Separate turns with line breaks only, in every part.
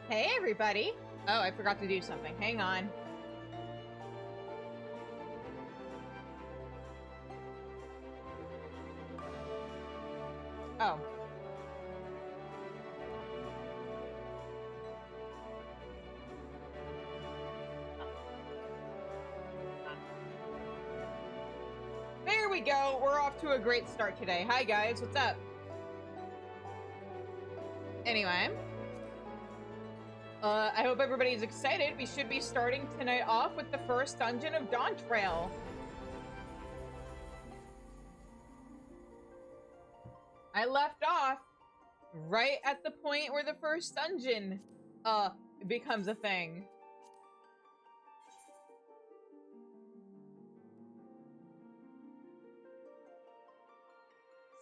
Hey, everybody. Oh, I forgot to do something. Hang on. Oh. There we go. We're off to a great start today. Hi, guys. What's up? Anyway. I hope everybody's excited. We should be starting tonight off with the first dungeon of Dawntrail. I left off right at the point where the first dungeon, becomes a thing.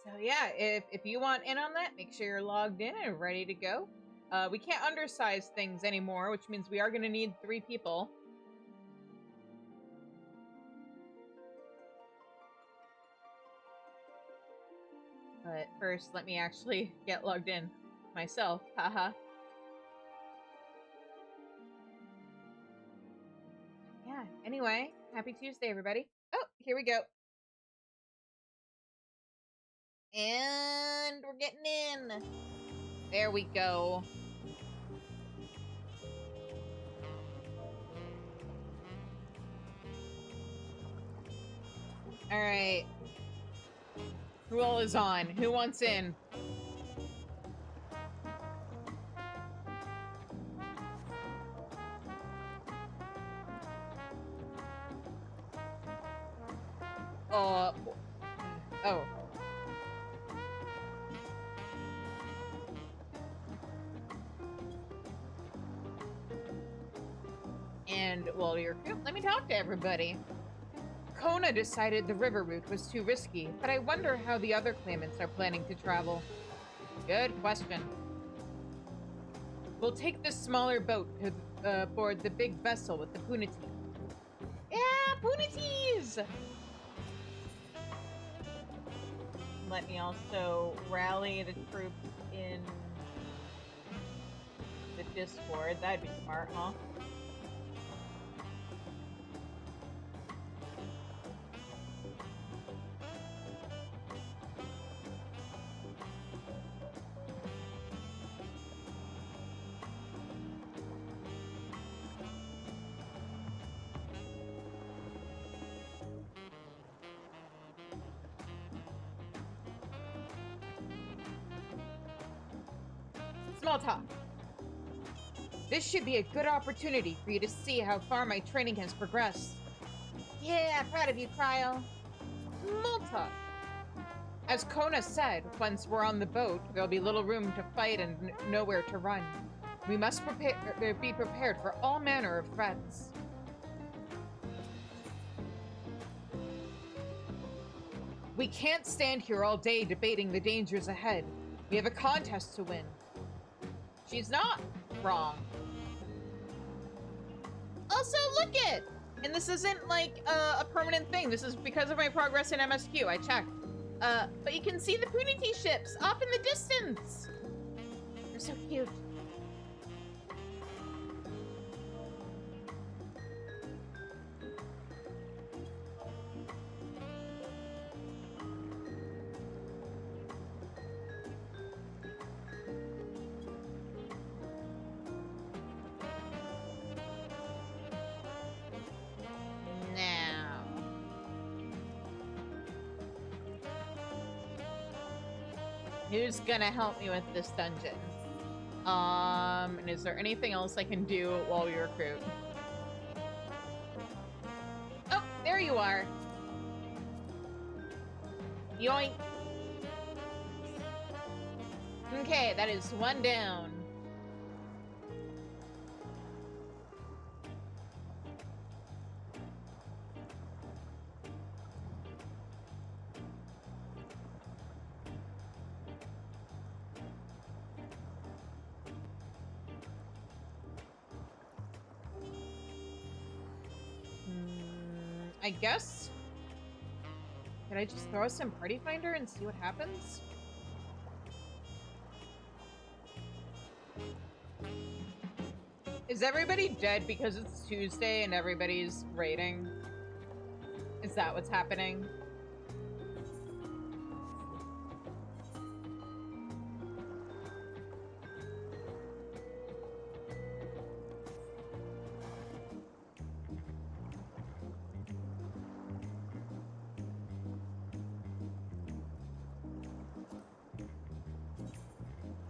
So yeah, if you want in on that, make sure you're logged in and ready to go. We can't undersize things anymore, which means we are going to need 3 people. But first, let me actually get logged in myself. Haha. Yeah, anyway, happy Tuesday, everybody. Oh, here we go. And we're getting in. There we go. All right. Who all is on? Who wants in? Oh. And, well, let me talk to everybody. Kona decided the river route was too risky, but I wonder how the other claimants are planning to travel. Good question. We'll take the smaller boat to board the big vessel with the puniti. Yeah, punities! Let me also rally the troops in the Discord. That'd be smart, huh? Small talk. This should be a good opportunity for you to see how far my training has progressed. Yeah, proud of you, Cryo. Small talk. As Kona said, once we're on the boat, there'll be little room to fight and nowhere to run. We must be prepared for all manner of threats. We can't stand here all day debating the dangers ahead. We have a contest to win. She's not wrong. Also, look it! And this isn't like a permanent thing. This is because of my progress in MSQ. I checked. But you can see the puniti ships off in the distance. They're so cute. Who's gonna help me with this dungeon? And is there anything else I can do while we recruit? Oh, there you are. Yoink. Okay, that is 1 down. I guess? Can I just throw some Party Finder and see what happens? Is everybody dead because it's Tuesday and everybody's raiding? Is that what's happening?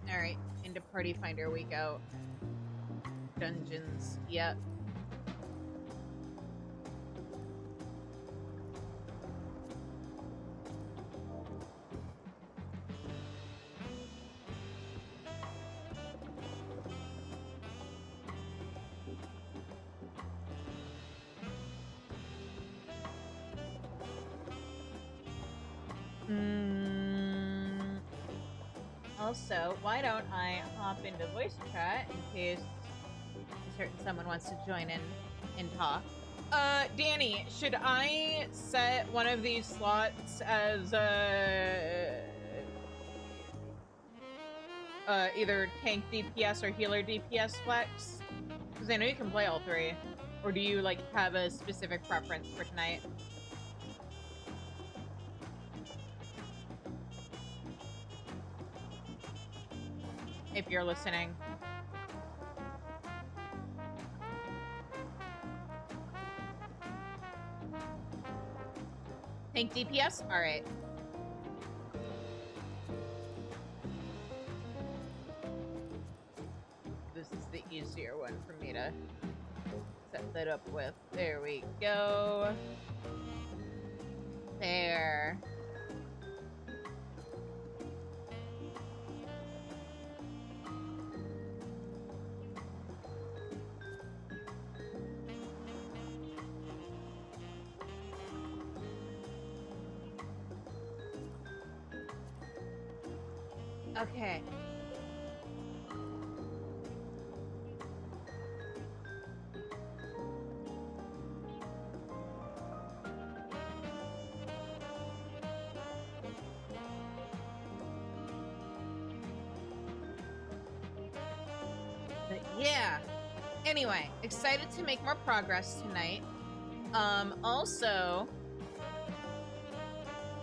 Alright, into Party Finder we go. Dungeons, yep. Also, why don't I hop into voice chat in case someone wants to join in and talk. Danny, should I set one of these slots as either tank DPS or healer DPS flex? Because I know you can play all three. Or do you like have a specific preference for tonight? If you're listening. Tank DPS? Alright. This is the easier one for me to set that up with. There we go. There. Okay. But yeah. Anyway, excited to make more progress tonight. Also,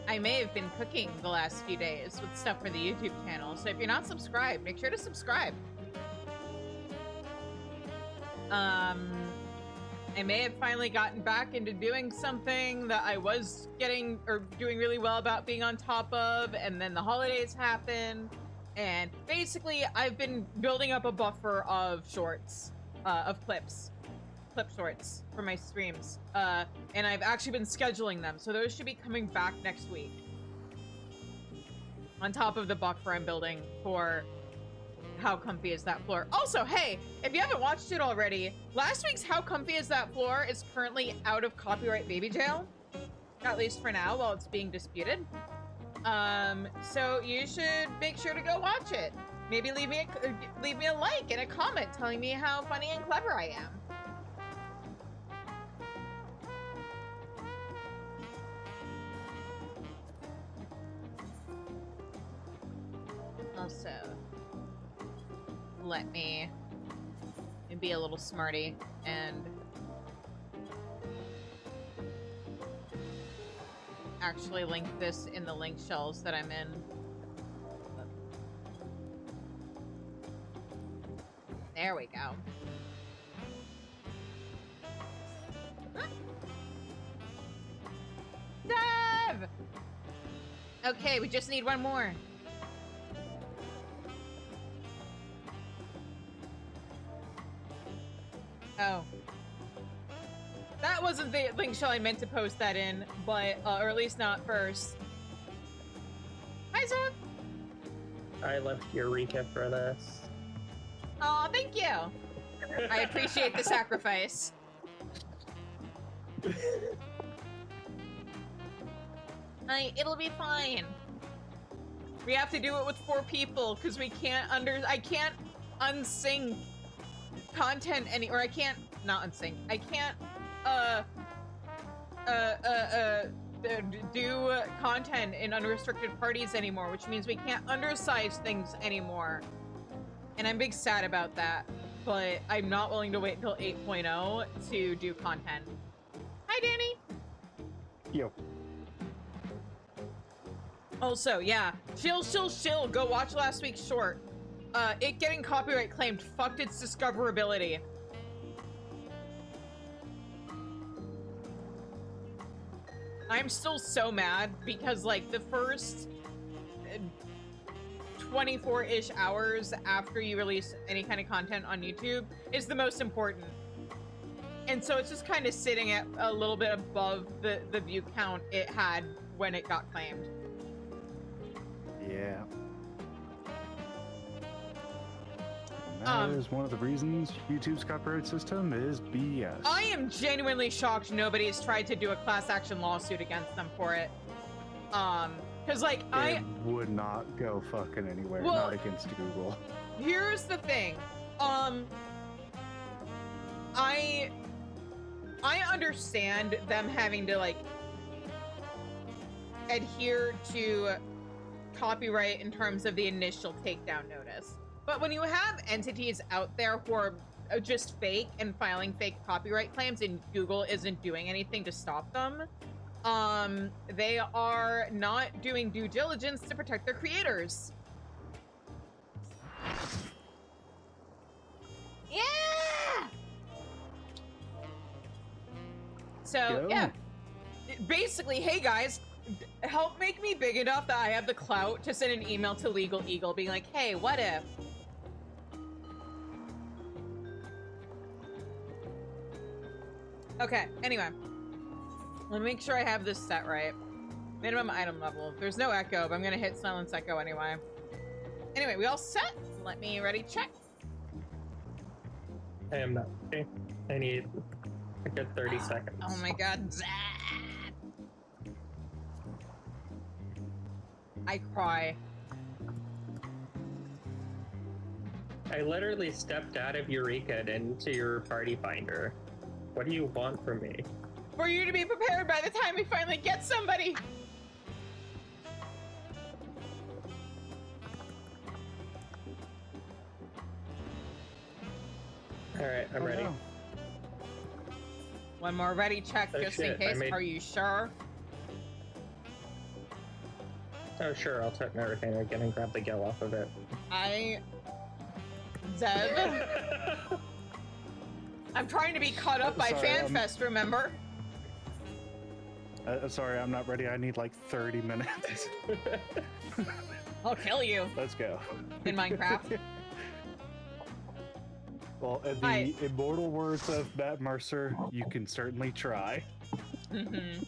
I may have been cooking the last few days with stuff for the YouTube channel, so if you're not subscribed, make sure to subscribe. I may have finally gotten back into doing something that I was getting or doing really well about being on top of, and then the holidays happened, and basically I've been building up a buffer of shorts, of clip shorts for my streams, and I've actually been scheduling them, so those should be coming back next week. On top of the buffer I'm building for How Comfy Is That Floor. Also, hey, if you haven't watched it already, last week's How Comfy Is That Floor is currently out of copyright baby jail, at least for now, while it's being disputed. So you should make sure to go watch it. Maybe leave me a like and a comment telling me how funny and clever I am. Also, let me be a little smarty and actually link this in the link shells that I'm in. There we go. Dive! Okay, we just need one more. Oh. That wasn't the link shell I meant to post that in, but, or at least not first. Hi, Zog!
I left Eureka for this.
Aw, thank you! I appreciate the sacrifice. It'll be fine. We have to do it with 4 people, because we can't I can't unsync content or I can't, not unsync, I can't, do content in unrestricted parties anymore, which means we can't undersize things anymore. And I'm big sad about that. but I'm not willing to wait until 8.0 to do content. Hi, Danny.
Yo.
Also, yeah, chill. Go watch last week's short. It getting copyright claimed fucked its discoverability. I'm still so mad because, like, the first 24-ish hours after you release any kind of content on YouTube is the most important. And so it's just kind of sitting at a little bit above the view count it had when it got claimed.
Yeah. And that is one of the reasons YouTube's copyright system is BS.
I am genuinely shocked nobody's tried to do a class action lawsuit against them for it. Because, like,
it would not go fucking anywhere,
well,
not against Google.
Here's the thing. I understand them having to, like, adhere to copyright in terms of the initial takedown notice. But when you have entities out there who are just fake and filing fake copyright claims and Google isn't doing anything to stop them, they are not doing due diligence to protect their creators. Yeah! So, yeah. Basically, hey guys, help make me big enough that I have the clout to send an email to Legal Eagle being like, hey, what if? Okay, anyway. Let me make sure I have this set right. Minimum item level. There's no echo, but I'm gonna hit silence echo anyway. Anyway, we all set? Let me ready check.
I am not. Okay. I need a good 30 seconds.
Oh my god. I cry.
I literally stepped out of Eureka and into your party finder. What do you want from me?
For you to be prepared by the time we finally get somebody.
Alright, I'm ready.
No.
One more ready check
Oh,
just
shit,
in case. Are you sure?
Oh, sure, I'll check my retainer again and grab the gill off of it.
Zeb? I'm trying to be caught up by
Sorry,
FanFest, remember?
Sorry, I'm not ready. I need like 30 minutes.
I'll kill you.
Let's go.
In Minecraft.
Well, in the immortal words of Matt Mercer, you can certainly try.
Mm-hmm.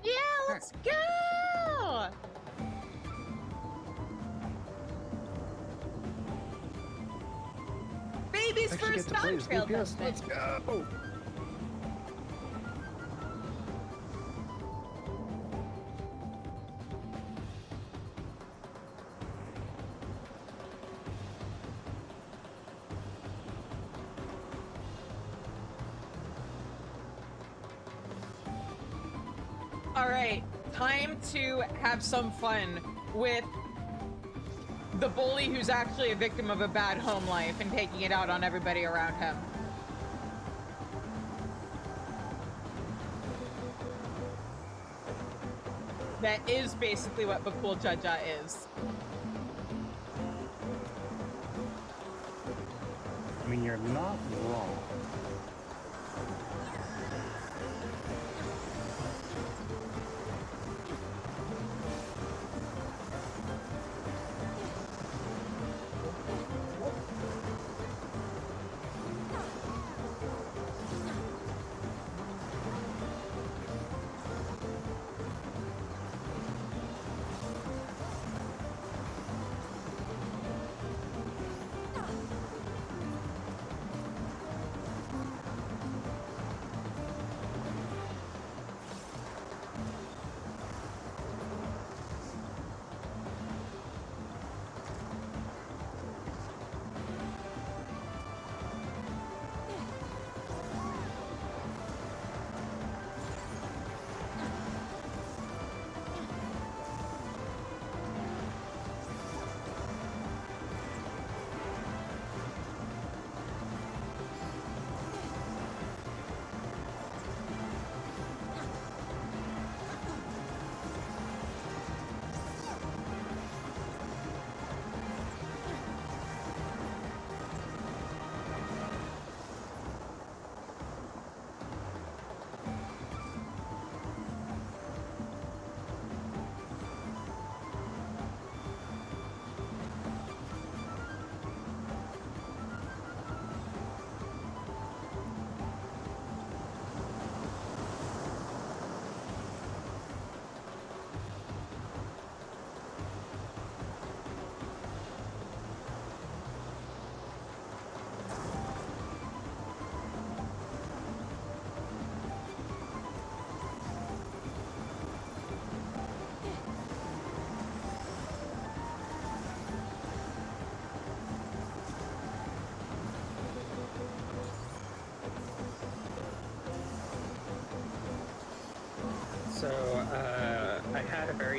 Yeah, let's go! Baby's first Dawntrail
DPS. Let's go!
Alright, time to have some fun with the bully who's actually a victim of a bad home life and taking it out on everybody around him. That is basically what Bakul Jaja is.
I mean, you're not wrong.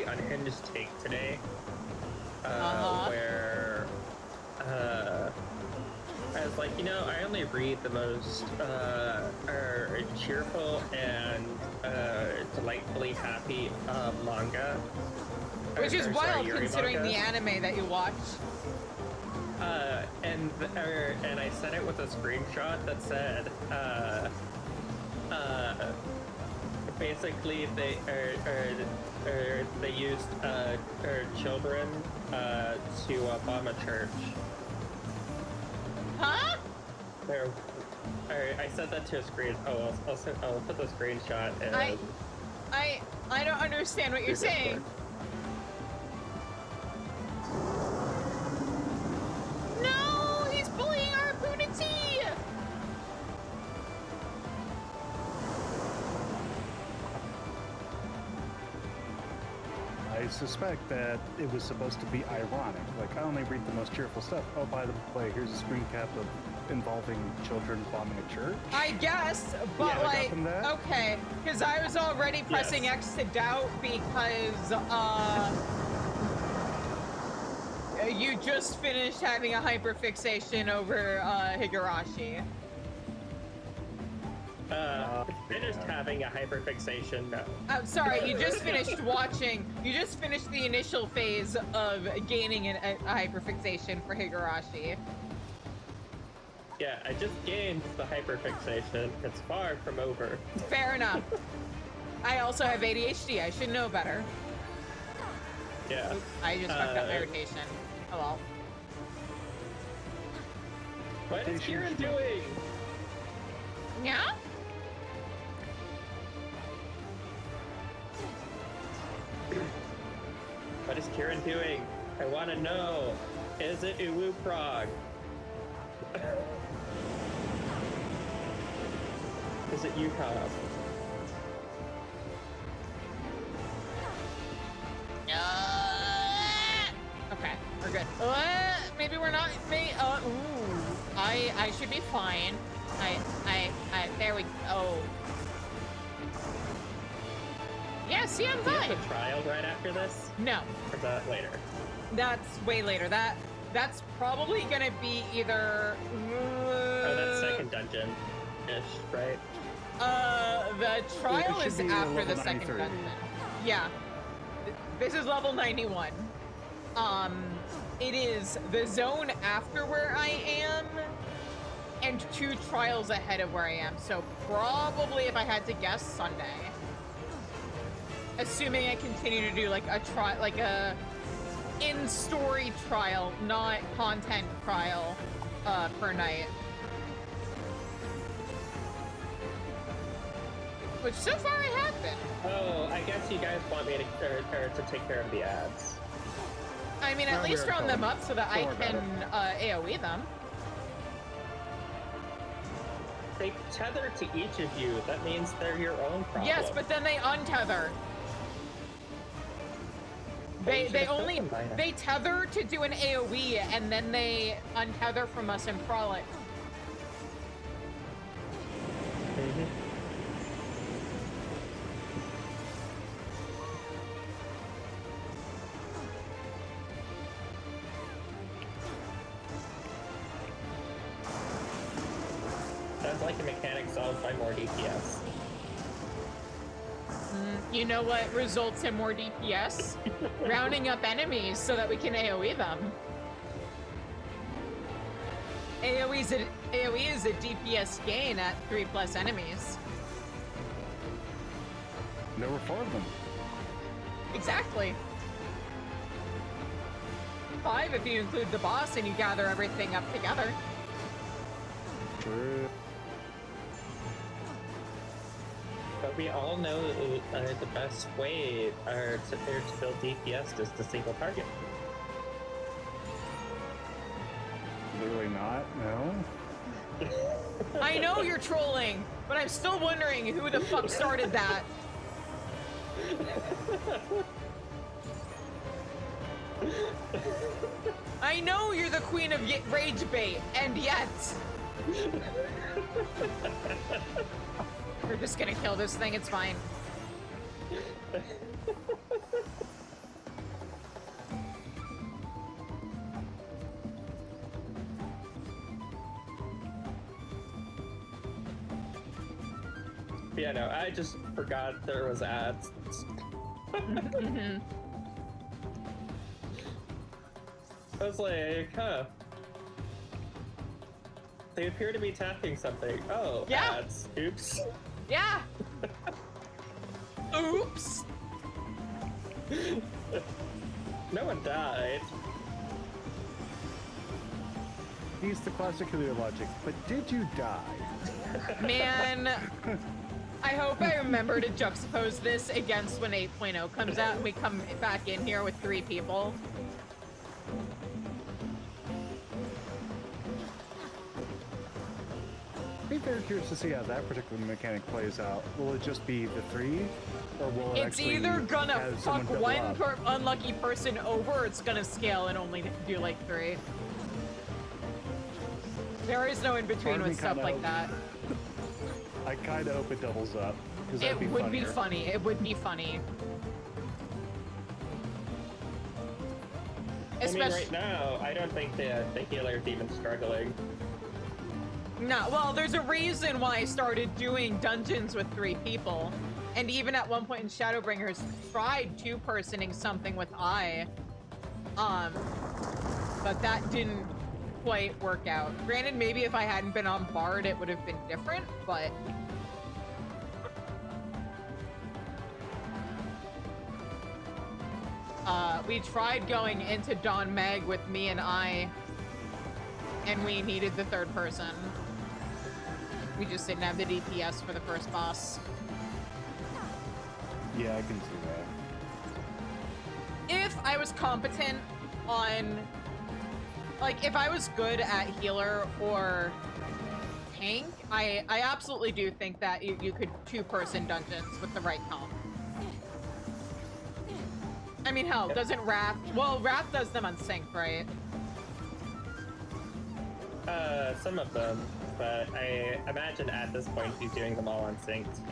very unhinged take today, where I was like, you know, I only read the most cheerful and delightfully happy manga.
Which is wild considering
manga.
the anime that you watch.
And I sent it with a screenshot that said, basically they used children to bomb a church.
Huh?
I sent that to a screen. Oh, I'll put the screenshot. In
I don't understand what you're saying. No, he's bullying our opponent's.
I suspect that it was supposed to be ironic. Like, I only read the most cheerful stuff. Oh, by the way, here's a screen cap of involving children bombing a church.
I guess, but
Yeah,
like,
from that.
okay, because I was already pressing X to doubt because, you just finished having a hyperfixation over, Higurashi.
Finished having a hyperfixation. No.
I'm sorry, you just finished the initial phase of gaining a hyperfixation for Higurashi.
Yeah, I just gained the hyperfixation. It's far from over.
Fair enough. I also have ADHD, I should know better.
Yeah.
I just fucked up my rotation. Oh well.
What is Kieran doing?
Yeah?
What is Kieran doing? I want to know. Is it Uwu Prague? Is it UConn?
Okay, we're good. Maybe we're not. I should be fine. There we go. Yeah, see, I'm
Do you
fine.
have a trial right after this?
No,
Or is that later?
that's way later. That's probably gonna be either.
Oh, that's second dungeon-ish, right?
The trial
should
is
be
after
level
the second
93.
dungeon. Yeah. This is level 91. It is the zone after where I am, and 2 trials ahead of where I am. So probably, if I had to guess, Sunday. Assuming I continue to do like a in-story trial, not content trial, per night. Which so far I have been.
Oh, I guess you guys want me to take care of the ads.
I mean, at
No,
least
we're
round them
fine.
up so that
Don't
I
worry about
can AoE them.
They tether to each of you. That means they're your own problem.
Yes, but then they untether. They tether to do an AoE and then they untether from us and frolic.
Mhm. Sounds like a mechanic solved by more DPS.
You know what results in more DPS? Rounding up enemies so that we can AoE them. AoE is a DPS gain at 3+ enemies.
There were 4 of them.
Exactly. 5 if you include the boss and you gather everything up together.
True.
But we all know the best way to build DPS is to single target.
Literally not, no.
I know you're trolling, but I'm still wondering who the fuck started that. I know you're the queen of rage bait, and yet... We're just gonna kill this thing, it's fine.
Yeah, no, I just forgot there was ads. I was like, huh. They appear to be tapping something. Oh,
Yeah.
ads. Oops.
Yeah. Oops.
No one died.
He's the classic Hillier logic, but did you die?
Man, I hope I remember to juxtapose this against when 8.0 comes out and we come back in here with 3 people.
I'd be very curious to see how that particular mechanic plays out. Will it just be the 3? Or will it
It's
actually
either gonna
have
fuck
someone double
one
up?
unlucky person over, or it's gonna scale and only do like 3. There is no in
Part
between
of me
with stuff
kinda
like
hope-
that.
I kind of hope it doubles up. 'Cause
It
that'd be
would be
funnier.
funny. It would be funny.
I mean,
Especially
right now, I don't think the healer's even struggling.
no. Well, there's a reason why I started doing dungeons with 3 people, and even at one point in Shadowbringers, tried 2-personing something with but that didn't quite work out. Granted, maybe if I hadn't been on Bard, it would have been different, but. We tried going into Dawn Meg with me and we needed the 3rd person. We just didn't have the DPS for the first boss.
Yeah, I can see that.
If I was competent on, like, if I was good at healer or tank, I absolutely do think that you could 2-person dungeons with the right comp. I mean, hell, doesn't Wrath... Well, Wrath does them on sync, right?
Some of them, but I imagine at this point he's doing them all unsynced.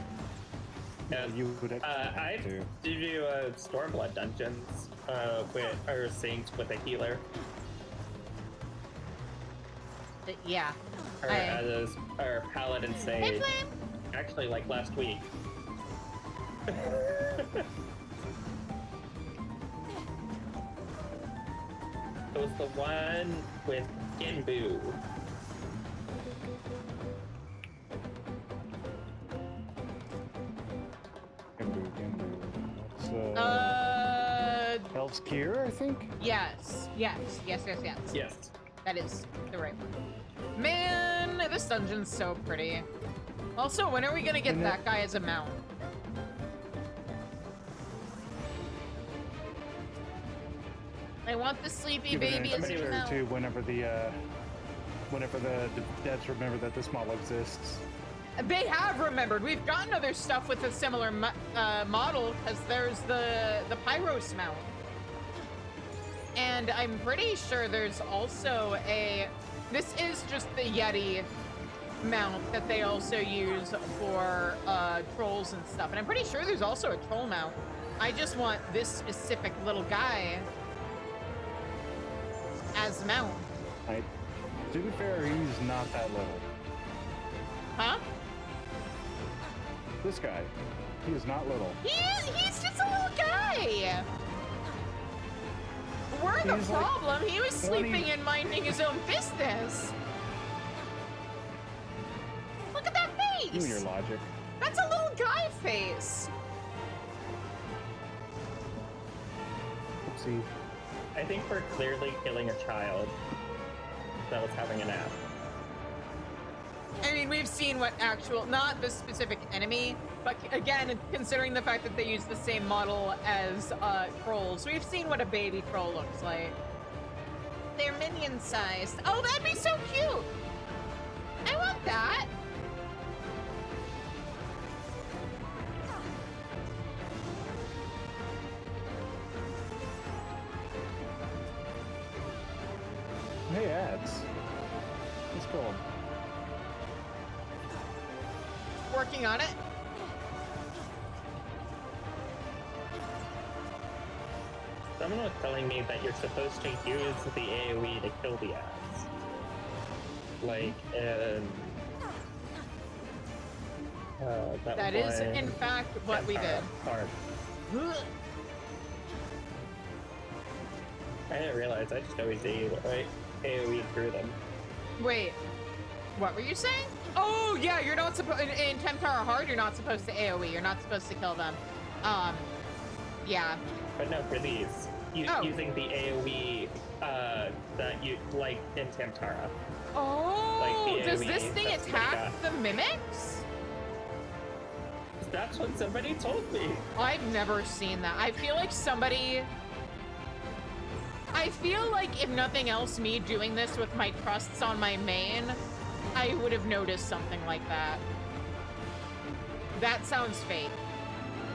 Yeah, you would have
I
to.
do Stormblood dungeons are synced with a healer,
Yeah.
or Paladin Sage.
Hey, Flame!
Actually, like last week. It was the one with Ginbu.
It's Elf's Gear, I think?
Yes. Yes.
Yes.
That is the right one. Man, this dungeon's so pretty. Also, when are we gonna get that guy as a mount? I want the sleepy baby as a mount.
To whenever the devs remember that this model exists.
They have remembered. We've gotten other stuff with a similar model, because there's the Pyros mount. And I'm pretty sure there's also a... This is just the Yeti mount that they also use for trolls and stuff. And I'm pretty sure there's also a troll mount. I just want this specific little guy as mount.
To be fair, he's not that little.
Huh?
This guy, he is not little.
He's just a little guy. We're the
He's like
problem. He was
20
sleeping and minding his own business. Look at that face.
You and your logic.
That's a little guy face.
Oopsie.
I think we're clearly killing a child that was having a nap.
I mean, we've seen what actual, not this specific enemy, but again, considering the fact that they use the same model as trolls, we've seen what a baby troll looks like. They're minion-sized. Oh, that'd be so cute! I want that!
Hey, ads. Let's go.
Working on it.
Someone was telling me that you're supposed to use the AoE to kill the ads.
That is, in fact, what we did.
Hard. I didn't realize. I just always AoE through them.
Wait, what were you saying? Oh, yeah, you're not supposed... In Temptara Hard, you're not supposed to AoE. You're not supposed to kill them. Yeah.
But no, for these. Using the AoE that you like in Temptara.
Oh,
like
does
AoE,
this thing attack the mimics?
That's what somebody told me.
I've never seen that. I feel like somebody... I feel like if nothing else, me doing this with my trusts on my main, I would have noticed something like that. That sounds fake.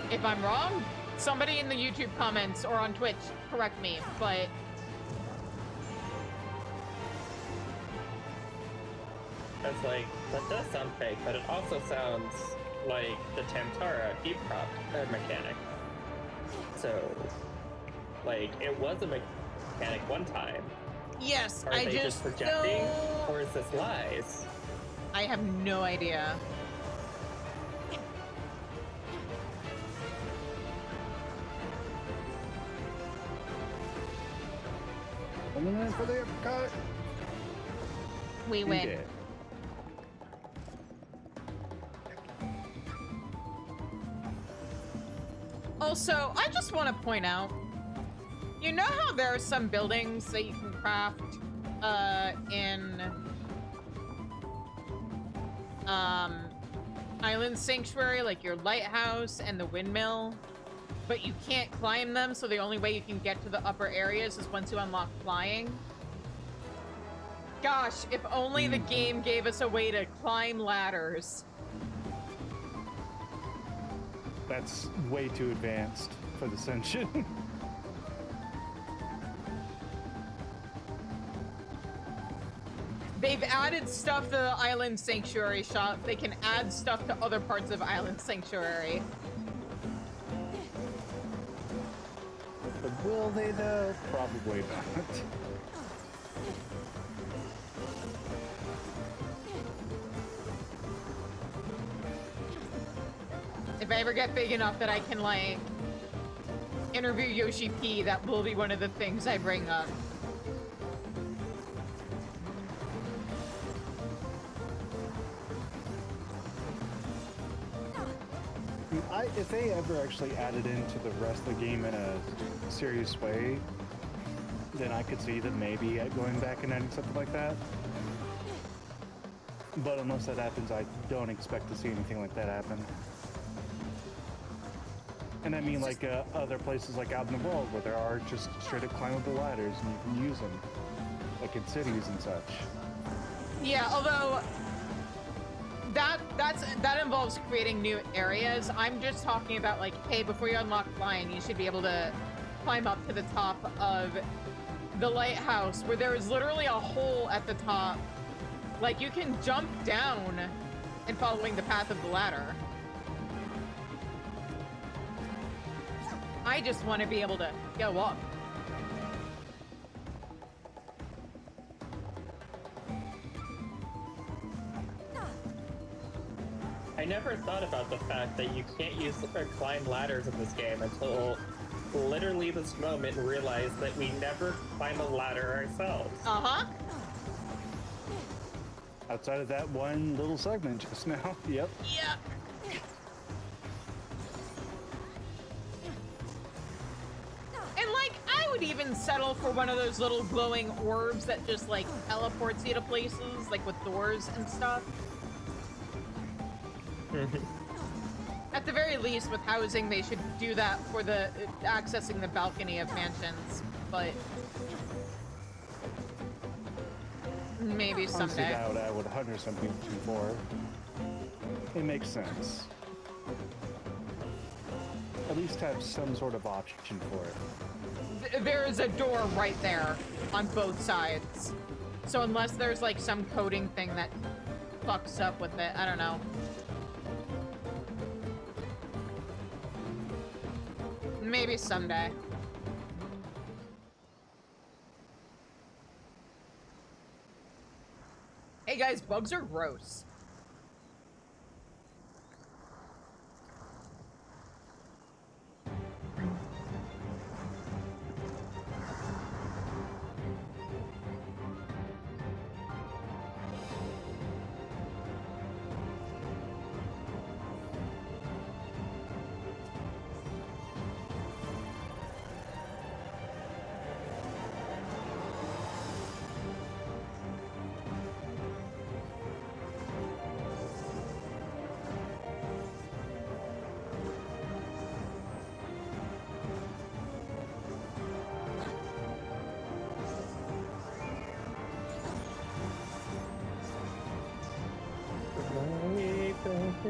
If I'm wrong, somebody in the YouTube comments or on Twitch correct me, but...
That's like, that does sound fake, but it also sounds like the Temptara deep prop mechanic. So, like, it was a mechanic one time.
Yes,
Are
I
they just projecting, or is this lies?
I have no idea.
Coming in for the uppercut.
We win.
Did.
Also, I just want to point out, you know how there are some buildings that you can craft in Island Sanctuary, like your lighthouse and the windmill, but you can't climb them, so the only way you can get to the upper areas is once you unlock flying? Gosh, if only the game gave us a way to climb ladders.
That's way too advanced for the Senshin.
They've added stuff to the Island Sanctuary shop. They can add stuff to other parts of Island Sanctuary.
But will they though? Probably not.
If I ever get big enough that I can, like, interview Yoshi P, that will be one of the things I bring up.
If they ever actually added into the rest of the game in a serious way, then I could see them maybe going back and adding something like that. But unless that happens, I don't expect to see anything like that happen. And I mean, like, other places like out in the world where there are just straight up climbable ladders and you can use them, like in cities and such.
Yeah, although that involves creating new areas. I'm just talking about, like, hey, before you unlock flying, you should be able to climb up to the top of the lighthouse, where there is literally a hole at the top. Like, you can jump down and following the path of the ladder. I just want to be able to go up.
I never thought about the fact that you can't use or climb ladders in this game until literally this moment and realized that we never climb a ladder ourselves.
Uh-huh.
Outside of that one little segment just now. Yep.
Yeah. And, like, I would even settle for one of those little glowing orbs that just, like, teleports you to places, like with doors and stuff. At the very least, with housing, they should do that for the accessing the balcony of mansions, but maybe someday.
Honestly, that I would 100% be for. It makes sense. At least have some sort of option for it.
There is a door right there on both sides. So unless there's, like, some coding thing that fucks up with it, I don't know. Maybe someday. Hey guys, bugs are gross.
I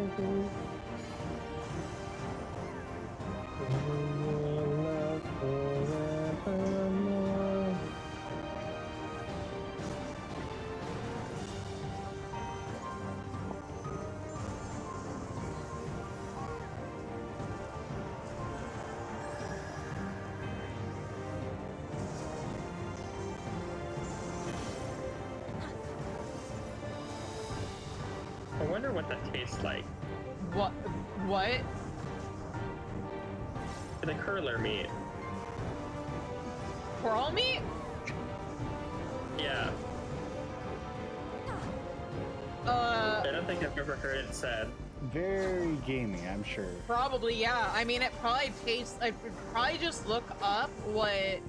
wonder what that tastes like.
What? What?
The curler meat.
Coral meat?
Yeah. I don't think I've ever heard it said.
Very gamey, I'm sure.
Probably, yeah. I mean, it probably tastes. I'd probably just look up what,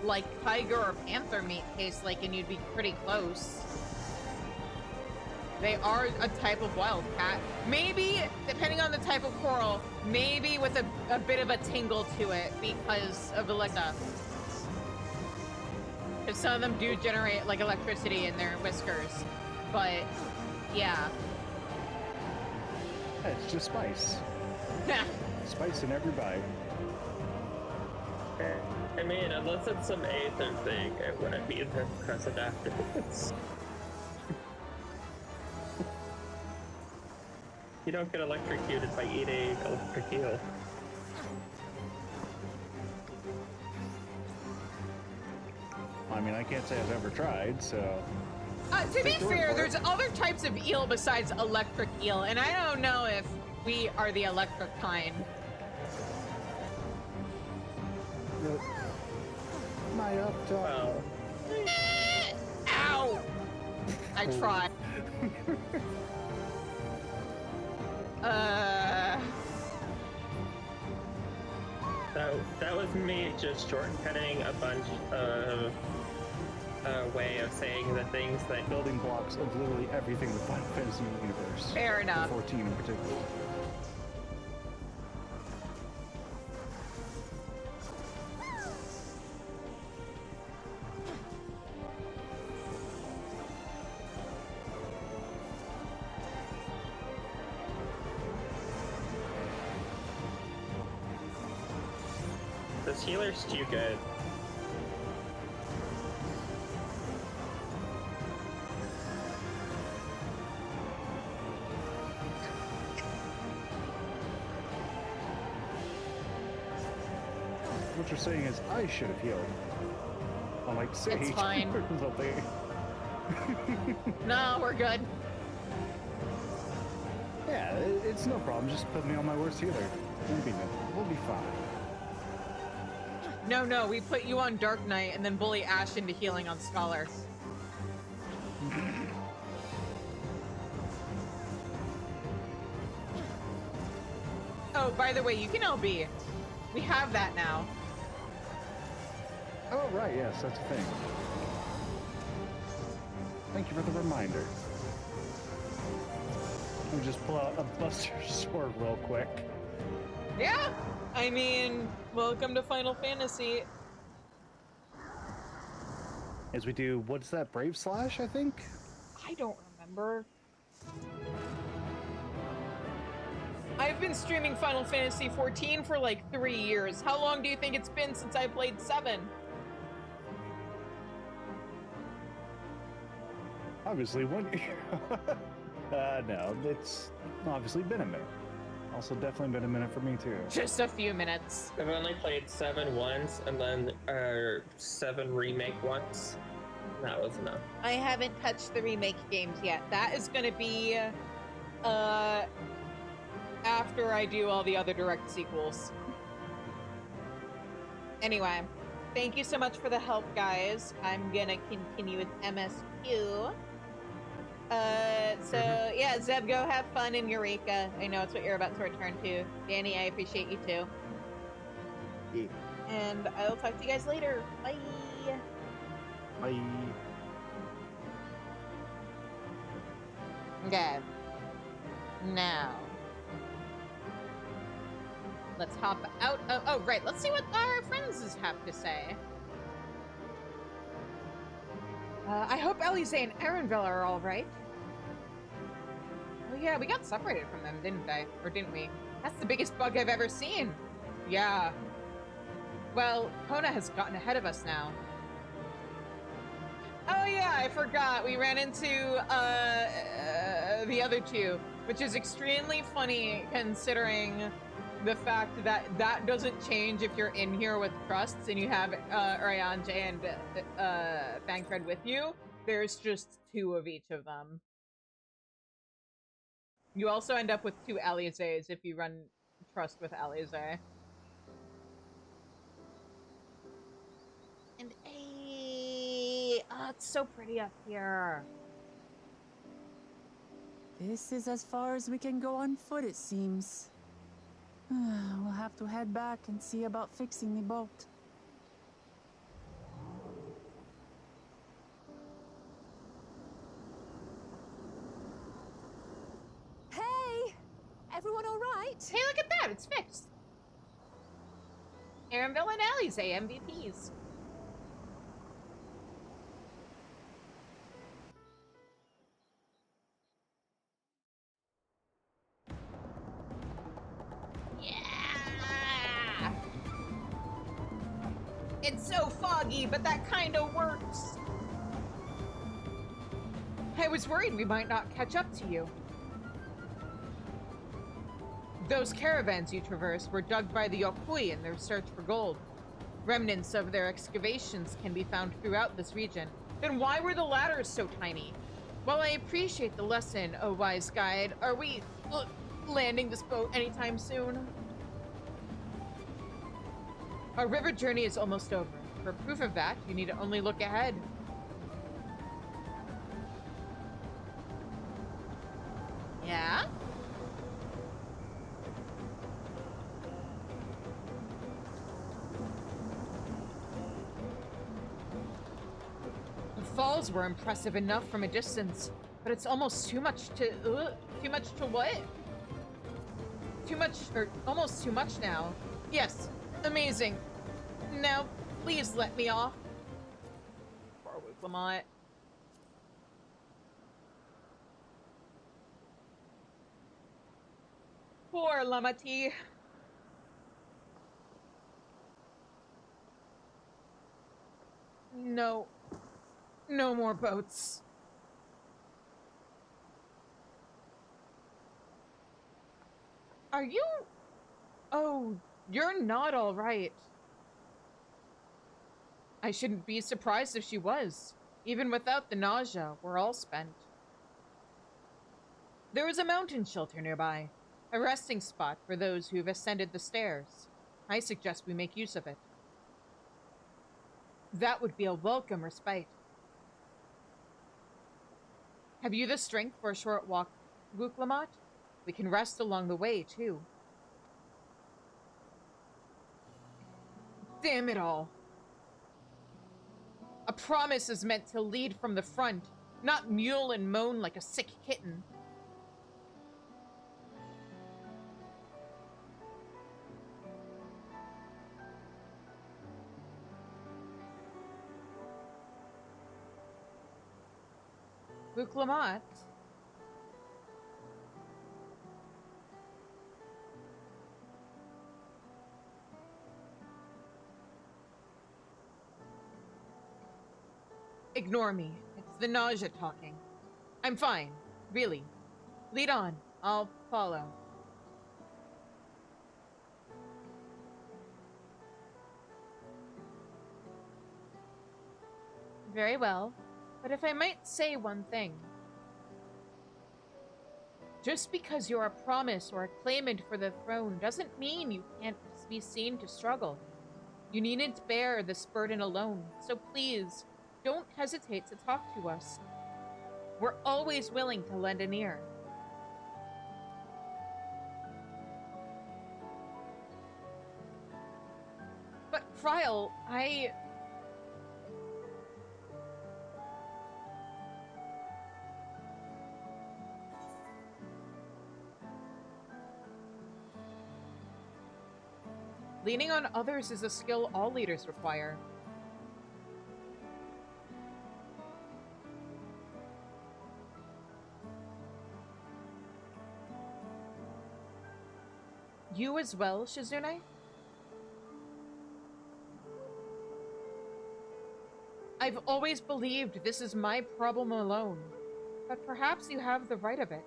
like, tiger or panther meat tastes like, and you'd be pretty close. They are a type of wildcat. Maybe, depending on the type of coral, maybe with a bit of a tingle to it because of Alexa. Because some of them do generate, like, electricity in their whiskers. But, yeah.
It's just spice. Spice in every bite.
I mean, unless it's some aether thing, it wouldn't be the present afterwards. You don't get electrocuted by eating electric eel.
I mean, I can't say I've ever tried, so...
To be fair, there's other types of eel besides electric eel, and I don't know if we are the electric kind.
My up top.
Well,
Ow! I tried.
that was me just shortcutting a bunch of way of saying the things that
Building blocks of literally everything in the Final Fantasy universe.
Fair enough.
14 in particular.
this healer's too good.
What you're saying is I should have healed. I'm like, Sage.
It's fine.
or something.
No, we're good.
Yeah, it's no problem. Just put me on my worst healer. We'll be fine.
No, we put you on Dark Knight and then bully Ash into healing on Scholar. Oh, by the way, you can LB. We have that now.
Oh, right, yes, that's a thing. Thank you for the reminder. Let me just pull out a Buster Sword real quick.
Yeah, I mean, welcome to Final Fantasy.
As we do, what's that, Brave Slash, I think?
I don't remember. I've been streaming Final Fantasy XIV for like 3 years. How long do you think it's been since I played 7?
Obviously, 1 year. No, it's obviously been a minute. Also, definitely been a minute for me, too.
Just a few minutes.
I've only played 7 once, and then 7 remake once. That was enough.
I haven't touched the remake games yet. That is going to be after I do all the other direct sequels. Anyway, thank you so much for the help, guys. I'm gonna continue with MSQ. Yeah, Zeb, go have fun in Eureka. I know it's what you're about to return to. Danny, I appreciate you too.
Yeah.
And I'll talk to you guys later. Bye.
Bye.
Okay. Now, let's hop out. Oh, right. Let's see what our friends have to say. I hope Elise and Aaronville are all right. Oh yeah, we got separated from them, didn't they? Or didn't we? That's the biggest bug I've ever seen. Yeah. Well, Kona has gotten ahead of us now. Oh yeah, I forgot. We ran into the other two, which is extremely funny considering the fact that that doesn't change if you're in here with Trusts and you have Ryanje and Bankred with you. There's just two of each of them. You also end up with two Alizés if you run Trust with Alizé. And oh, it's so pretty up here.
This is as far as we can go on foot, it seems. We'll have to head back and see about fixing the boat.
Hey! Everyone all right?
Hey, look at that! It's fixed. Arenville and Alizé MVPs. Yeah! It's so foggy, but that kind of works. I was worried we might not catch up to you. Those caravans you traversed were dug by the Yokui in their search for gold. Remnants of their excavations can be found throughout this region. Then why were the ladders so tiny? While I appreciate the lesson, oh wise guide, are we landing this boat anytime soon? Our river journey is almost over. For proof of that, you need to only look ahead. Yeah? The falls were impressive enough from a distance, but it's almost too much to what? Too much, or almost too much now. Yes, amazing. Now, please let me off. Poor Lamont. Poor Lamati. No. No more boats. Are you... Oh, you're not all right. I shouldn't be surprised if she was. Even without the nausea, we're all spent. There is a mountain shelter nearby. A resting spot for those who've ascended the stairs. I suggest we make use of it. That would be a welcome respite. Have you the strength for a short walk, Wuklamat? We can rest along the way, too. Damn it all. A promise is meant to lead from the front, not mule and moan like a sick kitten. Wuklamat? Ignore me. It's the nausea talking. I'm fine. Really. Lead on. I'll follow. Very well. But if I might say one thing. Just because you're a promise or a claimant for the throne doesn't mean you can't be seen to struggle. You needn't bear this burden alone, so please, don't hesitate to talk to us. We're always willing to lend an ear. But, Kryl, leaning on others is a skill all leaders require. You as well, Shizune? I've always believed this is my problem alone, but perhaps you have the right of it.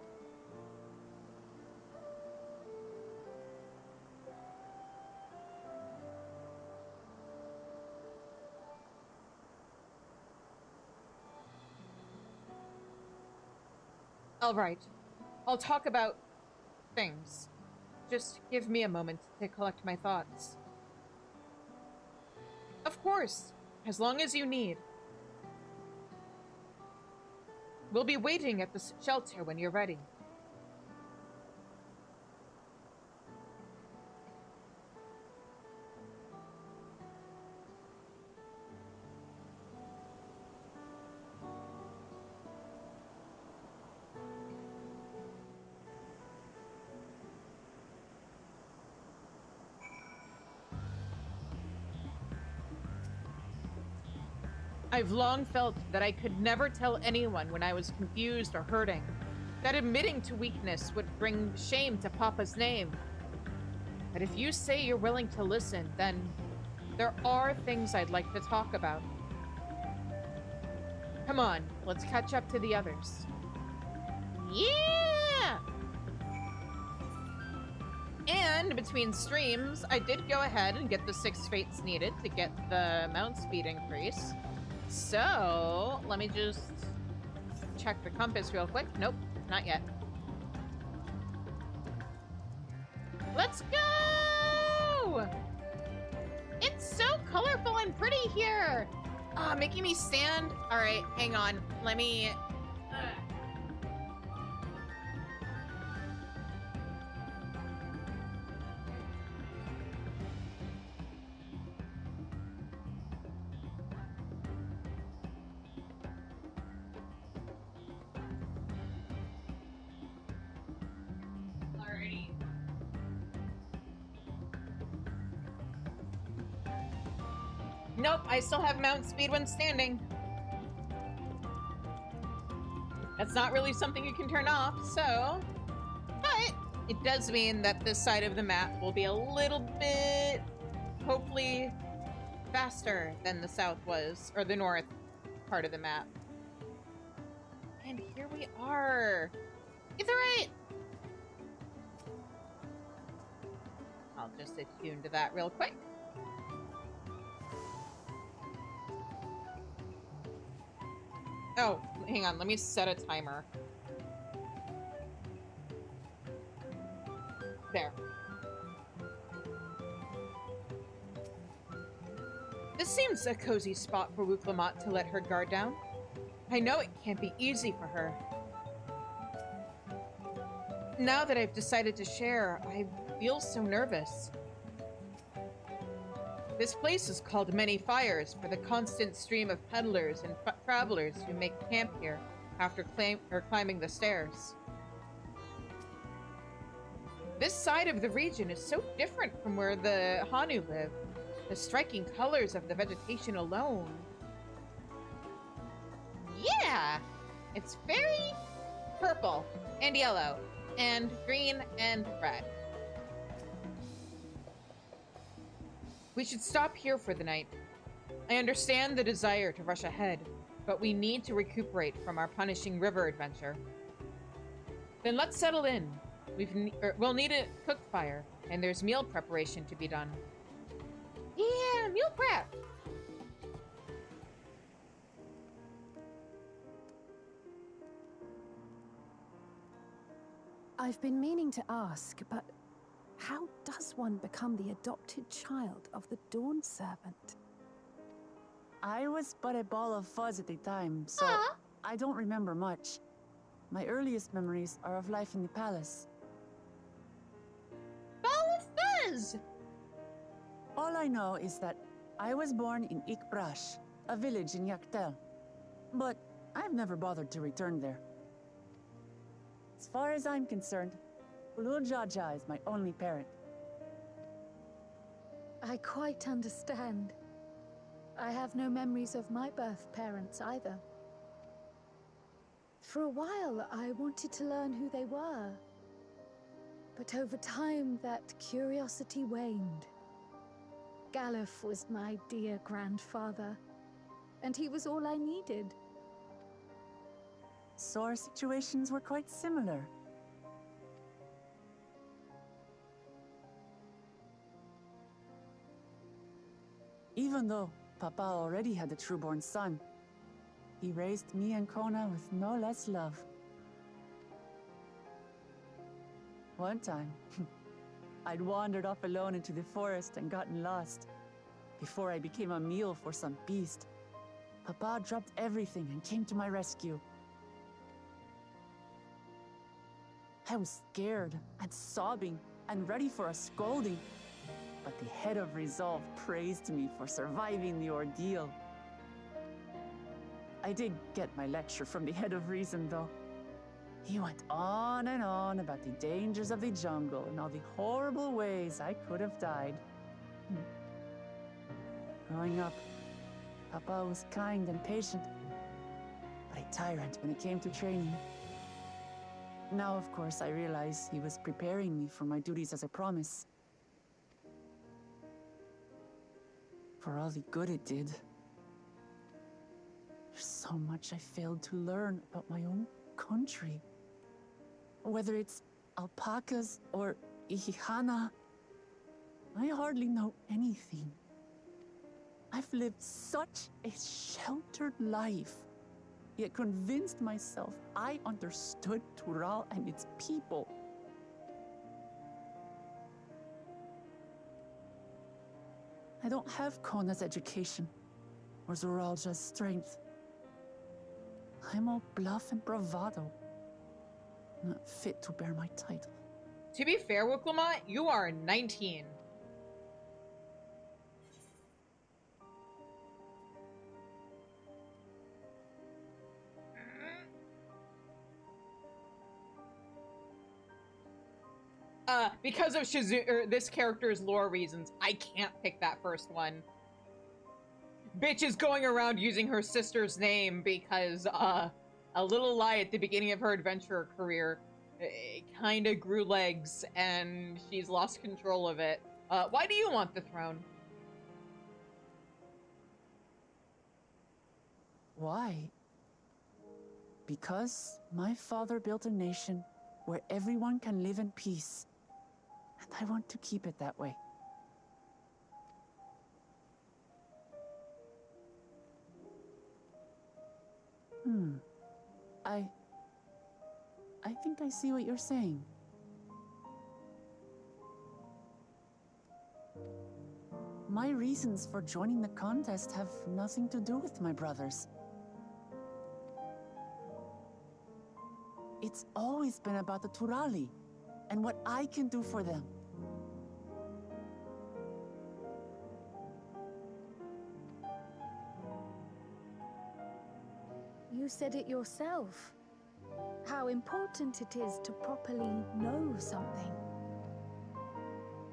All right, I'll talk about things. Just give me a moment to collect my thoughts. Of course, as long as you need. We'll be waiting at the shelter when you're ready. I've long felt that I could never tell anyone when I was confused or hurting, that admitting to weakness would bring shame to Papa's name. But if you say you're willing to listen, then there are things I'd like to talk about. Come on, let's catch up to the others. Yeah! And between streams, I did go ahead and get the 6 fates needed to get the mount speed increase. So, let me just check the compass real quick. Nope, not yet. Let's go! It's so colorful and pretty here! Ah, making me stand. All right, hang on. Let me... Alrighty. Nope, I still have mount speed when standing. That's not really something you can turn off, so... But it does mean that this side of the map will be a little bit, hopefully, faster than the south was, or the north part of the map. And here we are. It's alright! I'll just attune to that real quick. Oh, hang on. Let me set a timer. There. This seems a cozy spot for Wuklamot to let her guard down. I know it can't be easy for her. Now that I've decided to share, I feel so nervous. This place is called Many Fires for the constant stream of peddlers and travelers who make camp here after climbing the stairs. This side of the region is so different from where the Hanu live. The striking colors of the vegetation alone. Yeah! It's very purple and yellow and green and red. We should stop here for the night. I understand the desire to rush ahead, but we need to recuperate from our punishing river adventure. Then let's settle in. We'll need a cook fire, and there's meal preparation to be done. Yeah, meal prep!
I've been meaning to ask, but how does one become the adopted child of the Dawn Servant?
I was but a ball of fuzz at the time, so
Aw.
I don't remember much. My earliest memories are of life in the palace.
Ball of fuzz!
All I know is that I was born in Ikbrash, a village in Yaktel. But I've never bothered to return there. As far as I'm concerned, Ulul Jaja is my only parent.
I quite understand. I have no memories of my birth parents either. For a while, I wanted to learn who they were. But over time, that curiosity waned. Galuf was my dear grandfather, and he was all I needed.
So our situations were quite similar. Even though Papa already had a trueborn son, he raised me and Kona with no less love. One time, I'd wandered off alone into the forest and gotten lost. Before I became a meal for some beast, Papa dropped everything and came to my rescue. I was scared and sobbing and ready for a scolding, but the head of resolve praised me for surviving the ordeal. I did get my lecture from the head of reason, though. He went on and on about the dangers of the jungle and all the horrible ways I could have died. Growing up, Papa was kind and patient, but a tyrant when it came to training. Now, of course, I realize he was preparing me for my duties as a promise. For all the good it did. There's so much I failed to learn about my own country. Whether it's alpacas or Ihihana, I hardly know anything. I've lived such a sheltered life, yet convinced myself I understood Tural and its people. I don't have Kona's education, or Zoralja's strength. I'm all bluff and bravado, not fit to bear my title.
To be fair, Wuklamot, you are 19. Because of this character's lore reasons, I can't pick that first one. Bitch is going around using her sister's name because, a little lie at the beginning of her adventurer career kind of grew legs, and she's lost control of it. Why do you want the throne?
Why? Because my father built a nation where everyone can live in peace. And I want to keep it that way. I think I see what you're saying. My reasons for joining the contest have nothing to do with my brothers. It's always been about the Turali and what I can do for them.
You said it yourself. How important it is to properly know something.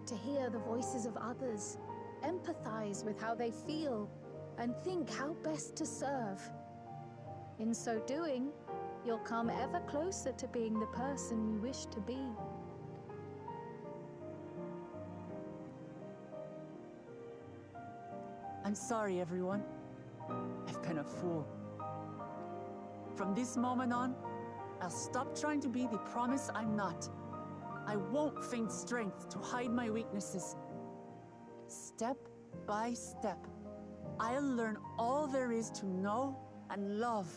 To hear the voices of others, empathize with how they feel, and think how best to serve. In so doing, you'll come ever closer to being the person you wish to be.
I'm sorry, everyone. I've been a fool. From this moment on, I'll stop trying to be the promise I'm not. I won't feign strength to hide my weaknesses. Step by step, I'll learn all there is to know and love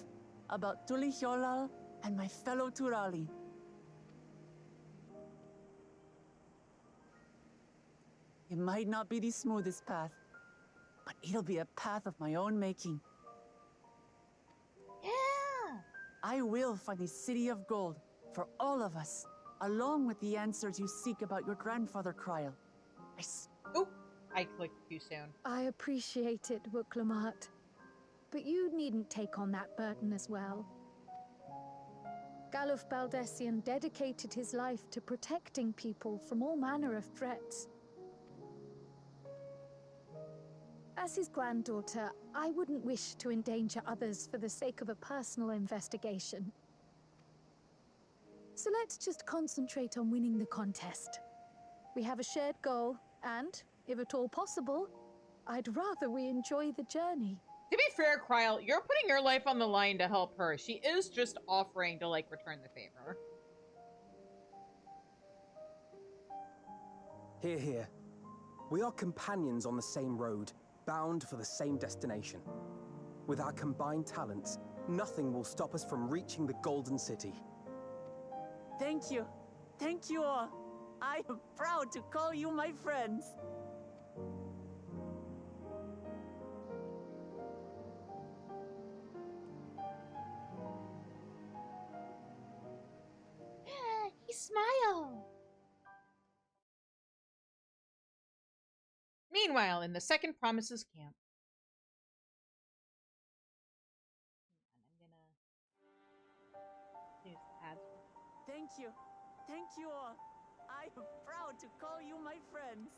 about Tulihyolal and my fellow Turali. It might not be the smoothest path, but it'll be a path of my own making.
Yeah!
I will find the City of Gold for all of us, along with the answers you seek about your grandfather, Kryl.
Oh, I clicked too soon.
I appreciate it, Wuklamart. But you needn't take on that burden as well. Galuf Baldessian dedicated his life to protecting people from all manner of threats. As his granddaughter, I wouldn't wish to endanger others for the sake of a personal investigation. So let's just concentrate on winning the contest. We have a shared goal, and, if at all possible, I'd rather we enjoy the journey.
To be fair, Kryl, you're putting your life on the line to help her. She is just offering to, like, return the favor.
Hear, hear. We are companions on the same road, bound for the same destination. With our combined talents, nothing will stop us from reaching the Golden City.
Thank you. Thank you all. I am proud to call you my friends.
He smiled. Meanwhile, in the Second Promises camp. I'm gonna use the ads.
Thank you. Thank you all. I am proud to call you my friends.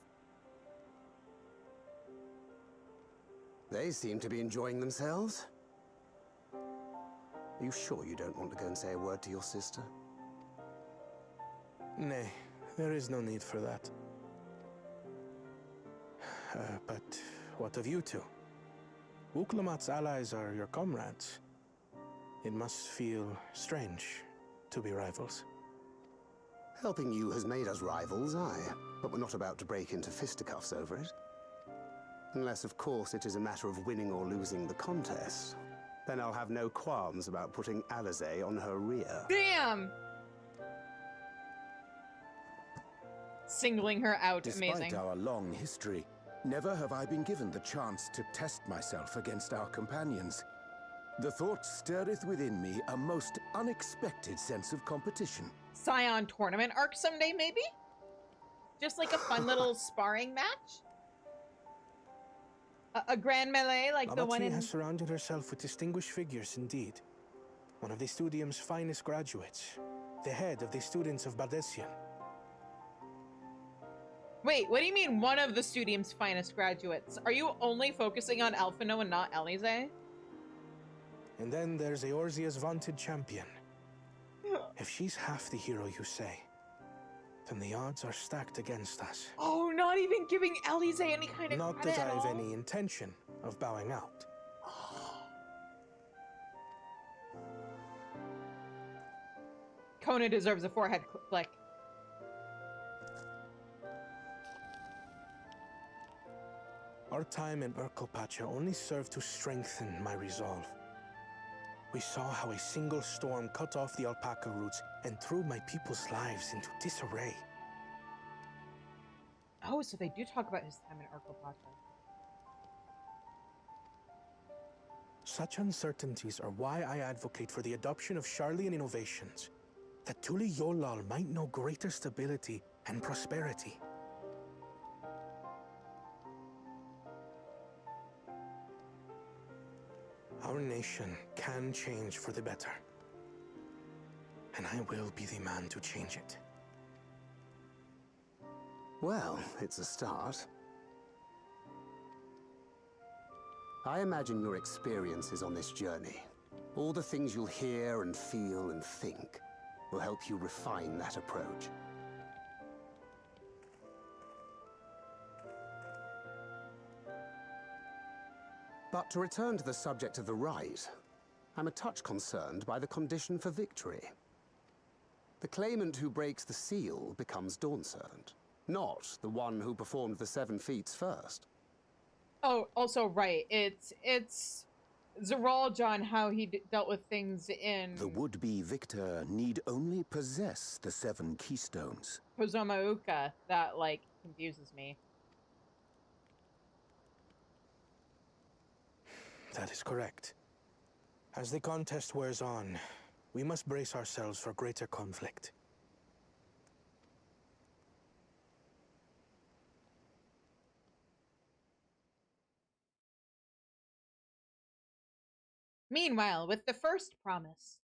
They seem to be enjoying themselves. Are you sure you don't want to go and say a word to your sister?
Nay, there is no need for that. But what of you two? Uklamat's allies are your comrades. It must feel strange to be rivals.
Helping you has made us rivals, aye. But we're not about to break into fisticuffs over it. Unless, of course, it is a matter of winning or losing the contest. Then I'll have no qualms about putting Alize on her rear.
Damn! Singling her out,
Despite
amazing.
our long history, never have I been given the chance to test myself against our companions. The thought stirreth within me a most unexpected sense of competition.
Scion tournament arc someday, maybe? Just like a fun little sparring match? A grand melee like the one in...
has surrounded herself with distinguished figures indeed. One of the Studium's finest graduates. The head of the students of Bardessian.
Wait, what do you mean one of the Studium's finest graduates? Are you only focusing on Alphino and not Alize?
And then there's Eorzea's vaunted champion. If she's half the hero you say, then the odds are stacked against us.
Oh, not even giving Alize any kind of
Not
credit
that I
at
have
all?
any intention of bowing out.
Kona deserves a forehead flick.
Our time in Urkelpacha only served to strengthen my resolve. We saw how a single storm cut off the alpaca roots and threw my people's lives into disarray.
Oh, so they do talk about his time in Urkelpacha.
Such uncertainties are why I advocate for the adoption of Sharlayan innovations, that Tuli Yolal might know greater stability and prosperity. Our nation can change for the better, and I will be the man to change it.
Well, it's a start. I imagine your experiences on this journey, all the things you'll hear and feel and think, will help you refine that approach. But to return to the subject of the rite, I'm a touch concerned by the condition for victory. The claimant who breaks the seal becomes Dawnservant, not the one who performed the 7 feats first.
Oh, also, right. It's Zeraljon, how he dealt with things in
The would-be victor need only possess the 7 keystones.
Pozomauka that, like, confuses me.
That is correct. As the contest wears on, we must brace ourselves for greater conflict.
Meanwhile, with the first promise.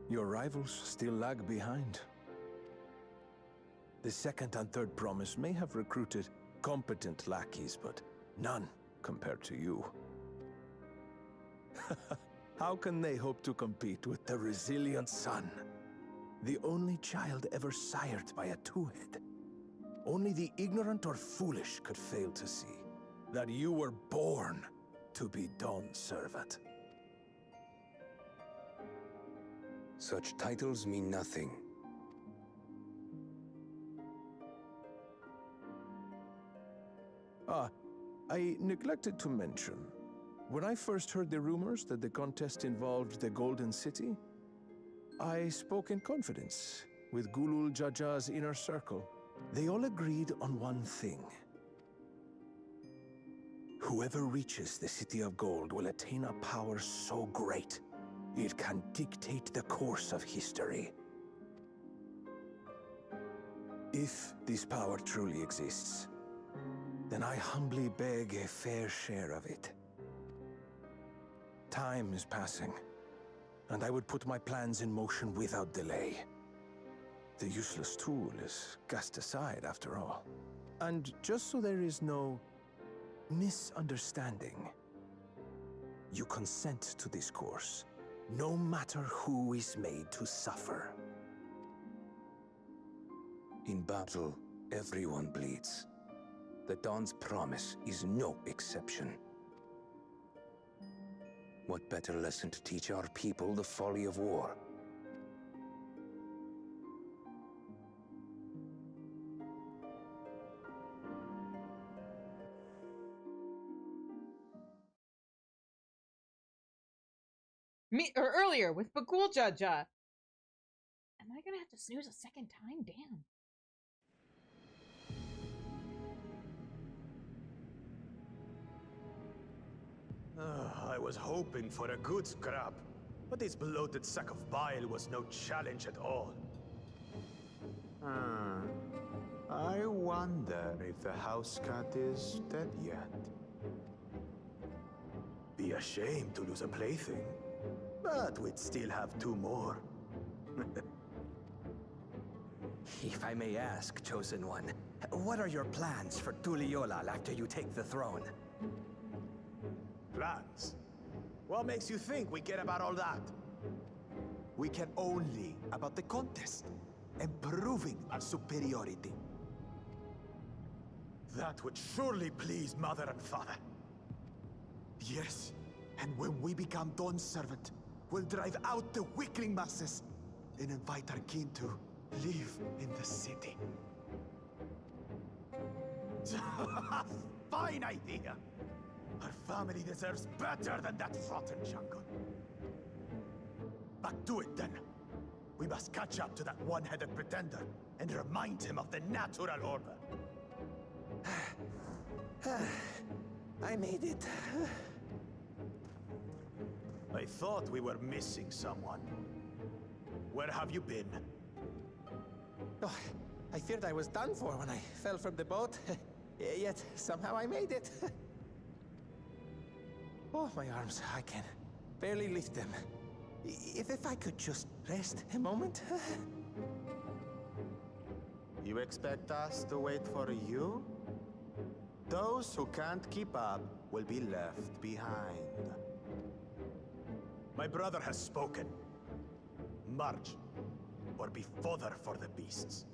Your rivals still lag behind. The second and third promise may have recruited
Competent lackeys, but none compared to you. How can they hope to compete with the resilient son? The only child ever sired by a two-head. Only the ignorant or foolish could fail to see that you were born to be Dawn's servant.
Such titles mean nothing.
I neglected to mention. When I first heard the rumors that the contest involved the Golden City, I spoke in confidence with Gulul Jaja's inner circle. They all agreed on one thing. Whoever reaches the City of Gold will attain a power so great, it can dictate the course of history. If this power truly exists, then I humbly beg a fair share of it. Time is passing, and I would put my plans in motion without delay. The useless tool is cast aside after all. And just so there is no misunderstanding, you consent to this course, no matter who is made to suffer.
In battle, everyone bleeds. The Dawn's promise is no exception. What better lesson to teach our people the folly of war?
Earlier with Bagul Jaja. Am I gonna have to snooze a second time? Damn.
I was hoping for a good scrap, but this bloated sack of bile was no challenge at all. I wonder if the house cat is dead yet. Be ashamed to lose a plaything, but we'd still have two more.
If I may ask, Chosen One, what are your plans for Tuliolal after you take the throne?
Plans? What makes you think we care about all that? We care only about the contest and proving our superiority. That would surely please Mother and Father. Yes, and when we become Dawn's servant, we'll drive out the weakling masses and invite our kin to live in the city. Fine idea! Our family deserves better than that rotten jungle. Back to it then. We must catch up to that one-headed pretender and remind him of the natural order.
I made it.
I thought we were missing someone. Where have you been?
Oh, I feared I was done for when I fell from the boat. Yet somehow I made it. Oh, my arms, I can barely lift them. If I could just rest a moment.
You expect us to wait for you? Those who can't keep up will be left behind. My brother has spoken. March, or be fodder for the beasts.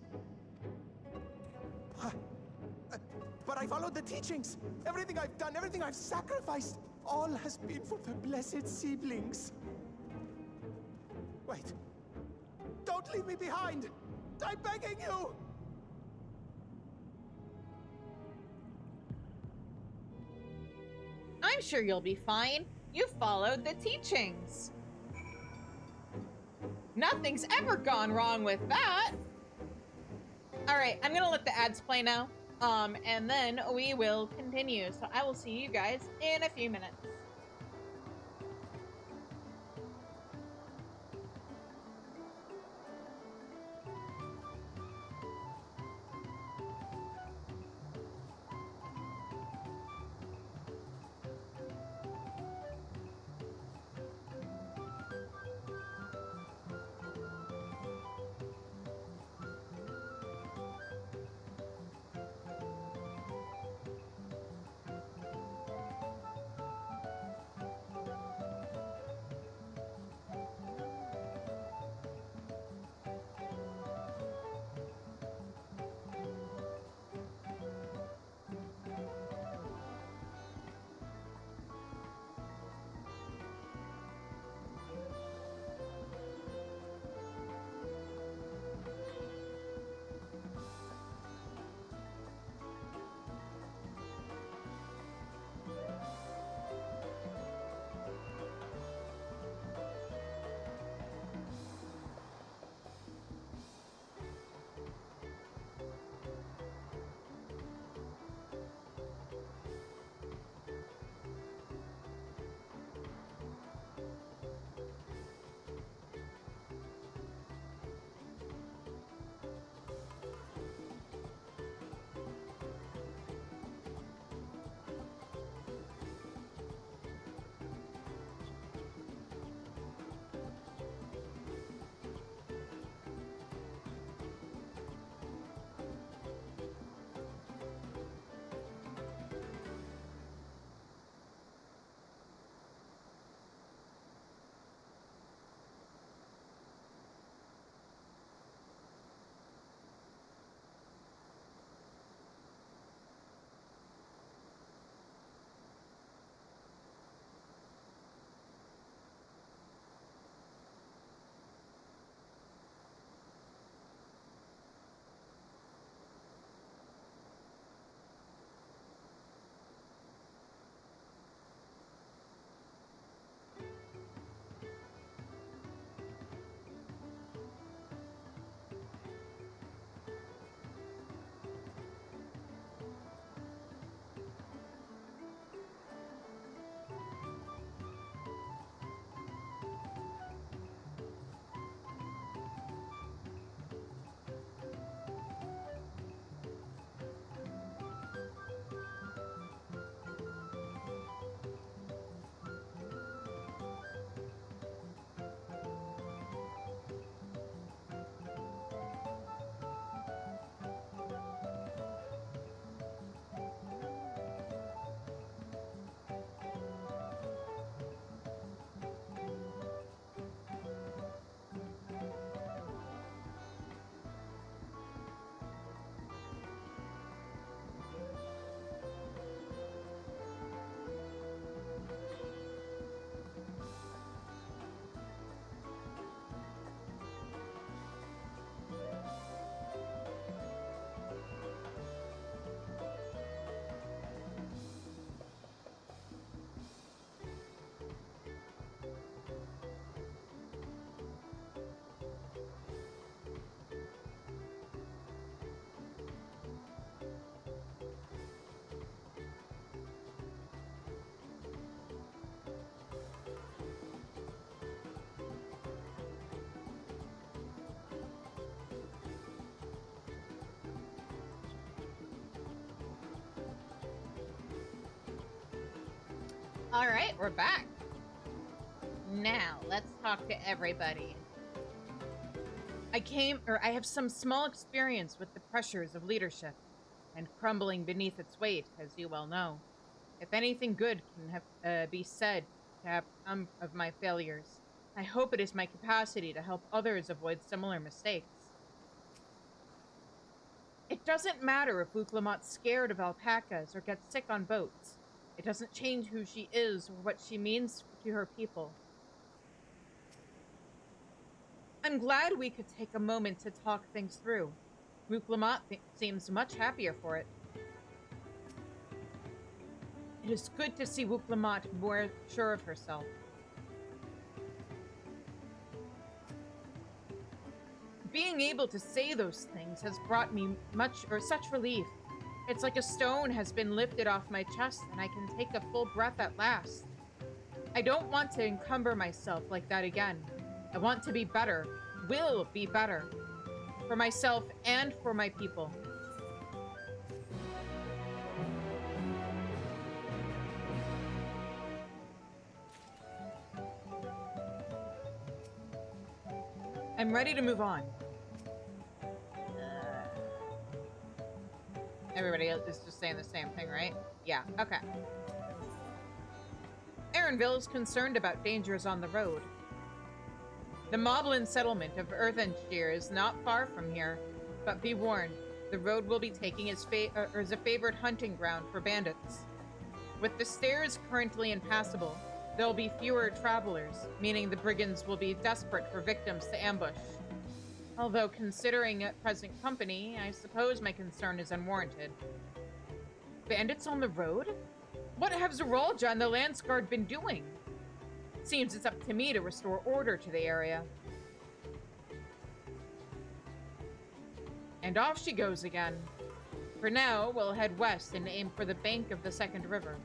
But I followed the teachings. Everything I've done, everything I've sacrificed, all has been for the blessed siblings. Wait. Don't leave me behind! I'm begging you!
I'm sure you'll be fine. You followed the teachings. Nothing's ever gone wrong with that. All right, I'm gonna let the ads play now. And then we will continue. So I will see you guys in a few minutes. All right, we're back. Now, let's talk to everybody. I have some small experience with the pressures of leadership and crumbling beneath its weight, as you well know. If anything good can be said to have come of my failures, I hope it is my capacity to help others avoid similar mistakes. It doesn't matter if Wuklamat's scared of alpacas or gets sick on boats. It doesn't change who she is or what she means to her people. I'm glad we could take a moment to talk things through. Wuklamat seems much happier for it. It is good to see Wuklamat more sure of herself. Being able to say those things has brought me such relief. It's like a stone has been lifted off my chest and I can take a full breath at last. I don't want to encumber myself like that again. I want to be better, will be better, for myself and for my people. I'm ready to move on. Everybody else is just saying the same thing, right? Yeah, okay. Aaronville is concerned about dangers on the road. The Moblin settlement of Earthenshire is not far from here, but be warned, the road will be taking as a favored hunting ground for bandits. With the stairs currently impassable, there will be fewer travelers, meaning the brigands will be desperate for victims to ambush. Although, considering present company, I suppose my concern is unwarranted. Bandits on the road? What have Zeralja and the Landsguard been doing? Seems it's up to me to restore order to the area. And off she goes again. For now, we'll head west and aim for the bank of the second river.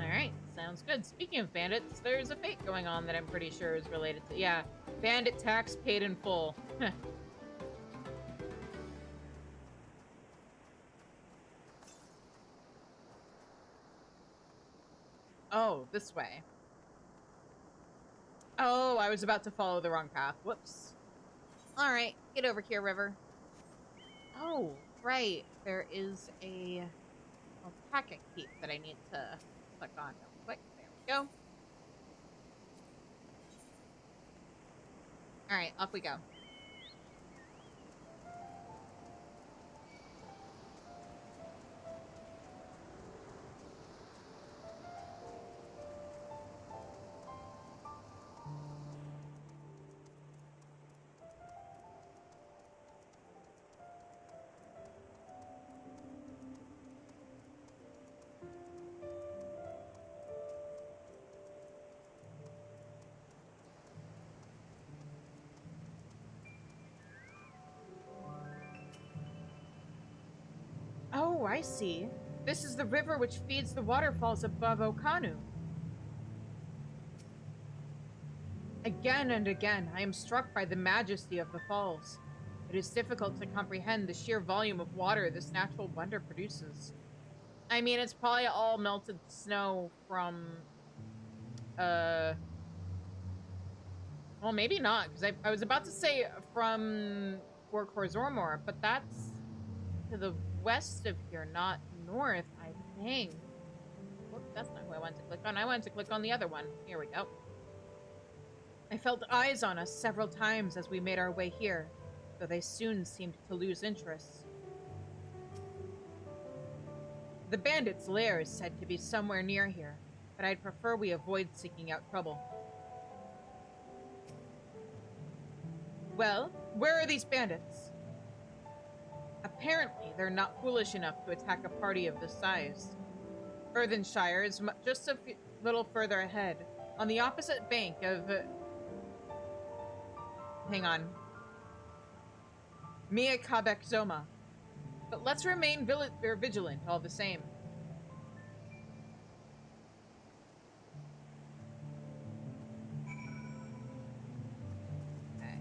Alright, sounds good. Speaking of bandits, there's a fate going on that I'm pretty sure is related to... Yeah, bandit tax paid in full. Oh, this way. Oh, I was about to follow the wrong path. Whoops. Alright, get over here, river. Oh, right. There is a alpaca keep that I need to click on real quick. There we go. Alright, off we go. Oh, I see. This is the river which feeds the waterfalls above Okanu. Again and again, I am struck by the majesty of the falls. It is difficult to comprehend the sheer volume of water this natural wonder produces. I mean, it's probably all melted snow from, well, maybe not, because I was about to say from Fort Korzormor, but that's to the west of here, not north, I think. Whoop, that's not who I wanted to click on. I wanted to click on the other one. Here we go. I felt eyes on us several times as we made our way here, though they soon seemed to lose interest. The bandits' lair is said to be somewhere near here, but I'd prefer we avoid seeking out trouble. Well, where are these bandits? Apparently, they're not foolish enough to attack a party of this size. Earthenshire is just a little further ahead, on the opposite bank of... hang on. Mia Kabek Zoma. But let's remain vigilant all the same. Okay.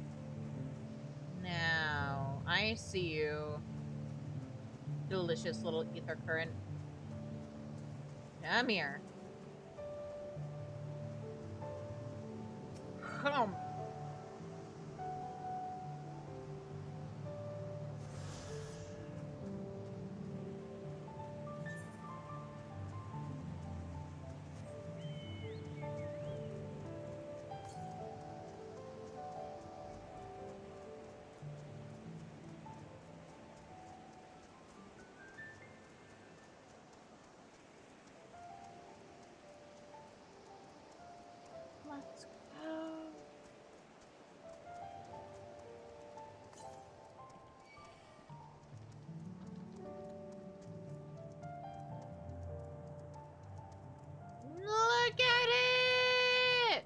Now, I see you. delicious little ether current. Come here. Come. Let's go. Look at it!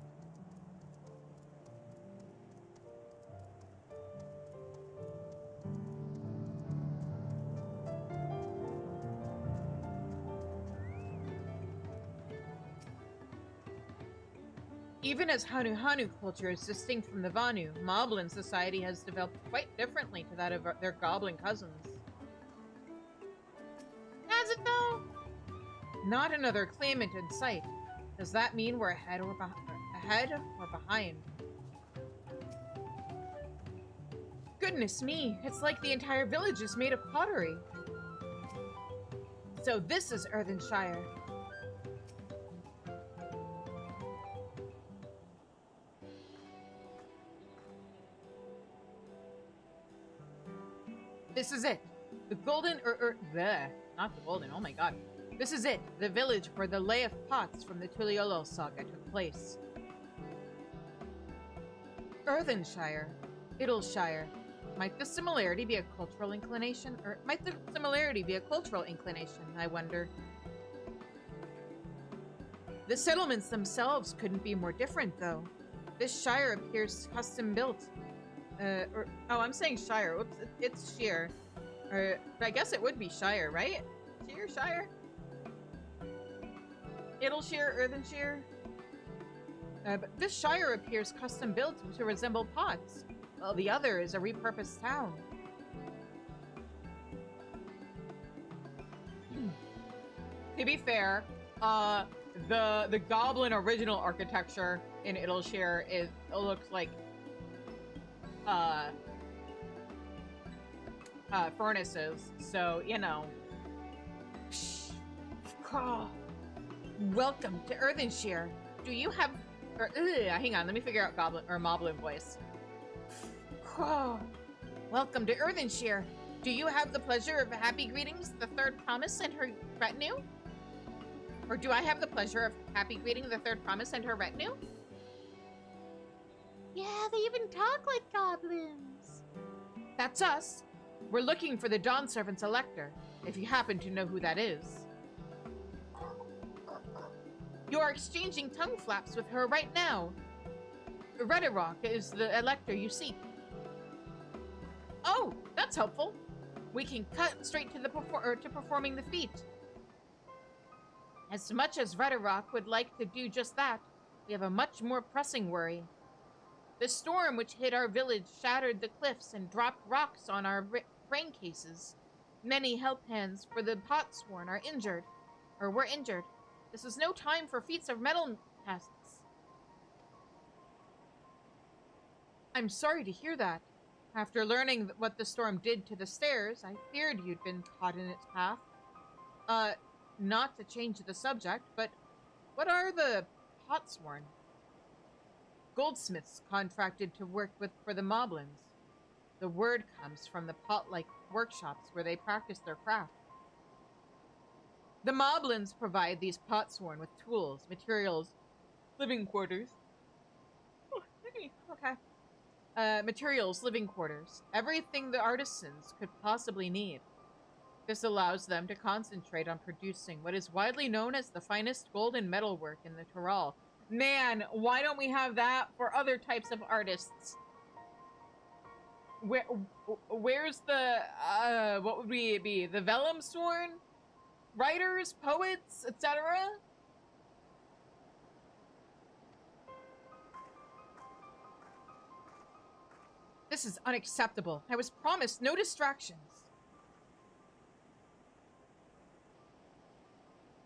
Even as Hanu culture is distinct from the Vanu, Moblin society has developed quite differently to that of their goblin cousins. Has it though? Not another claimant in sight. Does that mean we're ahead or behind? Goodness me, it's like the entire village is made of pottery. So this is Earthenshire. This is it. The golden, not the golden, oh my god. This is it, the village where the Lay of Pots from the Tuliolo saga took place. Earthenshire. Idleshire. Might the similarity be a cultural inclination? Or might the similarity be a cultural inclination, I wonder? The settlements themselves couldn't be more different, though. This shire appears custom-built. I'm saying Shire. Oops, it's Sheer. I guess it would be Shire, right? Shire? Idleshire, Earthenshire? But this Shire appears custom-built to resemble Pots, while the other is a repurposed town. To be fair, the Goblin original architecture in Idleshire looks like furnaces, so you know. Welcome to Earthenshire. Do you have? Hang on, let me figure out Goblin or Moblin voice. Welcome to Earthenshire. Do you have the pleasure of happy greetings, the Third Promise and her retinue? Or do I have the pleasure of happy greeting the Third Promise and her retinue? Yeah, they even talk like goblins. That's us. We're looking for the Dawn Servant's Elector, if you happen to know who that is. You're exchanging tongue flaps with her right now. Redirock is the Elector you seek. Oh, that's helpful. We can cut straight to performing the feat. As much as Redirock would like to do just that, we have a much more pressing worry. The storm which hit our village shattered the cliffs and dropped rocks on our brain cases. Many help hands for the Potsworn are injured, or were injured. This is no time for feats of metal tests. I'm sorry to hear that. After learning what the storm did to the stairs, I feared you'd been caught in its path. Not to change the subject, but what are the Potsworn? Goldsmiths contracted to work for the Moblins. The word comes from the pot-like workshops where they practice their craft. The Moblins provide these Potsworn with tools, materials, living quarters. Materials, living quarters, everything the artisans could possibly need. This allows them to concentrate on producing what is widely known as the finest gold and metalwork in the Tyrol. Man, why don't we have that for other types of artists? Where's the, what would we be? The Vellum-sworn? Writers, poets, etc.? This is unacceptable. I was promised no distractions.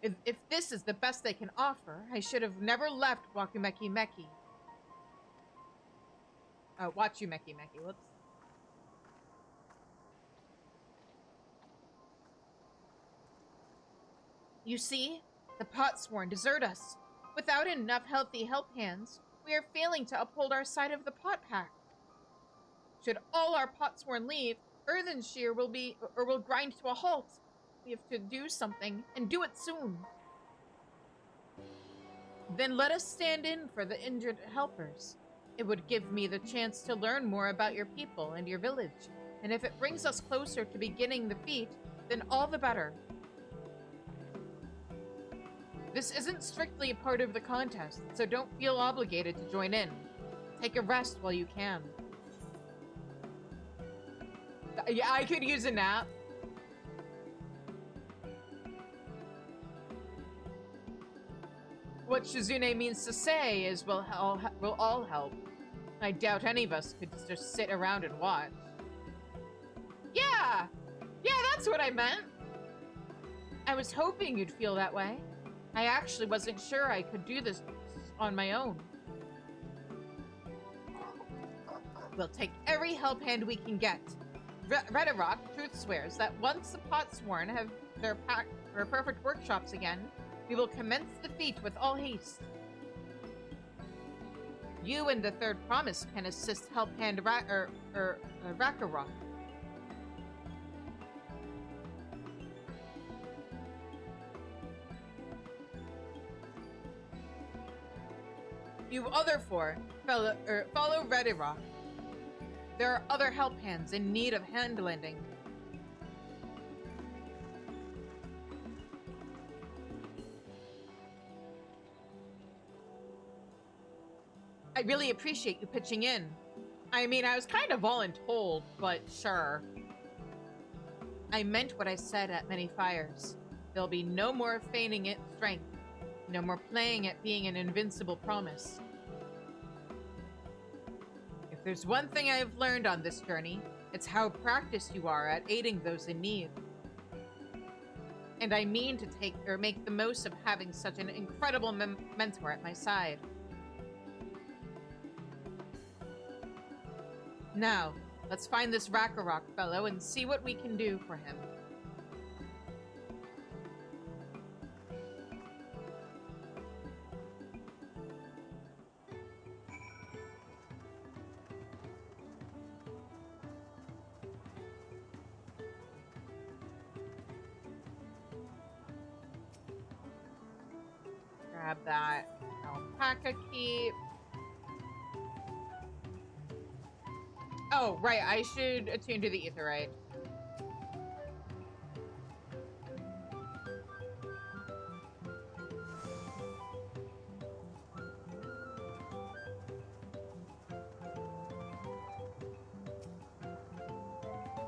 If this is the best they can offer, I should have never left Wakumeki Meki. Wachumeki Meki, whoops. You see, the Potsworn desert us. Without enough healthy help hands, we are failing to uphold our side of the Pot Pact. Should all our Potsworn leave, Earthenshire will grind to a halt. We have to do something, and do it soon. Then let us stand in for the injured helpers. It would give me the chance to learn more about your people and your village, and if it brings us closer to beginning the feat, then all the better. This isn't strictly a part of the contest, so don't feel obligated to join in. Take a rest while you can. Yeah, I could use a nap. What Shizune means to say is we'll all help. I doubt any of us could just sit around and watch. Yeah! Yeah, that's what I meant! I was hoping you'd feel that way. I actually wasn't sure I could do this on my own. We'll take every help hand we can get. Redarok truth swears that once the Potsworn have their perfect workshops again, we will commence the feat with all haste. You and the Third Promise can assist help hand Rakarok. You other four follow Redarok. There are other help hands in need of hand-lending. I really appreciate you pitching in. I mean, I was kind of voluntold, but sure. I meant what I said at Many Fires. There'll be no more feigning it strength. No more playing at being an invincible promise. If there's one thing I have learned on this journey, it's how practiced you are at aiding those in need. And I mean to make the most of having such an incredible mentor at my side. Now, let's find this Rakarok fellow and see what we can do for him. Grab that alpaca keep. Oh, right, I should attune to the Aetheryte.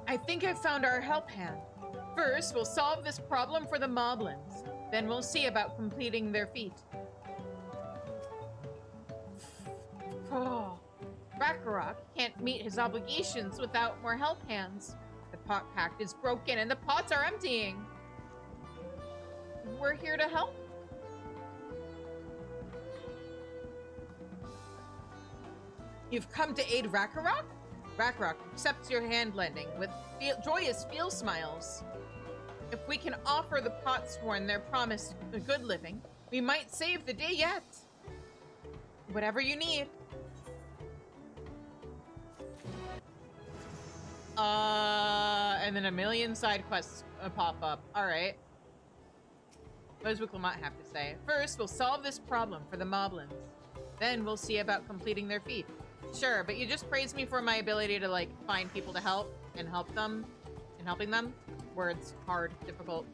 I think I've found our help hand. First, we'll solve this problem for the Moblins. Then we'll see about completing their feat. Oh. Rakarok can't meet his obligations without more help hands. The pot pact is broken and the pots are emptying. We're here to help. You've come to aid Rakarok? Rakarok accepts your hand lending with joyous feel smiles. If we can offer the Potsworn their promised good living, we might save the day yet. Whatever you need. And then a million side quests pop up. Alright. What does Wicklamat have to say? First, we'll solve this problem for the Moblins. Then we'll see about completing their feat. Sure, but you just praised me for my ability to, like, find people to help and help them. And helping them. Words. Hard. Difficult.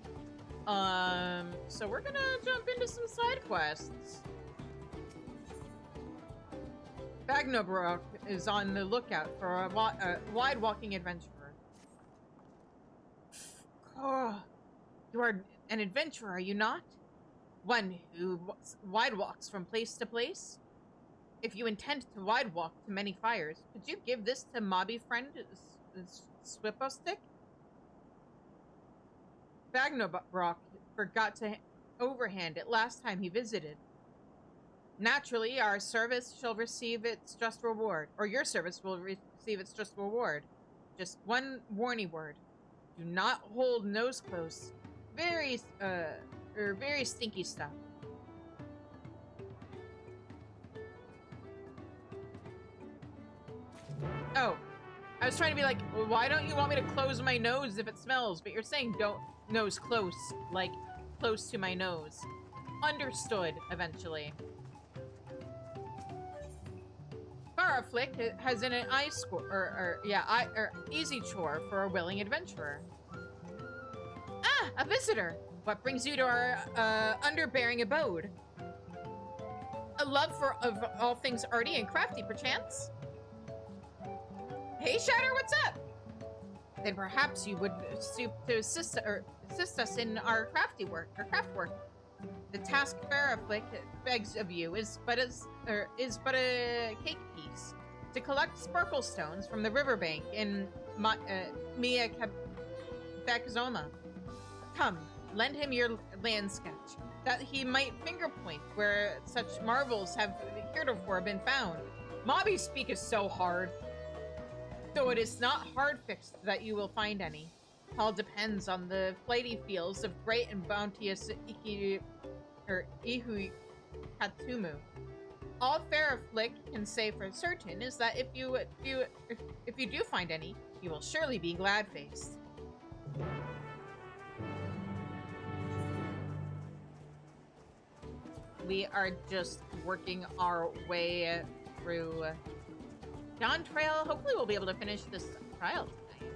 So we're gonna jump into some side quests. Bagnobrok is on the lookout for a wide-walking adventurer. Oh, you are an adventurer, are you not? One who wide-walks from place to place? If you intend to wide-walk to Many Fires, could you give this to Mobby friend Swippostic? Bagnobrok forgot to overhand it last time he visited. Naturally, our service shall receive its just reward, or your service will receive its just reward. Just one warning word. Do not hold nose close. Very stinky stuff. Oh, I was trying to be like, well, why don't you want me to close my nose if it smells? But you're saying don't nose close, like close to my nose. Understood, eventually. Faraflick has an easy chore for a willing adventurer. Ah, a visitor. What brings you to our underbearing abode? A love of all things arty and crafty, perchance? Hey, Shatter, what's up? Then perhaps you would stoop to assist us in our craft work. The task Faraflick begs of you is but a cake piece. To collect sparkle stones from the riverbank in Mia Bekzoma. Come, lend him your land sketch, that he might finger point where such marvels have heretofore been found. Mobby speak is so hard. Though it is not hard fixed that you will find any. All depends on the flighty fields of great and bounteous Ihu Katumu. All Faraflick can say for certain is that if you do find any, you will surely be glad-faced. We are just working our way through Dawntrail. Hopefully we'll be able to finish this trial tonight.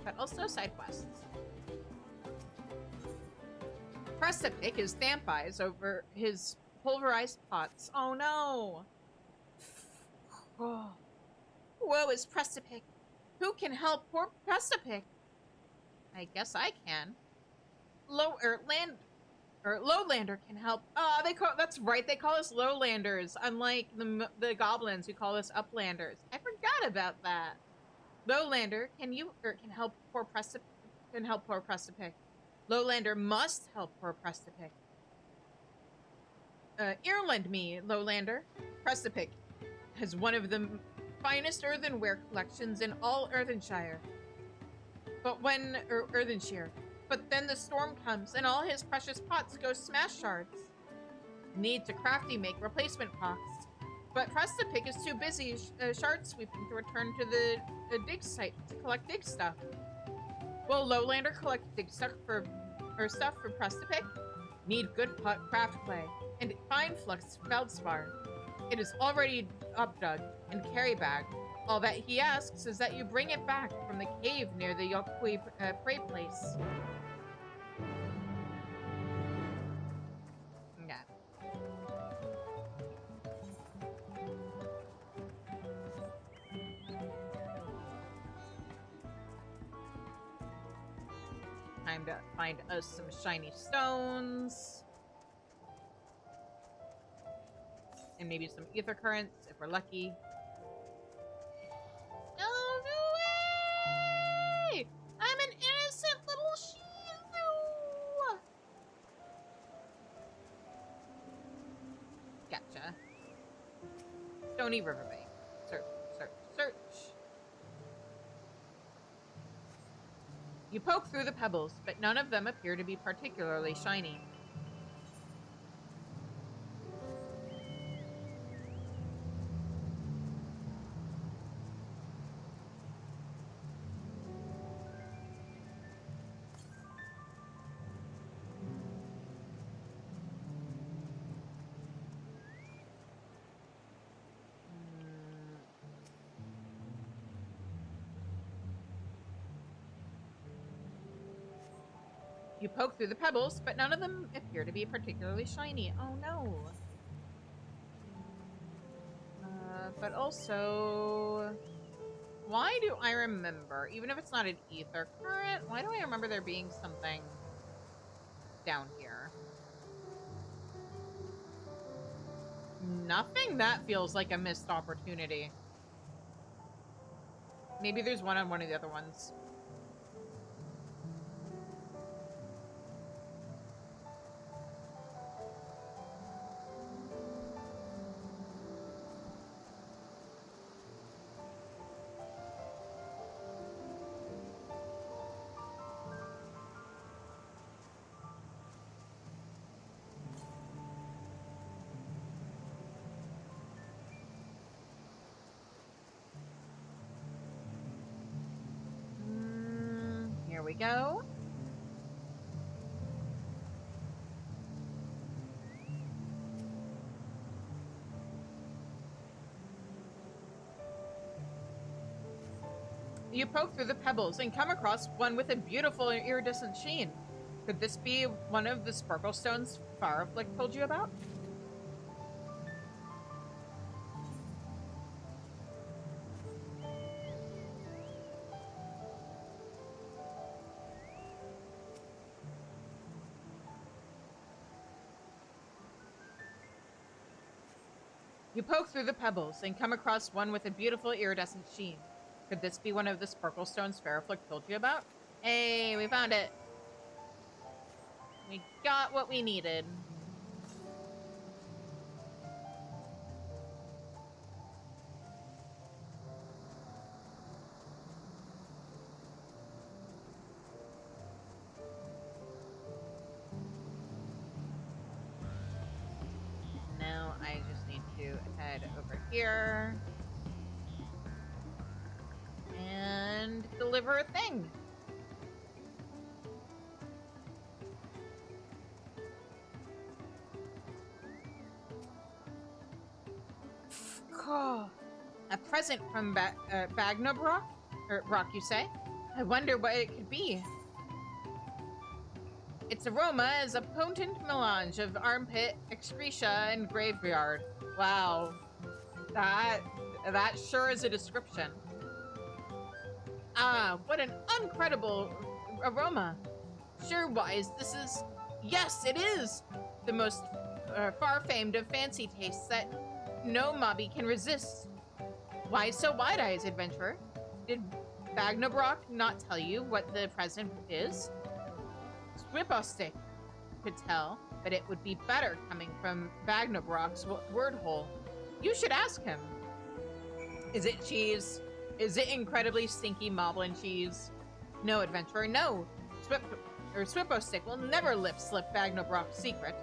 But also side quests. Prestipick is Stamp Eyes over his pulverized pots. Oh no! Oh. Woe is Prestipick. Who can help poor Prestipick? I guess I can. Lowlander can help. Oh, that's right. They call us Lowlanders, unlike the goblins who call us Uplanders. I forgot about that. Lowlander, can help poor Prestipick. Lowlander must help poor Prestipick. Earlend me, Lowlander. Prestipick has one of the finest earthenware collections in all Earthenshire. Earthenshire. But then the storm comes, and all his precious pots go smash shards. Need to crafty make replacement pots. But Prestipick is too busy shard sweeping to return to the dig site to collect dig stuff. Will Lowlander collect dig stuff for Prestipick? Need good craft clay, and fine flux feldspar. It is already updug and carry bagged. All that he asks is that you bring it back from the cave near the Yokui prey place. Yeah. Time to find us some shiny stones. And maybe some ether currents if we're lucky. No way! I'm an innocent little Shizu! Gotcha. Stony Riverbank. Search, search, search. You poke through the pebbles, but none of them appear to be particularly shiny. You poke through the pebbles, but none of them appear to be particularly shiny. Oh no. But also... Why do I remember, even if it's not an ether current, why do I remember there being something down here? Nothing? That feels like a missed opportunity. Maybe there's one on one of the other ones. go. You poke through the pebbles and come across one with a beautiful and iridescent sheen. Could this be one of the sparkle stones Fireflick told you about? You poke through the pebbles and come across one with a beautiful iridescent sheen. Could this be one of the sparkle stones Fireflick told you about? Hey, we found it. We got what we needed. Now I just need to head over here and deliver a thing. Oh, a present from Bagnobrock? Or Brock, you say? I wonder what it could be. Its aroma is a potent melange of armpit, excreta, and graveyard. Wow. That sure is a description. Ah, what an incredible aroma. Sure, Wise, this is... Yes, it is! The most far-famed of fancy tastes that no mobby can resist. Why so wide-eyed, adventurer? Did Bagnobrock not tell you what the present is? Swippostic could tell, but it would be better coming from Bagnobrock's word hole. You should ask him. Is it cheese? Is it incredibly stinky moblin cheese? No, adventurer, no. Swippostic will never lip-slip Bagnobrock's secret.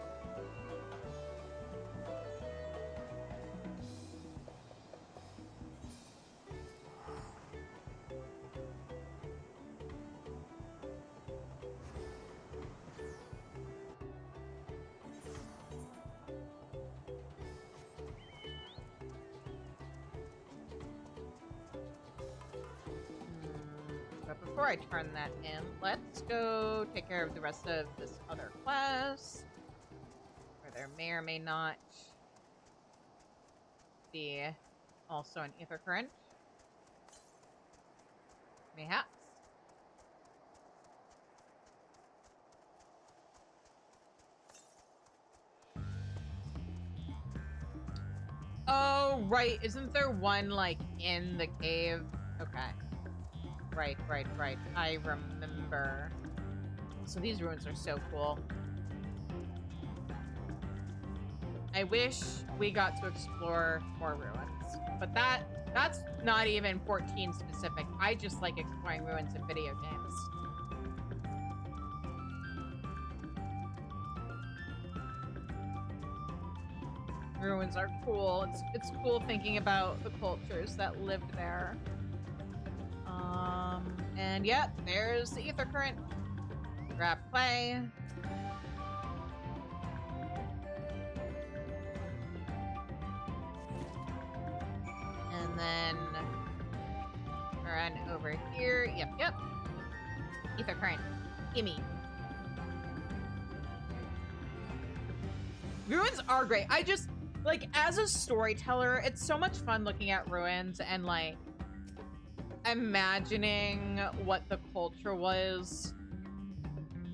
Before I turn that in, let's go take care of the rest of this other quest, where there may or may not be also an ether current. Mayhaps. Oh, right. Isn't there one, like, in the cave? Okay. Right. I remember. So these ruins are so cool. I wish we got to explore more ruins. But that's not even 14 specific. I just like exploring ruins in video games. Ruins are cool. It's cool thinking about the cultures that lived there. And yeah, there's the ether current. Grab play. And then run over here. Yep. Ether current. Gimme. Ruins are great. I just, like, as a storyteller, it's so much fun looking at ruins and, like, imagining what the culture was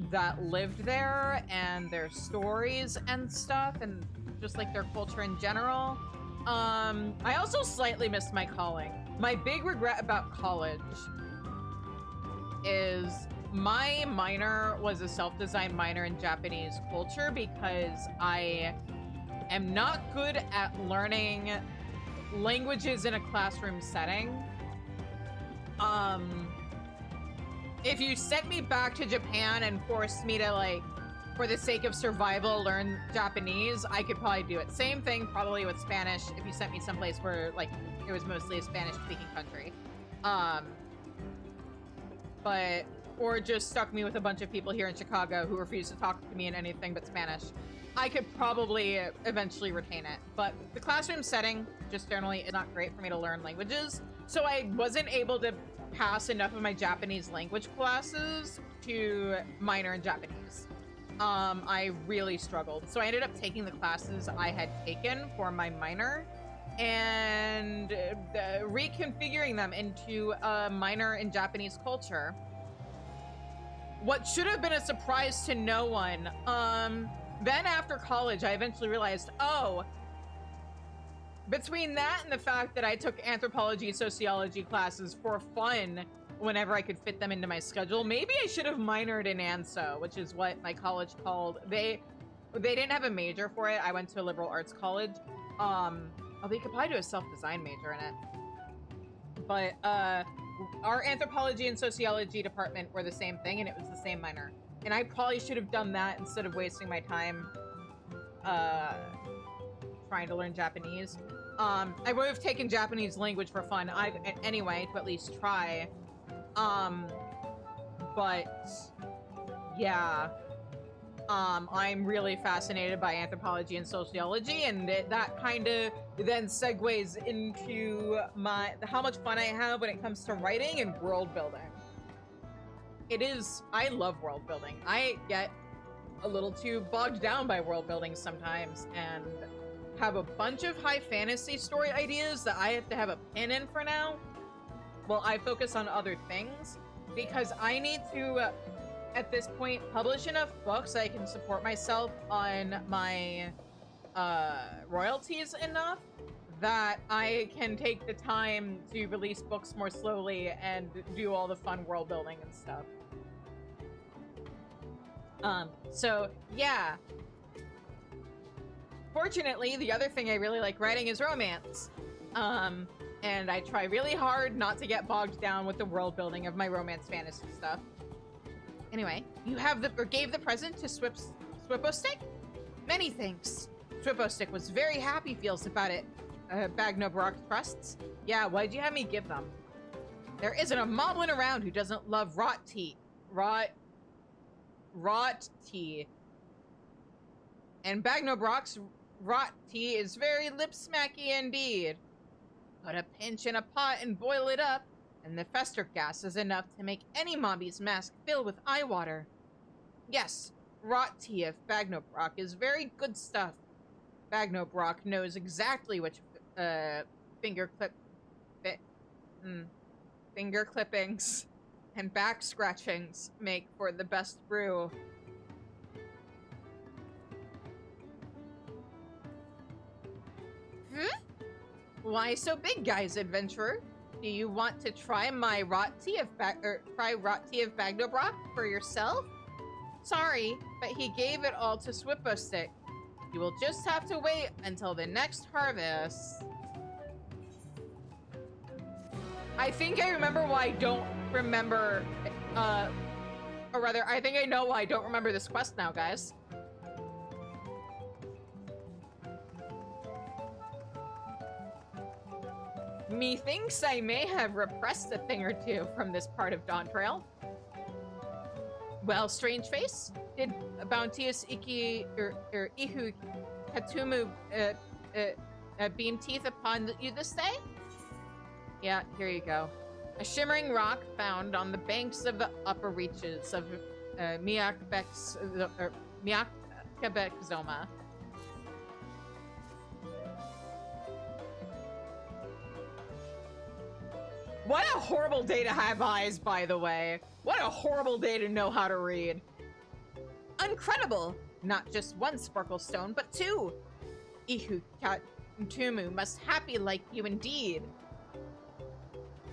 that lived there and their stories and stuff and just like their culture in general. I also slightly missed my calling. My big regret about college is my minor was a self-designed minor in Japanese culture because I am not good at learning languages in a classroom setting. If you sent me back to Japan and forced me to, like, for the sake of survival, learn Japanese, I could probably do it. Same thing probably with Spanish if you sent me someplace where, like, it was mostly a Spanish-speaking country. But or just stuck me with a bunch of people here in Chicago who refuse to talk to me in anything but Spanish, I could probably eventually retain it. But the classroom setting just generally is not great for me to learn languages, so I wasn't able to pass enough of my Japanese language classes to minor in Japanese. I really struggled. So I ended up taking the classes I had taken for my minor and reconfiguring them into a minor in Japanese culture. What should have been a surprise to no one. Then after college, I eventually realized, oh, between that and the fact that I took anthropology, sociology classes for fun whenever I could fit them into my schedule, maybe I should have minored in ANSO, which is what my college called. They didn't have a major for it. I went to a liberal arts college. Although you could probably do a self-design major in it. But our anthropology and sociology department were the same thing, and it was the same minor. And I probably should have done that instead of wasting my time trying to learn Japanese. I would have taken Japanese language for fun anyway, to at least try. But yeah, I'm really fascinated by anthropology and sociology, and that kind of then segues into how much fun I have when it comes to writing and world building. I love world building. I get a little too bogged down by world building sometimes and have a bunch of high fantasy story ideas that I have to have a pin in for now. Well, I focus on other things because I need to, at this point, publish enough books that I can support myself on my royalties enough that I can take the time to release books more slowly and do all the fun world building and stuff. So yeah. Fortunately, the other thing I really like writing is romance. And I try really hard not to get bogged down with the world building of my romance fantasy stuff. Anyway, you have gave the present to Swippostick? Many thanks. Swippostick was very happy feels about it. Bagnobrock trusts. Yeah, why'd you have me give them? There isn't a moblin around who doesn't love rot tea. Rot tea. And Bagnobrock's rot tea is very lip-smacky indeed. Put a pinch in a pot and boil it up, and the fester gas is enough to make any mommy's mask fill with eye water. Yes, rot tea of Bagnobrock is very good stuff. Bagnobrock knows exactly which finger clippings and back scratchings make for the best brew. Why so big, guys, adventurer? Do you want to try my rot tea of Bagnobrock for yourself? Sorry, but he gave it all to Swippostick. You will just have to wait until the next harvest. I think I remember why I don't remember, or rather, I think I know why I don't remember this quest now, guys. Methinks I may have repressed a thing or two from this part of Dawntrail. Well, strange face, did Bounteous Ihu Katumu beam teeth upon you this day? Yeah, here you go. A shimmering rock found on the banks of the upper reaches of Miakabekzoma. What a horrible day to have eyes, by the way. What a horrible day to know how to read. Incredible! Not just one sparkle stone, but two. Ihu Katumu must happy like you indeed.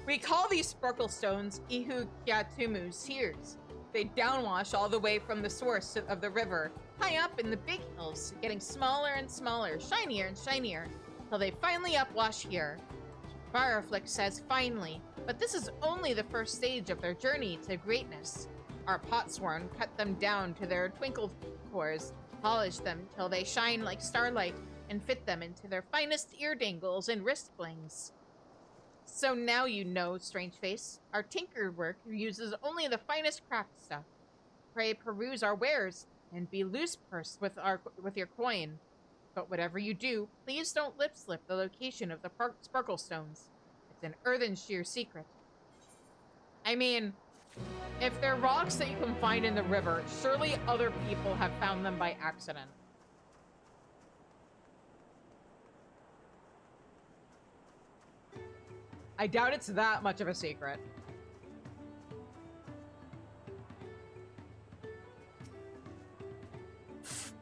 We call these sparkle stones Ihu Katumu tears. They downwash all the way from the source of the river, high up in the big hills, getting smaller and smaller, shinier and shinier, till they finally upwash here. Fireflick says finally, but this is only the first stage of their journey to greatness. Our potsworn cut them down to their twinkle cores, polish them till they shine like starlight, and fit them into their finest ear dangles and wrist blings. So now you know, strange face. Our tinker work uses only the finest craft stuff. Pray peruse our wares and be loose purse with your coin. But whatever you do, please don't lip slip the location of the sparkle stones. It's an earthen sheer secret. I mean, if they're rocks that you can find in the river, surely other people have found them by accident. I doubt it's that much of a secret.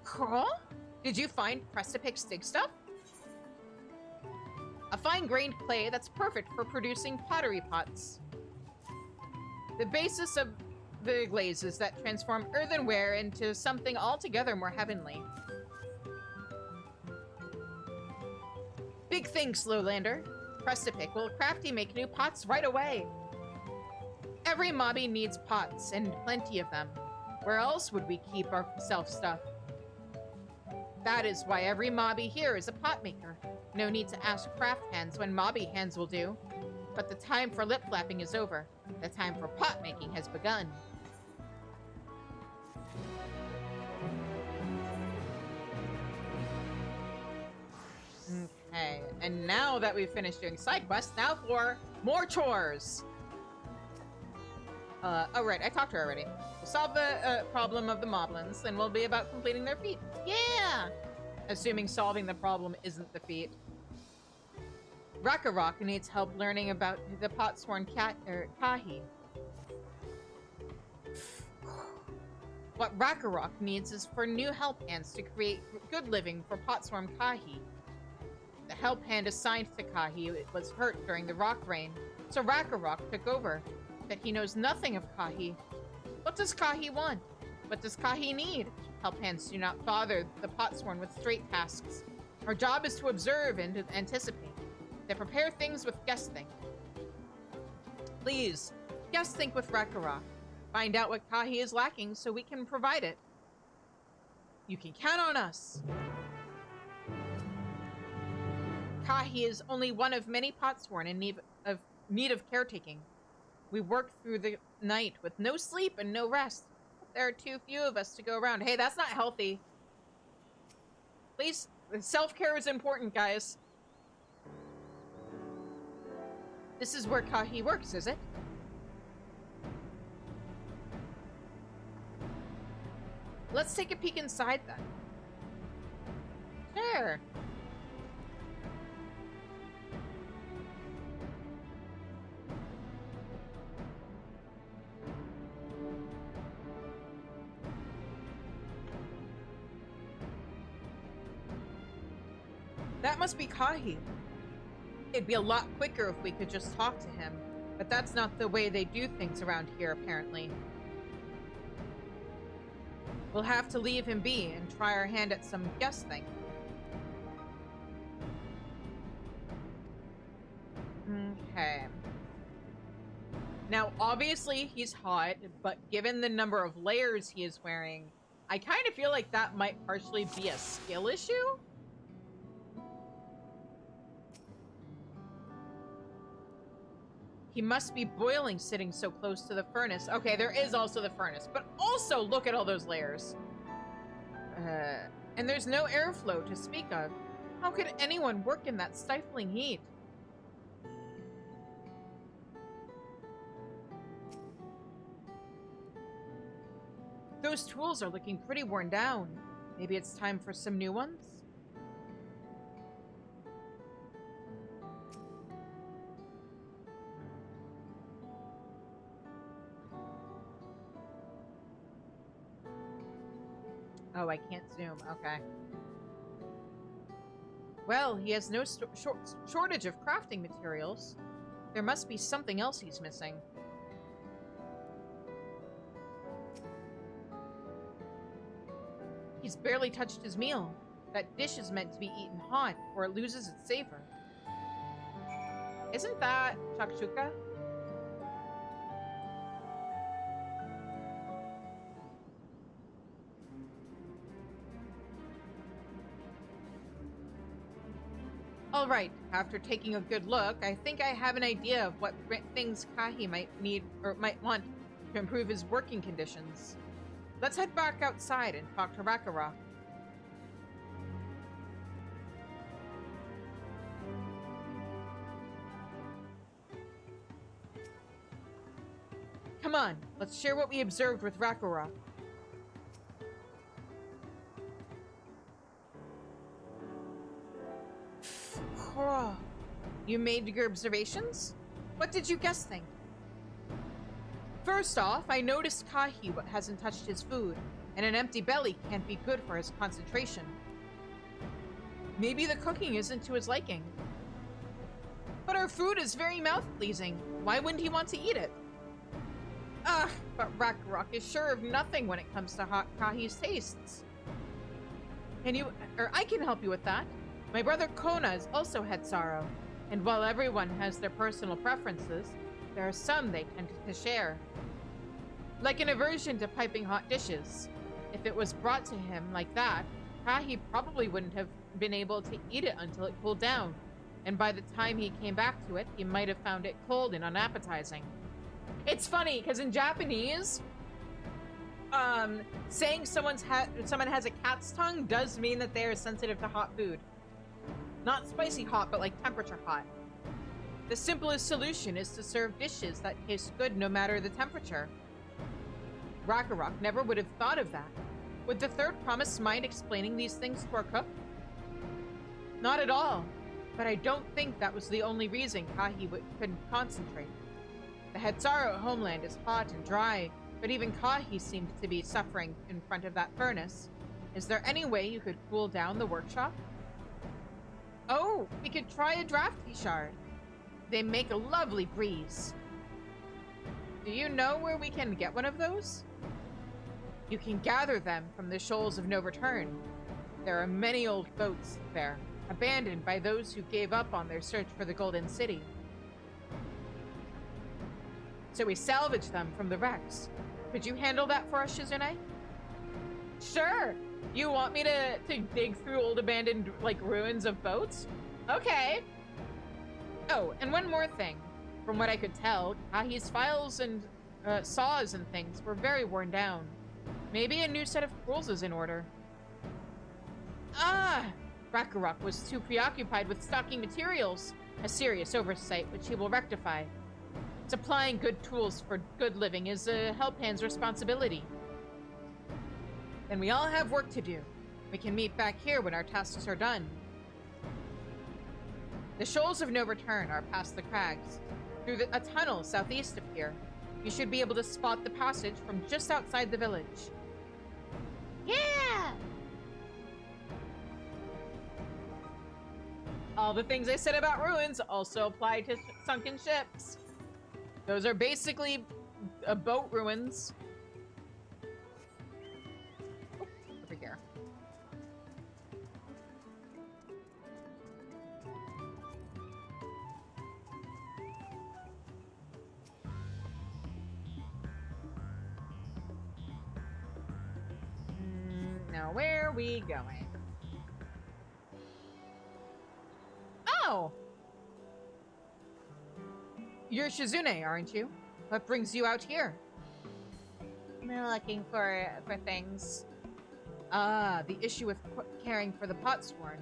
Huh? Did you find Prestipic Stig stuff? A fine-grained clay that's perfect for producing pottery pots. The basis of the glazes that transform earthenware into something altogether more heavenly. Big thanks, Lowlander. Prestipic will crafty make new pots right away. Every mobby needs pots, and plenty of them. Where else would we keep our self-stuff? That is why every mobby here is a pot maker. No need to ask craft hands when mobby hands will do. But the time for lip flapping is over. The time for pot making has begun. Okay, and now that we've finished doing side quests, now for more chores. Oh right, I talked to her already. We'll solve the problem of the moblins, and we'll be about completing their feat. Yeah! Assuming solving the problem isn't the feat. Rakarok needs help learning about the Potsworn Kahi. What Rakarok needs is for new help hands to create good living for Potsworn Kahi. The help hand assigned to Kahi was hurt during the rock rain, so Rakarok took over. But he knows nothing of Kahi. What does Kahi want? What does Kahi need? Help hands do not bother the Potsworn with straight tasks. Our job is to observe and to anticipate. They prepare things with guest think. Please, guest think with Rakarok. Find out what Kahi is lacking so we can provide it. You can count on us. Kahi is only one of many Potsworn in need of caretaking. We work through the night with no sleep and no rest. There are too few of us to go around. Hey, that's not healthy. Please, self-care is important, guys. This is where Kahi works, is it? Let's take a peek inside then. Sure. That must be Kahi. It'd be a lot quicker if we could just talk to him, but that's not the way they do things around here, apparently. We'll have to leave him be and try our hand at some guest thing. Okay. Now, obviously, he's hot, but given the number of layers he is wearing, I kind of feel like that might partially be a skill issue? He must be boiling sitting so close to the furnace. Okay, there is also the furnace, but also look at all those layers. And there's no airflow to speak of. How could anyone work in that stifling heat? Those tools are looking pretty worn down. Maybe it's time for some new ones? Oh, I can't zoom. Okay. Well, he has no shortage of crafting materials. There must be something else he's missing. He's barely touched his meal. That dish is meant to be eaten hot, or it loses its savor. Isn't that shakshuka? Oh, All right, after taking a good look, I think I have an idea of what things Kahi might need or might want to improve his working conditions. Let's head back outside and talk to Rakarok. Come on, let's share what we observed with Rakarok. You made your observations? What did you guess think? First off, I noticed Kahi hasn't touched his food, and an empty belly can't be good for his concentration. Maybe the cooking isn't to his liking. But our food is very mouth-pleasing. Why wouldn't he want to eat it? Ugh, but Rakarok is sure of nothing when it comes to Kahi's tastes. I can help you with that. My brother Kona is also head sorrow, and while everyone has their personal preferences, there are some they tend to share. Like an aversion to piping hot dishes. If it was brought to him like that, Kahi probably wouldn't have been able to eat it until it cooled down, and by the time he came back to it, he might have found it cold and unappetizing. It's funny, because in Japanese, saying someone has a cat's tongue does mean that they are sensitive to hot food. Not spicy hot, but like temperature hot. The simplest solution is to serve dishes that taste good no matter the temperature. Rakarok never would have thought of that. Would the third promise mind explaining these things to our cook? Not at all, but I don't think that was the only reason Kahi couldn't concentrate. The Hetsaro homeland is hot and dry, but even Kahi seemed to be suffering in front of that furnace. Is there any way you could cool down the workshop? Oh, we could try a drafty shard. They make a lovely breeze. Do you know where we can get one of those? You can gather them from the shoals of no return. There are many old boats there, abandoned by those who gave up on their search for the Golden City. So we salvage them from the wrecks. Could you handle that for us, Shizune? Sure! You want me to dig through old abandoned, ruins of boats? Okay! Oh, and one more thing. From what I could tell, Kahi's files and saws and things were very worn down. Maybe a new set of tools is in order. Ah! Rakarok was too preoccupied with stocking materials. A serious oversight, which he will rectify. Supplying good tools for good living is a help-hand's responsibility. Then we all have work to do. We can meet back here when our tasks are done. The shoals of no return are past the crags. Through a tunnel southeast of here, you should be able to spot the passage from just outside the village. Yeah! All the things I said about ruins also apply to sunken ships. Those are basically boat ruins. Oh, over here. Now, where are we going? Oh! You're Shizune, aren't you? What brings you out here? I'm looking for things. Ah, the issue with caring for the potsworn.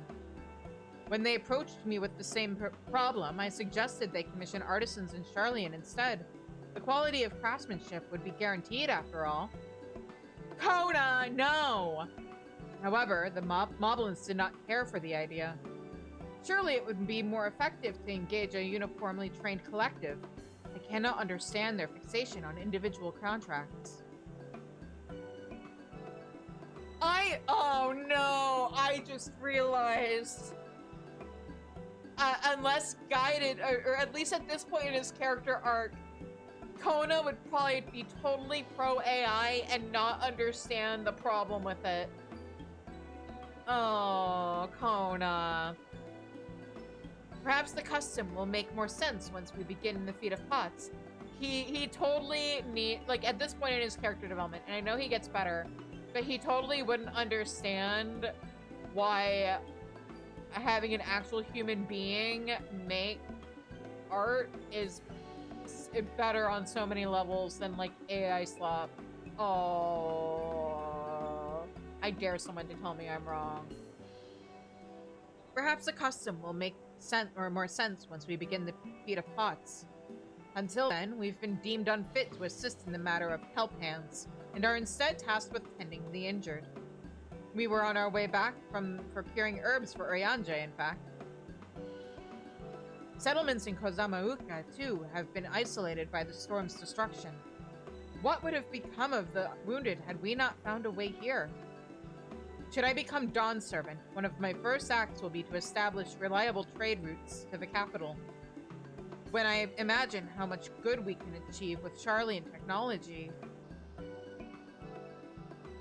When they approached me with the same problem, I suggested they commission artisans in Charlian instead. The quality of craftsmanship would be guaranteed after all. Kona, no! However, the Moblins did not care for the idea. Surely it would be more effective to engage a uniformly trained collective. I cannot understand their fixation on individual contracts. Oh no, I just realized. Unless guided, or at least at this point in his character arc, Kona would probably be totally pro-AI and not understand the problem with it. Oh, Kona. Perhaps the custom will make more sense once we begin the feat of pots. He totally at this point in his character development, and I know he gets better, but he totally wouldn't understand why having an actual human being make art is better on so many levels than like AI slop. Oh, I dare someone to tell me I'm wrong. Perhaps the custom will make sense or more sense once we begin the feat of pots. Until then, we've been deemed unfit to assist in the matter of help hands, and are instead tasked with tending the injured. We were on our way back from procuring herbs for Oyanje, in fact. Settlements in Kozamauka, too, have been isolated by the storm's destruction. What would have become of the wounded had we not found a way here? Should I become Dawn's servant, one of my first acts will be to establish reliable trade routes to the capital. When I imagine how much good we can achieve with Charlian technology...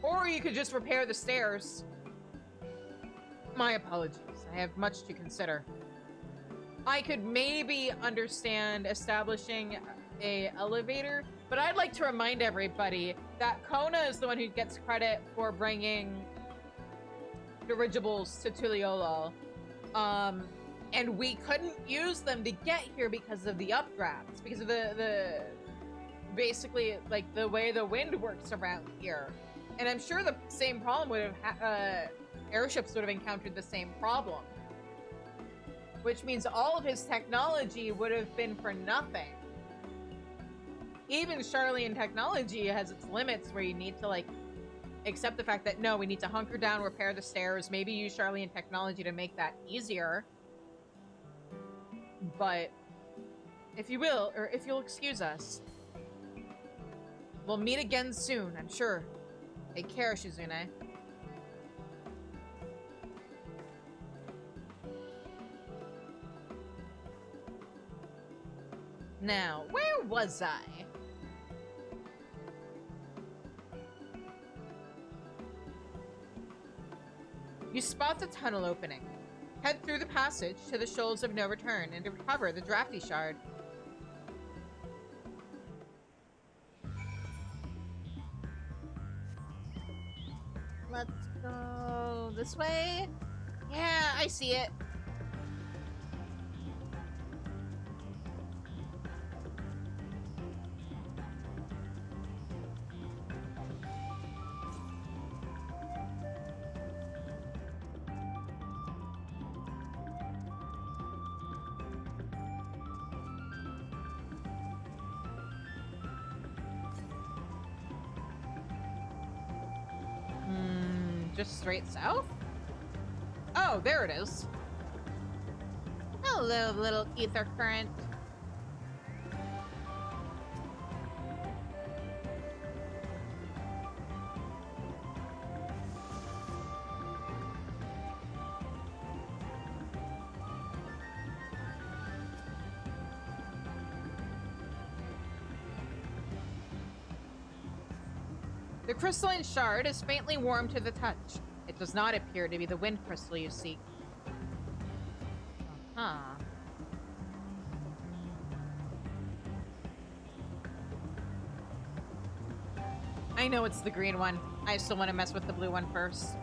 Or you could just repair the stairs. My apologies, I have much to consider. I could maybe understand establishing a elevator, but I'd like to remind everybody that Kona is the one who gets credit for bringing dirigibles to Tuliyola. And we couldn't use them to get here because of the updrafts, because of the basically, like, the way the wind works around here. And I'm sure the same problem would have, airships would have encountered the same problem. Which means all of his technology would have been for nothing. Even Charlian technology has its limits where you need to, like, accept the fact that, no, we need to hunker down, repair the stairs, maybe use Charlian technology to make that easier. But, if you will, or if you'll excuse us, we'll meet again soon, I'm sure. Take care, Shizune. Now, where was I? You spot the tunnel opening. Head through the passage to the Shoals of No Return and to recover the Drafty Shard. Let's go this way. Yeah, I see it. Just straight south? Oh, there it is. Hello, little ether current. The crystalline shard is faintly warm to the touch. It does not appear to be the wind crystal you seek. Uh-huh. I know it's the green one. I still want to mess with the blue one first.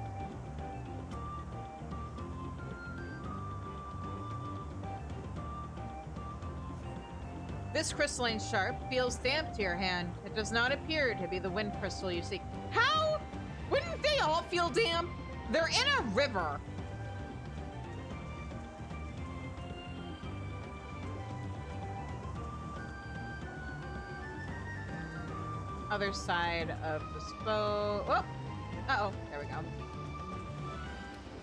This crystalline shard feels damp to your hand. It does not appear to be the wind crystal you seek. How? Wouldn't they all feel damp? They're in a river. Other side of this boat. Oh! Uh-oh. There we go.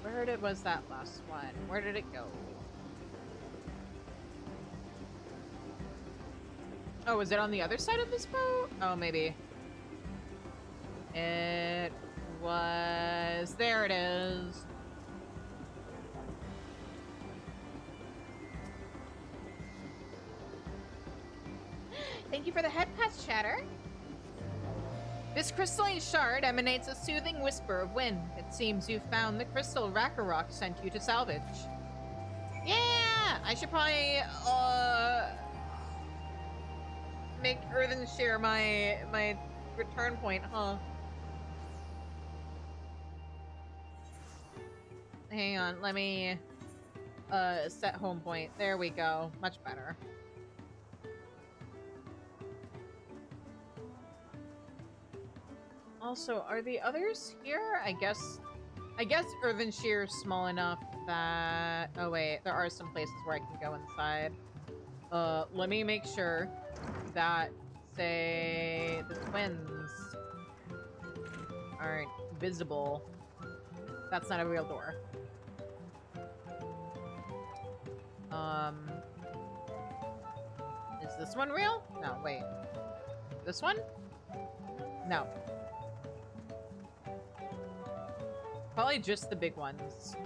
Where was that last one? Where did it go? Oh, is it on the other side of this boat? Oh, maybe. It was... There it is. Thank you for the head pass, Chatter. This crystalline shard emanates a soothing whisper of wind. It seems you found the crystal Rakarok sent you to salvage. Yeah! I should probably, make Earthen share my return point, huh? Hang on, let me set home point. There we go. Much better. Also, are the others here? I guess Earthenshear's small enough that... Oh, wait. There are some places where I can go inside. Let me make sure that, say, the twins aren't visible. That's not a real door. Is this one real? No, wait. This one? No. Probably just the big ones.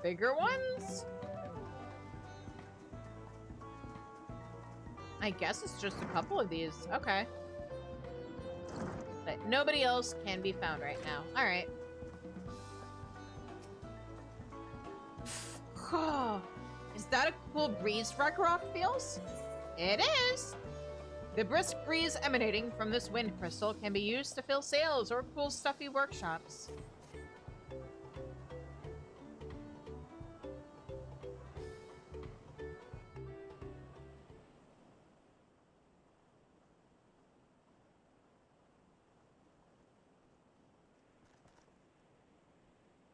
Bigger ones? I guess it's just a couple of these. Okay. But nobody else can be found right now. Alright. Is that a cool breeze Ragnarok feels? It is! The brisk breeze emanating from this wind crystal can be used to fill sails or cool stuffy workshops.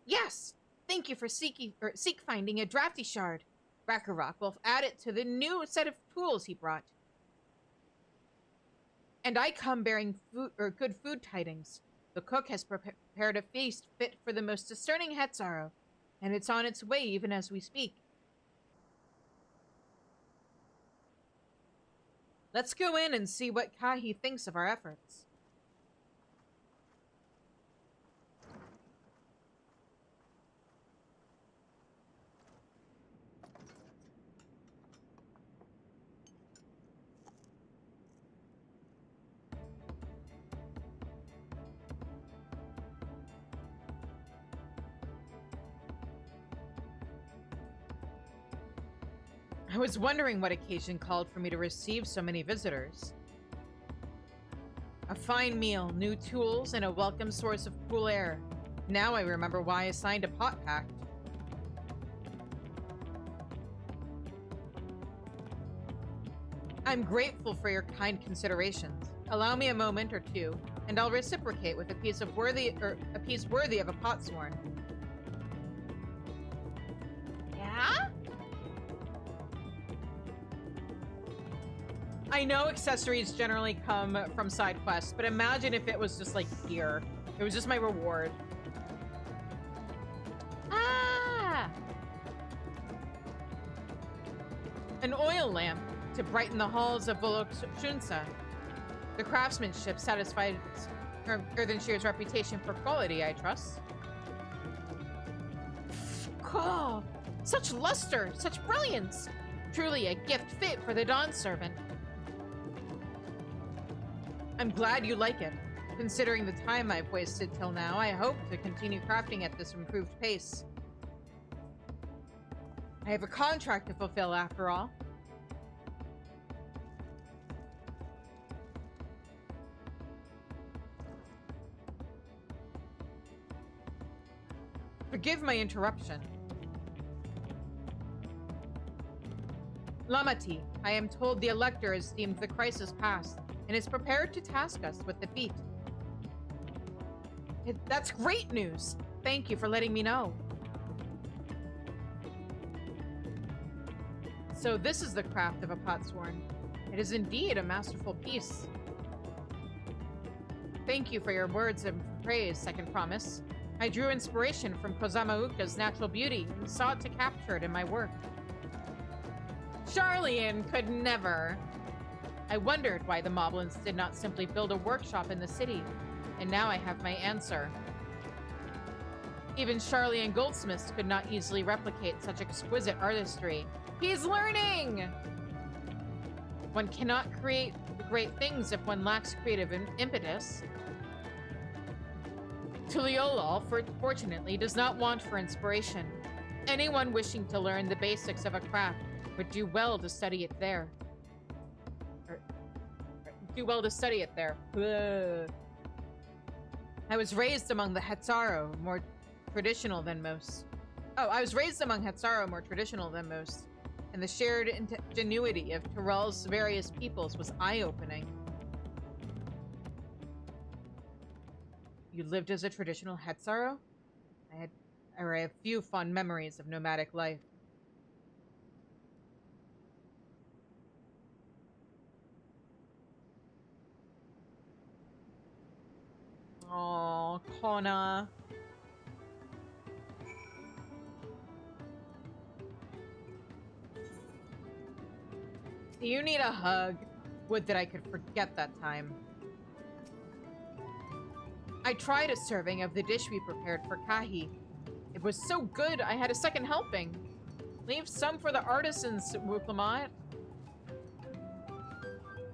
Yes! Thank you for seek finding a drafty shard. Ragnarok will add it to the new set of tools he brought. And I come bearing good food tidings. The cook has prepared a feast fit for the most discerning Hetzaro, and it's on its way even as we speak. Let's go in and see what Kahi thinks of our efforts. I was wondering what occasion called for me to receive so many visitors. A fine meal, new tools, and a welcome source of cool air. Now I remember why I signed a pot pact. I'm grateful for your kind considerations. Allow me a moment or two, and I'll reciprocate with a piece worthy of a potsworn. Yeah? I know accessories generally come from side quests, but imagine if it was just like here. It was just my reward. Ah! An oil lamp to brighten the halls of Volokshunsa. The craftsmanship satisfies Earthenshear's reputation for quality, I trust. Oh, such luster, such brilliance! Truly a gift fit for the Dawn Servant. I'm glad you like it. Considering the time I've wasted till now, I hope to continue crafting at this improved pace. I have a contract to fulfill after all. Forgive my interruption. Lamati, I am told the Elector has deemed the crisis past and is prepared to task us with the feat. That's great news! Thank you for letting me know. So this is the craft of a potsworn. It is indeed a masterful piece. Thank you for your words of praise, Second Promise. I drew inspiration from Kozamauka's natural beauty and sought to capture it in my work. Charlian could never. I wondered why the Moblins did not simply build a workshop in the city, and now I have my answer. Even Charlian goldsmiths could not easily replicate such exquisite artistry. He's learning! One cannot create great things if one lacks creative impetus. Tuliolal, fortunately, does not want for inspiration. Anyone wishing to learn the basics of a craft would do well to study it there. Ugh. I was raised among the Hetzaro, more traditional than most. Oh, I was raised among Hatsaro, more traditional than most, and the shared ingenuity of Tyrell's various peoples was eye-opening. You lived as a traditional Hatsaro? I have few fond memories of nomadic life. Oh, Kona. You need a hug. Would that I could forget that time. I tried a serving of the dish we prepared for Kahi. It was so good, I had a second helping. Leave some for the artisans, Wuklamat.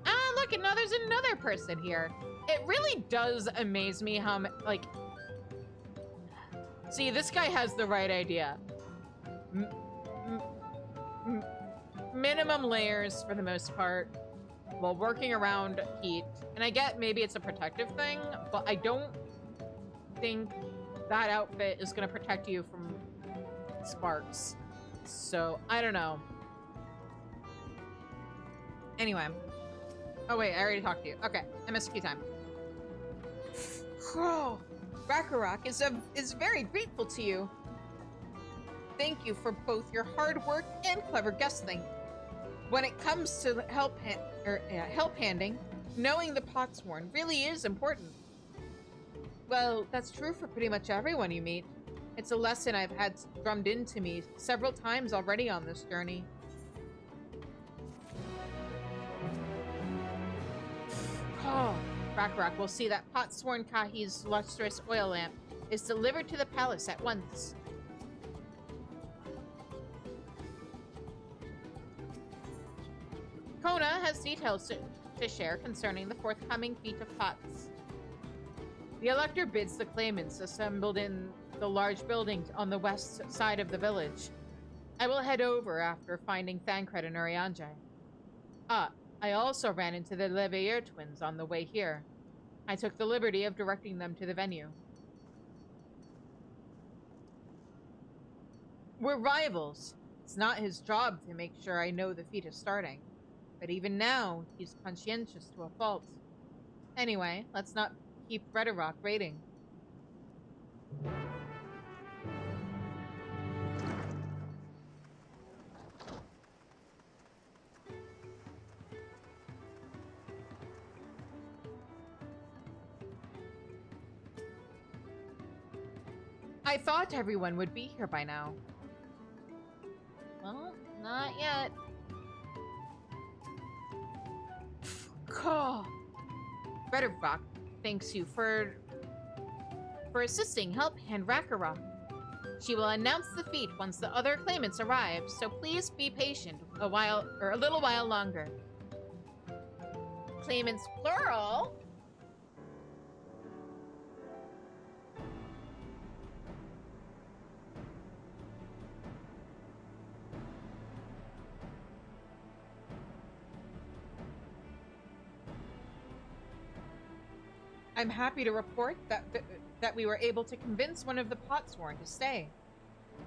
Ah, look, and now there's another person here. It really does amaze me how, like... See, this guy has the right idea. Minimum layers for the most part while working around heat. And I get maybe it's a protective thing, but I don't think that outfit is going to protect you from sparks. So, I don't know. Anyway. Oh wait, I already talked to you. Okay, MSQ time. Oh, Rakarok is very grateful to you. Thank you for both your hard work and clever guesting. When it comes to help handing, knowing the Potsworn really is important. Well, that's true for pretty much everyone you meet. It's a lesson I've had drummed into me several times already on this journey. Oh, Rakarok will see that Potsworn Kahi's lustrous oil lamp is delivered to the palace at once. Kona has details to share concerning the forthcoming feat of Pots. The Elector bids the claimants assembled in the large building on the west side of the village. I will head over after finding Thancred and Urianger. Ah, I also ran into the Leveilleur twins on the way here. I took the liberty of directing them to the venue. We're rivals. It's not his job to make sure I know the feat is starting. But even now, he's conscientious to a fault. Anyway, let's not keep Rhetorok waiting. I thought everyone would be here by now. Well, not yet. Rhetorok thanks you for assisting help hand Rakarok. She will announce the feat once the other claimants arrive, so please be patient a little while longer. Claimants plural? I'm happy to report that we were able to convince one of the Potsworn to stay.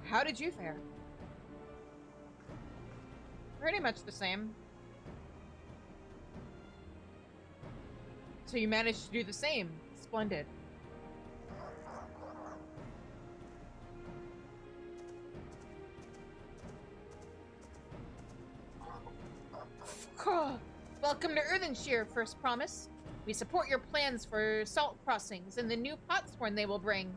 How did you fare? Pretty much the same. So you managed to do the same. Splendid. Welcome to Earthenshire, First Promise. We support your plans for salt crossings and the new Potsworn they will bring.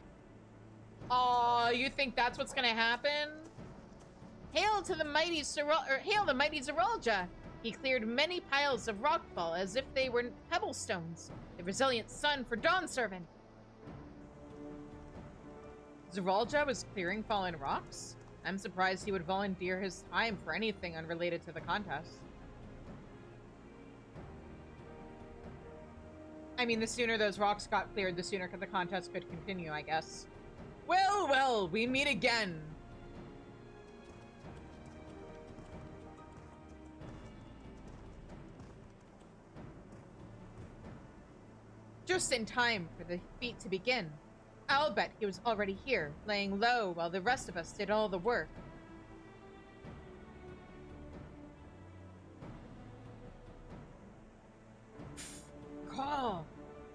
Aw, you think that's what's gonna happen? Hail to the mighty hail the mighty Zeralja! He cleared many piles of rockfall as if they were pebblestones. The resilient son for Dawn Servant. Zeralja was clearing fallen rocks? I'm surprised he would volunteer his time for anything unrelated to the contest. I mean, the sooner those rocks got cleared, the sooner the contest could continue, I guess. Well, well, we meet again. Just in time for the feat to begin. I'll bet he was already here, laying low while the rest of us did all the work. Call!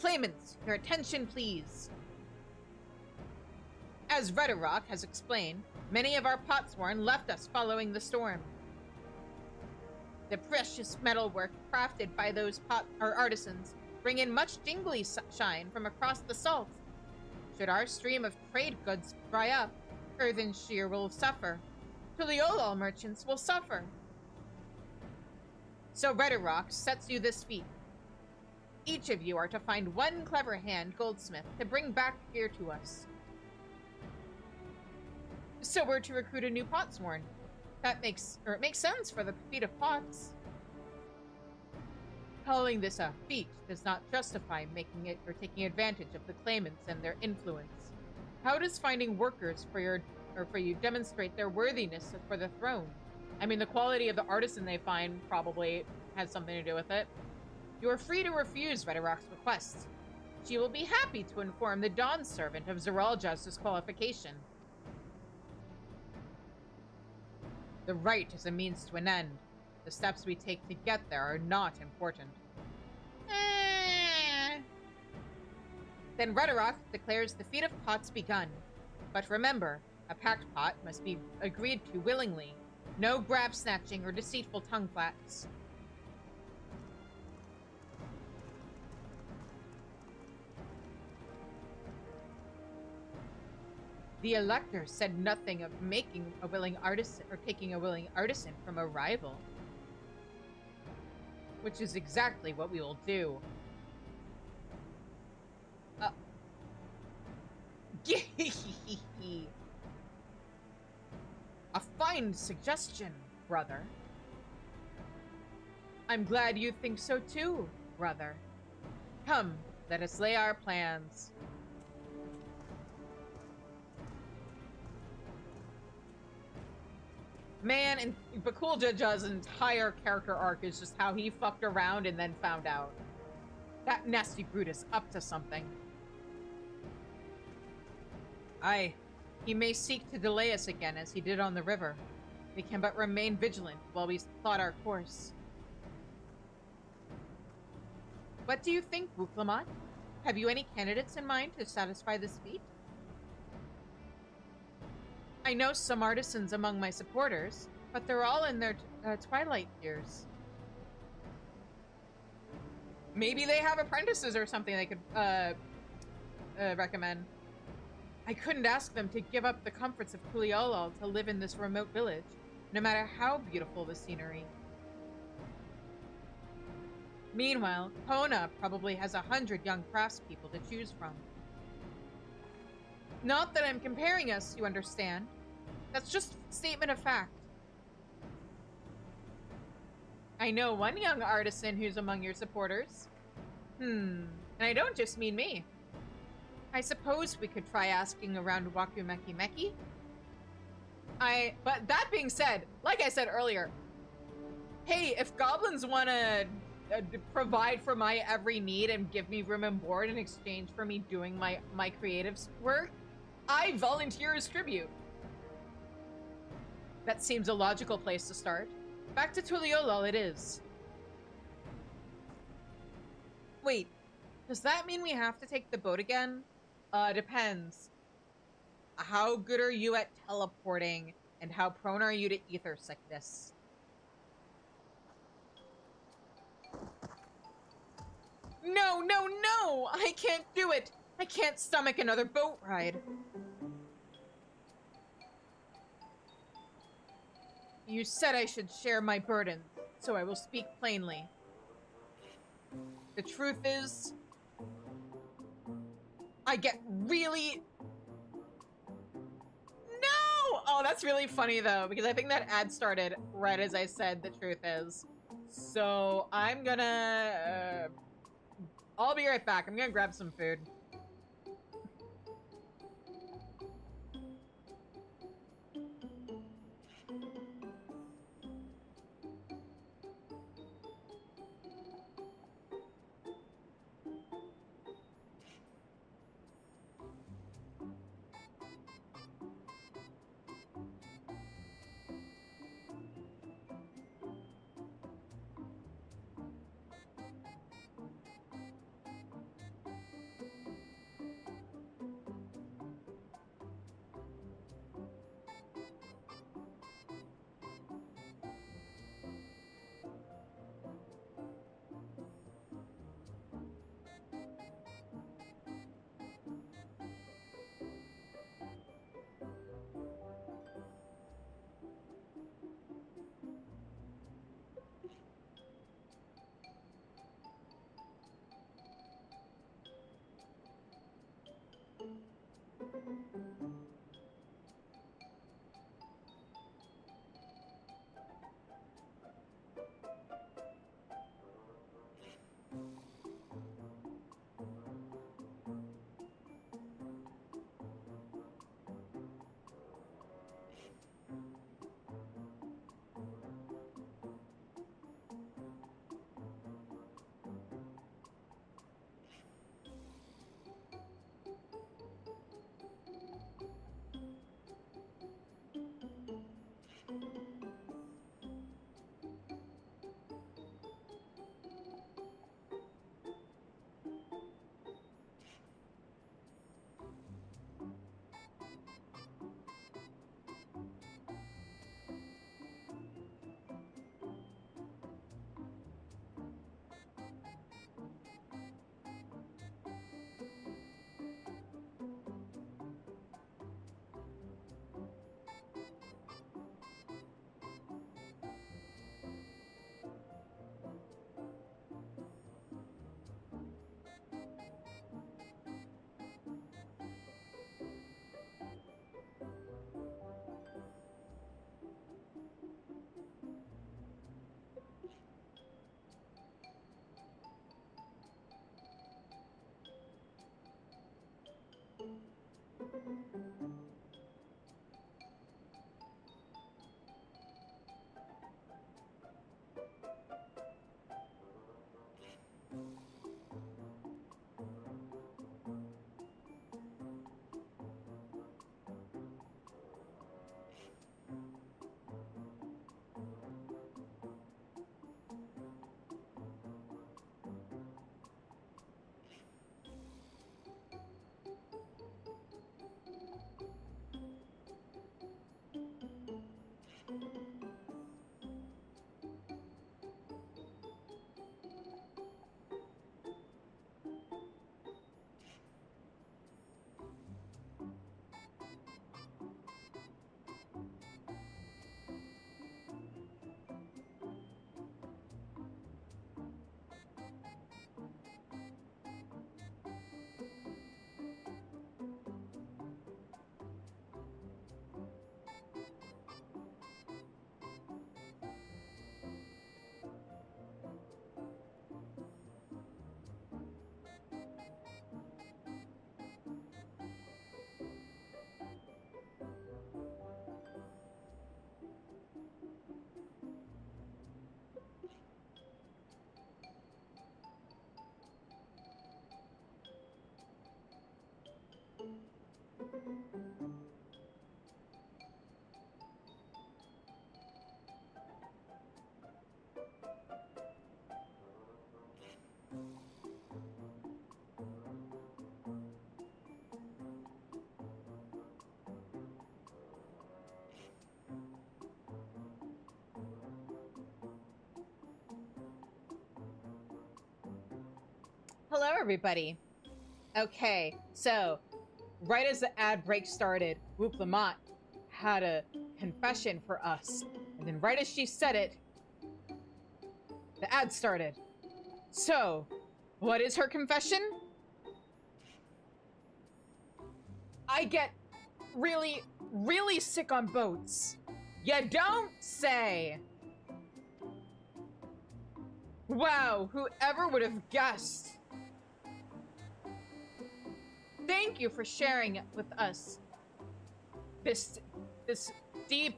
Claimants, your attention please. As Redarok has explained, many of our potsworn left us following the storm. The precious metalwork crafted by those artisans bring in much jingly shine from across the salt. Should our stream of trade goods dry up, Earthenshire will suffer. Tuliolol merchants will suffer. So Redarok sets you this feat. Each of you are to find one clever hand goldsmith to bring back here to us. So we're to recruit a new potsworn. It makes sense for the feat of pots. Calling this a feat does not justify making it or taking advantage of the claimants and their influence. How does finding workers for you demonstrate their worthiness for the throne? I mean, the quality of the artisan they find probably has something to do with it. You are free to refuse Redarok's request. She will be happy to inform the Dawn servant of Zeralja's disqualification. The rite is a means to an end. The steps we take to get there are not important. Then Redarok declares the feat of pots begun. But remember, a packed pot must be agreed to willingly. No grab snatching or deceitful tongue flaps. The Elector said nothing of making a willing artisan or taking a willing artisan from a rival. Which is exactly what we will do. A fine suggestion, brother. I'm glad you think so too, brother. Come, let us lay our plans. Man, and Bakulja's entire character arc is just how he fucked around and then found out. That nasty brute is up to something. Aye, he may seek to delay us again as he did on the river. We can but remain vigilant while we plot our course. What do you think, Wuklamat? Have you any candidates in mind to satisfy this feat? I know some artisans among my supporters, but they're all in their twilight years. Maybe they have apprentices or something they could recommend. I couldn't ask them to give up the comforts of Tuliolol to live in this remote village, no matter how beautiful the scenery. Meanwhile, Kona probably has 100 young craftspeople to choose from. Not that I'm comparing us, you understand. That's just a statement of fact. I know one young artisan who's among your supporters. And I don't just mean me. I suppose we could try asking around Wakumeki Meki. But that being said, like I said earlier, hey, if goblins want to provide for my every need and give me room and board in exchange for me doing my creative work, I volunteer as tribute. That seems a logical place to start. Back to Tuliolol it is. Wait, does that mean we have to take the boat again? Depends. How good are you at teleporting, and how prone are you to ether sickness? No, no, no! I can't do it! I can't stomach another boat ride. You said I should share my burden, so I will speak plainly. The truth is, I get really... No! Oh, that's really funny, though, because I think that ad started right as I said the truth is. So, I'm gonna... I'll be right back. I'm gonna grab some food. Hello, everybody. Okay, so right as the ad break started, Whoop Lamont had a confession for us. And then right as she said it, the ad started. So, what is her confession? I get really, really sick on boats. You don't say! Wow, whoever would have guessed? Thank you for sharing it with us. This deep,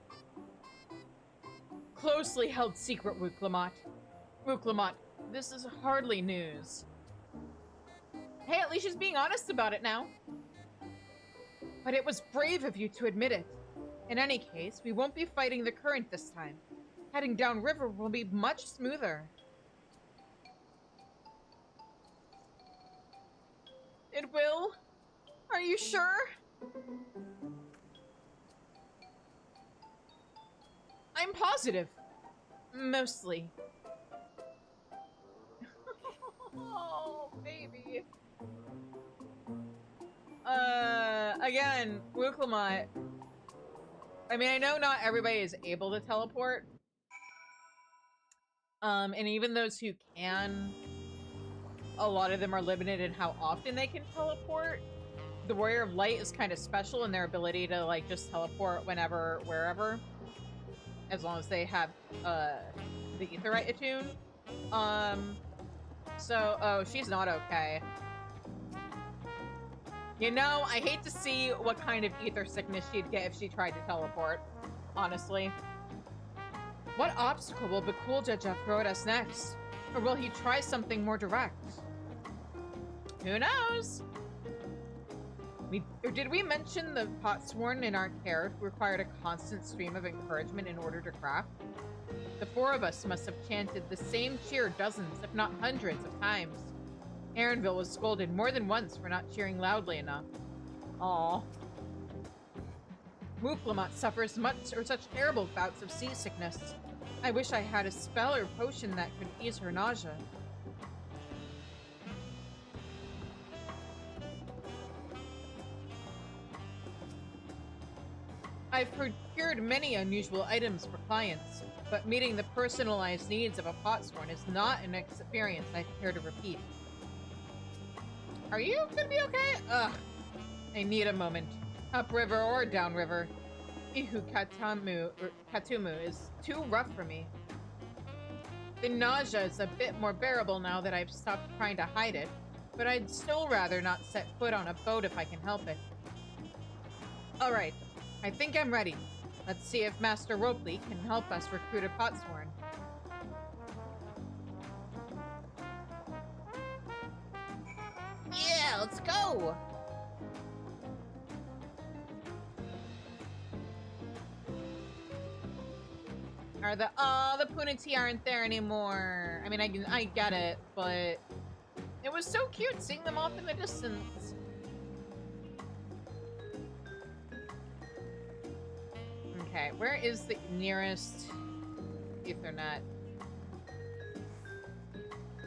closely held secret, Wooklamot. Wooklamot, this is hardly news. Hey, at least she's being honest about it now. But it was brave of you to admit it. In any case, we won't be fighting the current this time. Heading downriver will be much smoother. It will? Are you sure? I'm positive. Mostly. Oh, baby. Again, Wooklamot. I mean, I know not everybody is able to teleport. And even those who can, a lot of them are limited in how often they can teleport. The Warrior of Light is kind of special in their ability to, like, just teleport whenever, wherever. As long as they have, the Aetheryte attuned. Oh, she's not okay. You know, I hate to see what kind of ether sickness she'd get if she tried to teleport. Honestly. What obstacle will Bakul Jajah throw at us next? Or will he try something more direct? Who knows? Did we mention the Potsworn in our care who required a constant stream of encouragement in order to craft? The four of us must have chanted the same cheer dozens, if not hundreds of times. Aaronville was scolded more than once for not cheering loudly enough. Aww. Wooklamot suffers such terrible bouts of seasickness. I wish I had a spell or potion that could ease her nausea. I've procured many unusual items for clients, but meeting the personalized needs of a Potsworn is not an experience I care to repeat. Are you gonna be okay? Ugh. I need a moment. Upriver or downriver. Ihu Katumu is too rough for me. The nausea is a bit more bearable now that I've stopped trying to hide it, but I'd still rather not set foot on a boat if I can help it. Alright, I think I'm ready. Let's see if Master Ropley can help us recruit a potsworn. Yeah, let's go! Are the Punity aren't there anymore. I mean, I get it, but it was so cute seeing them off in the distance. Okay, where is the nearest Ethernet?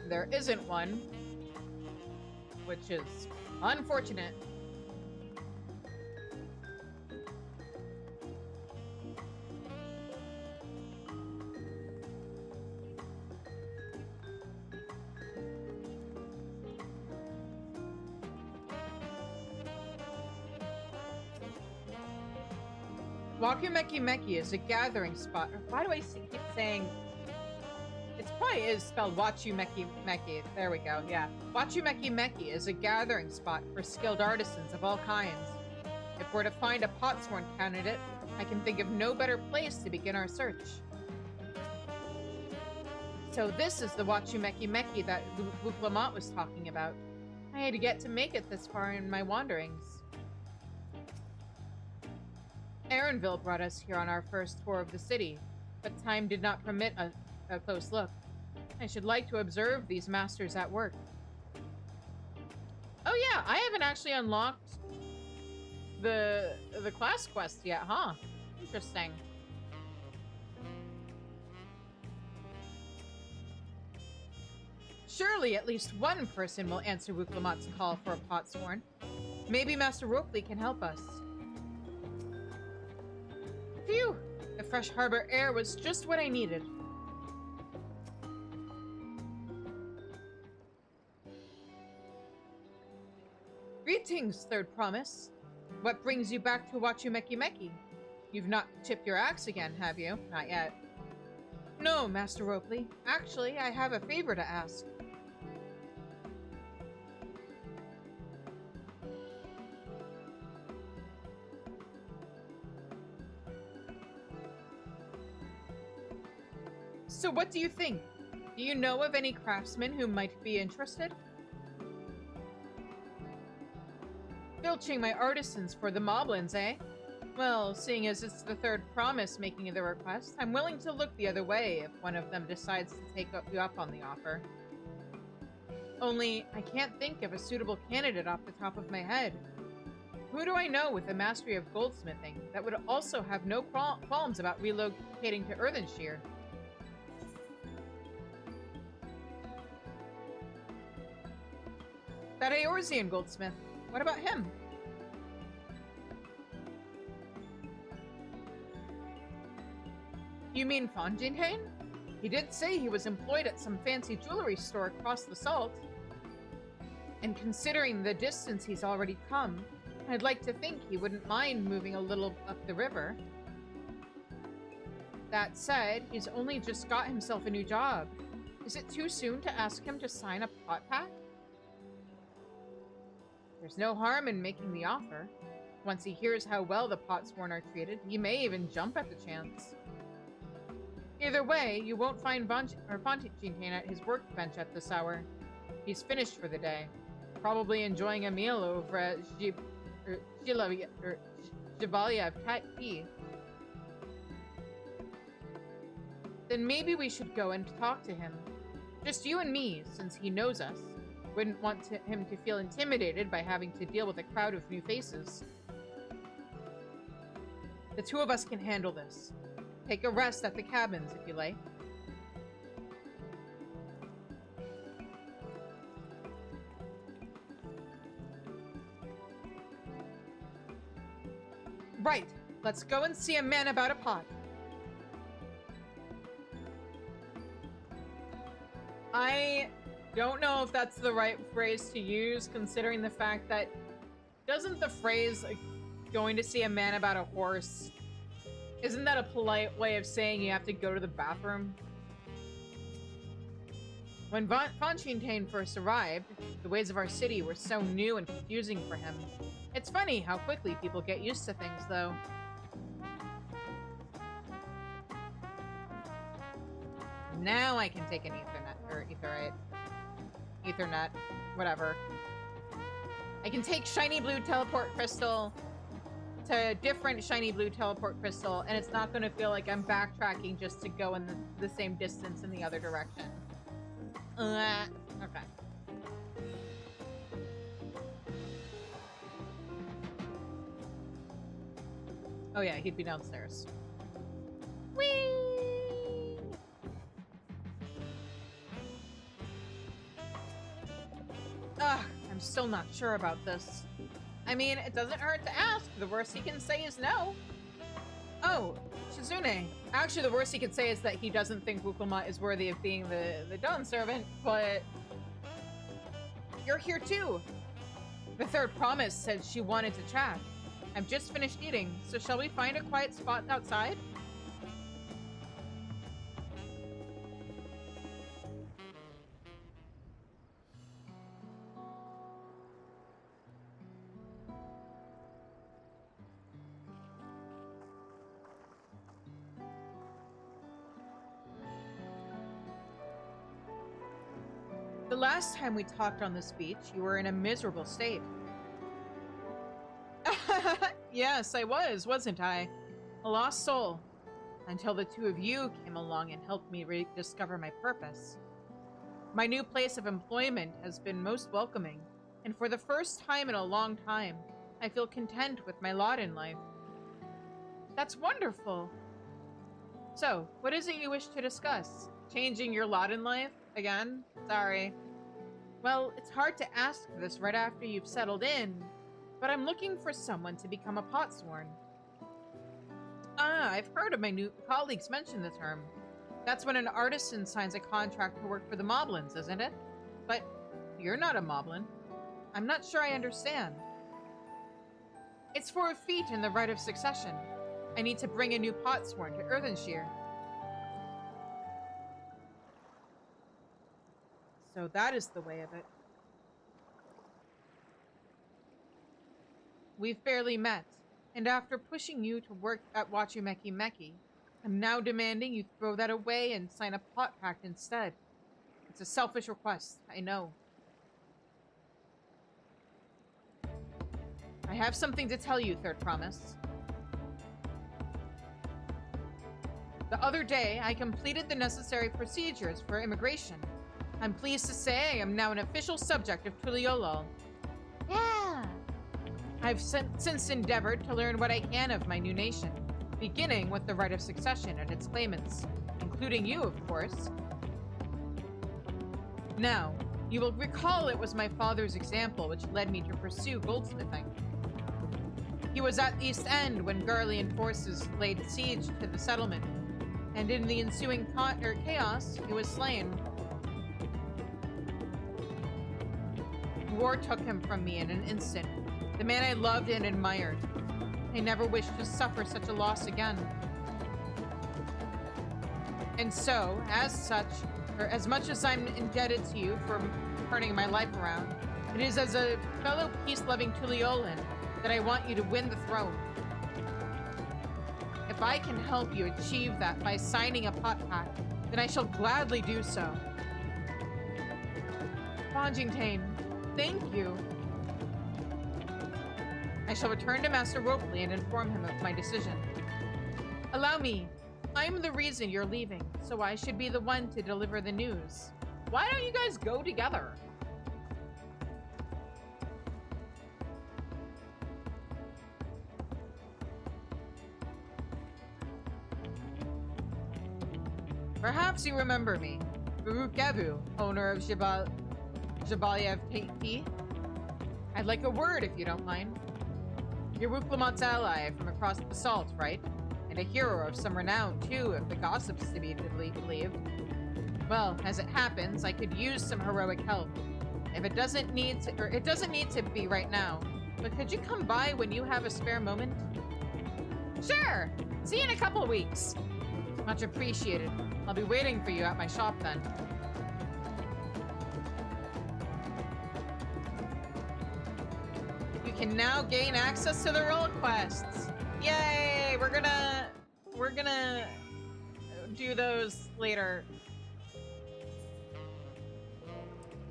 There isn't one, which is unfortunate. Wakumeki Meki is a gathering spot. Why do I keep saying... It probably is spelled Wachumeki Meki. There we go, yeah. Wachumeki Meki is a gathering spot for skilled artisans of all kinds. If we're to find a potsworn candidate, I can think of no better place to begin our search. So this is the Wachumeki Meki that Wuklamont was talking about. I had yet to make it this far in my wanderings. Aaronville brought us here on our first tour of the city, but time did not permit a close look. I should like to observe these masters at work. Oh yeah, I haven't actually unlocked the class quest yet, huh? Interesting. Surely at least one person will answer Wuklamont's call for a potsworn. Maybe Master Ropley can help us. Phew! The fresh harbor air was just what I needed. Greetings, Third Promise. What brings you back to Wachumeki Meki? You've not tipped your axe again, have you? Not yet. No, Master Ropley. Actually, I have a favor to ask. So what do you think? Do you know of any craftsmen who might be interested? Filching my artisans for the moblins, eh? Well, seeing as it's the Third Promise making the request, I'm willing to look the other way if one of them decides to take you up on the offer. Only, I can't think of a suitable candidate off the top of my head. Who do I know with a mastery of goldsmithing that would also have no qualms about relocating to Earthenshire? That Eorzean goldsmith. What about him? You mean Fontaine? He did say he was employed at some fancy jewelry store across the salt. And considering the distance he's already come, I'd like to think he wouldn't mind moving a little up the river. That said, he's only just got himself a new job. Is it too soon to ask him to sign a pot pact? There's no harm in making the offer. Once he hears how well the potsworn are treated, he may even jump at the chance. Either way, you won't find Fontaine at his workbench at this hour. He's finished for the day, probably enjoying a meal over at Jivaliev Tea. Then maybe we should go and talk to him. Just you and me, since he knows us. Wouldn't want him to feel intimidated by having to deal with a crowd of new faces. The two of us can handle this. Take a rest at the cabins, if you like. Right, let's go and see a man about a pot. I don't know if that's the right phrase to use, considering the fact that... Doesn't the phrase, like, going to see a man about a horse... Isn't that a polite way of saying you have to go to the bathroom? When Fontaine first arrived, the ways of our city were so new and confusing for him. It's funny how quickly people get used to things, though. Now I can take an Ethernet, whatever. I can take shiny blue teleport crystal to different shiny blue teleport crystal, and it's not going to feel like I'm backtracking just to go in the same distance in the other direction. Okay. Oh yeah, he'd be downstairs. Whee! Ugh, I'm still not sure about this. I mean, it doesn't hurt to ask. The worst he can say is no. Oh, Shizune. Actually, the worst he could say is that he doesn't think Wukuma is worthy of being the Dawn servant, but you're here too. The third promise said she wanted to chat. I've just finished eating, so shall we find a quiet spot outside? The last time we talked on this beach, you were in a miserable state. Yes, I was, wasn't I? A lost soul. Until the two of you came along and helped me rediscover my purpose. My new place of employment has been most welcoming, and for the first time in a long time, I feel content with my lot in life. That's wonderful. So, what is it you wish to discuss? Changing your lot in life? Again? Sorry. Well, it's hard to ask this right after you've settled in, but I'm looking for someone to become a potsworn. Ah, I've heard of my new colleagues mention the term. That's when an artisan signs a contract to work for the Moblins, isn't it? But you're not a Moblin. I'm not sure I understand. It's for a feat in the rite of succession. I need to bring a new potsworn to Earthenshire. So that is the way of it. We've barely met, and after pushing you to work at Wachumeki Meki, I'm now demanding you throw that away and sign a pot pact instead. It's a selfish request, I know. I have something to tell you, Third Promise. The other day, I completed the necessary procedures for immigration. I'm pleased to say I am now an official subject of Tuliolol. Yeah! I've since endeavored to learn what I can of my new nation, beginning with the right of succession and its claimants, including you, of course. Now, you will recall it was my father's example which led me to pursue goldsmithing. He was at East End when Garlean forces laid siege to the settlement, and in the ensuing chaos, he was slain. War took him from me in an instant, the man I loved and admired. I never wished to suffer such a loss again. And so, as much as I'm indebted to you for turning my life around, it is as a fellow peace-loving Tuliolan that I want you to win the throne. If I can help you achieve that by signing a pot pact, then I shall gladly do so. Fonjingtain, thank you. I shall return to Master Ropley and inform him of my decision. Allow me. I'm the reason you're leaving, so I should be the one to deliver the news. Why don't you guys go together? Perhaps you remember me. Farouk Gavu, owner of Jabaliev Tea. I'd like a word if you don't mind. You're Wuklamat's ally from across the salt, right? And a hero of some renown, too, if the gossips to be believed. Well, as it happens, I could use some heroic help. If it doesn't need to be right now, but could you come by when you have a spare moment? Sure! See you in a couple of weeks. Much appreciated. I'll be waiting for you at my shop then. can now gain access to the role quests. Yay! We're gonna do those later.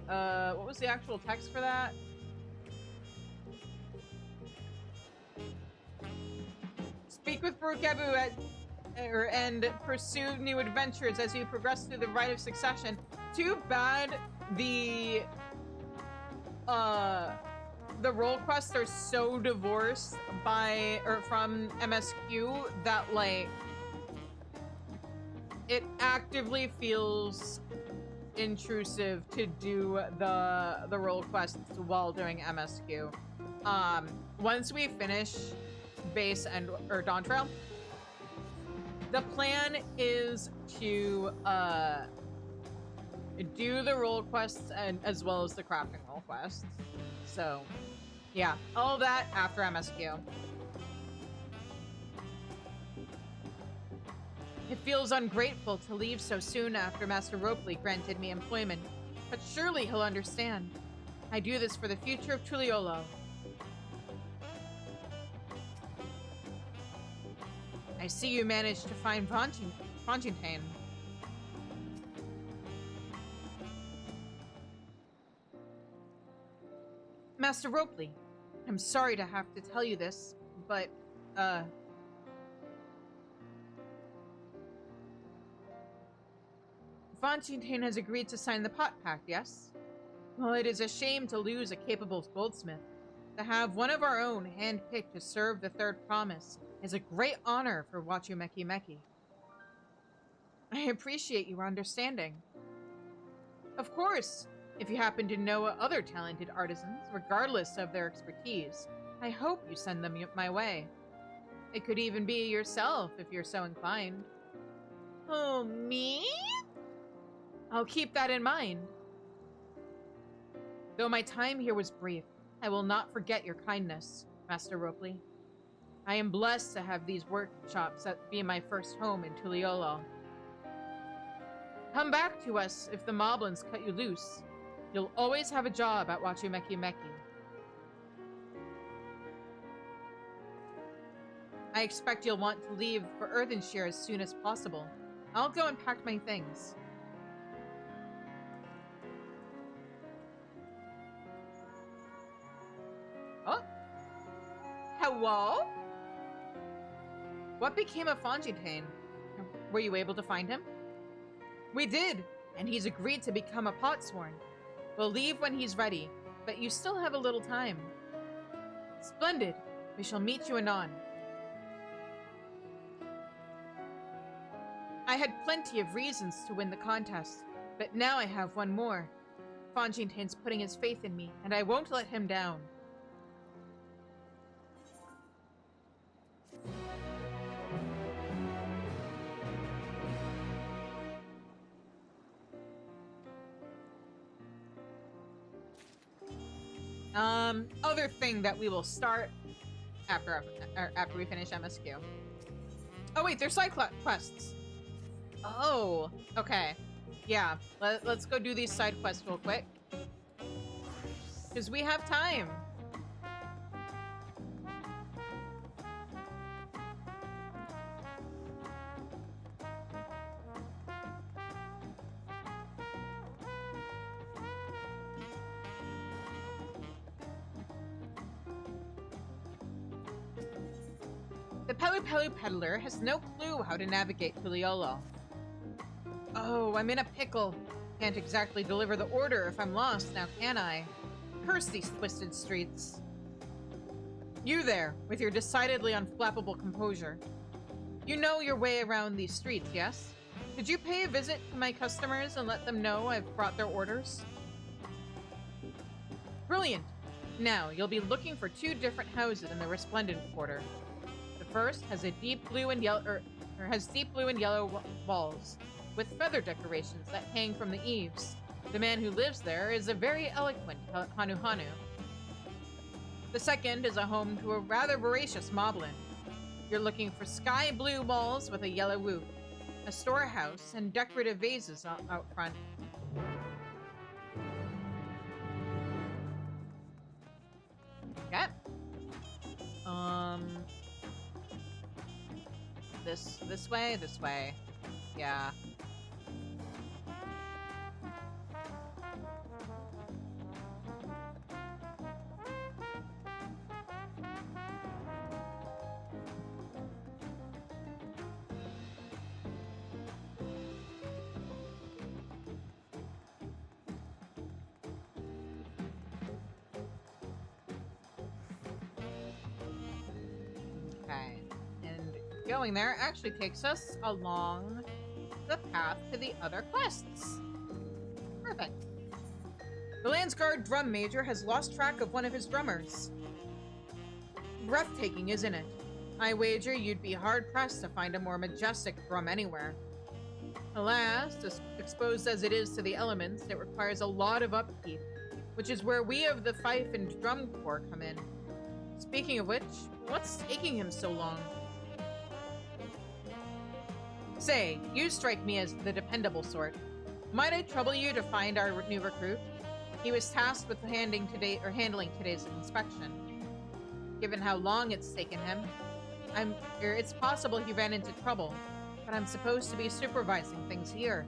What was the actual text for that? Speak with Barukebu and pursue new adventures as you progress through the rite of succession. Too bad the role quests are so divorced from MSQ that like it actively feels intrusive to do the role quests while doing MSQ. Once we finish base or Dawntrail, the plan is to do the role quests and as well as the crafting role quests. So yeah, all that after MSQ. It feels ungrateful to leave so soon after Master Ropley granted me employment, but surely he'll understand. I do this for the future of Tuliolo. I see you managed to find Fontaine. Master Ropley, I'm sorry to have to tell you this, but, Fontaine has agreed to sign the Pot Pact, yes? Well, it is a shame to lose a capable goldsmith. To have one of our own handpicked to serve the third promise is a great honor for Wachumeki Meki. I appreciate your understanding. Of course, if you happen to know other talented artisans, regardless of their expertise, I hope you send them my way. It could even be yourself if you're so inclined. Oh, me? I'll keep that in mind. Though my time here was brief, I will not forget your kindness, Master Ropley. I am blessed to have these workshops that be my first home in Tuliolo. Come back to us if the moblins cut you loose. You'll always have a job at Wachumeki Meki. I expect you'll want to leave for Earthenshire as soon as possible. I'll go and pack my things. Oh? Hello? What became of Fontaine? Were you able to find him? We did, and he's agreed to become a potsworn. We'll leave when he's ready, but you still have a little time. Splendid. We shall meet you anon. I had plenty of reasons to win the contest, but now I have one more. Fontaine's putting his faith in me, and I won't let him down. Other thing that we will start after we finish MSQ. Oh wait, there's side quests. Oh, okay. Yeah, let's go do these side quests real quick. Because we have time. The Pelu peddler has no clue how to navigate Tuliolo. Oh, I'm in a pickle. Can't exactly deliver the order if I'm lost, now can I? Curse these twisted streets. You there, with your decidedly unflappable composure. You know your way around these streets, yes? Could you pay a visit to my customers and let them know I've brought their orders? Brilliant! Now, you'll be looking for 2 different houses in the Resplendent Quarter. The first has a deep blue and yellow, walls, with feather decorations that hang from the eaves. The man who lives there is a very eloquent Hanu. The second is a home to a rather voracious moblin. You're looking for sky blue walls with a yellow roof, a storehouse, and decorative vases out front. Okay. this way? This way. Yeah. Okay. And going there actually takes us along the path to the other quests. Perfect. The Landsguard drum major has lost track of one of his drummers. Breathtaking, isn't it? I wager you'd be hard-pressed to find a more majestic drum anywhere. Alas, as exposed as it is to the elements, it requires a lot of upkeep, which is where we of the Fife and Drum Corps come in. Speaking of which, what's taking him so long? Say, you strike me as the dependable sort. Might I trouble you to find our new recruit? He was tasked with handling today's inspection. Given how long it's taken him, it's possible he ran into trouble, but I'm supposed to be supervising things here.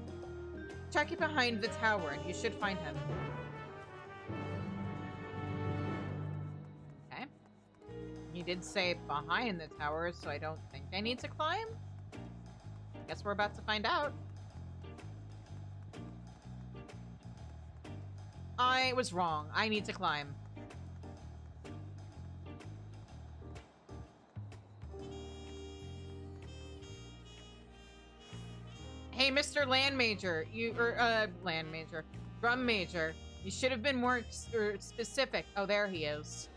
Check it behind the tower and you should find him. Okay. He did say behind the tower, so I don't think I need to climb. Guess we're about to find out. I was wrong. I need to climb. Hey, Mr. Land Major, Drum Major, you should have been more specific. Oh, there he is.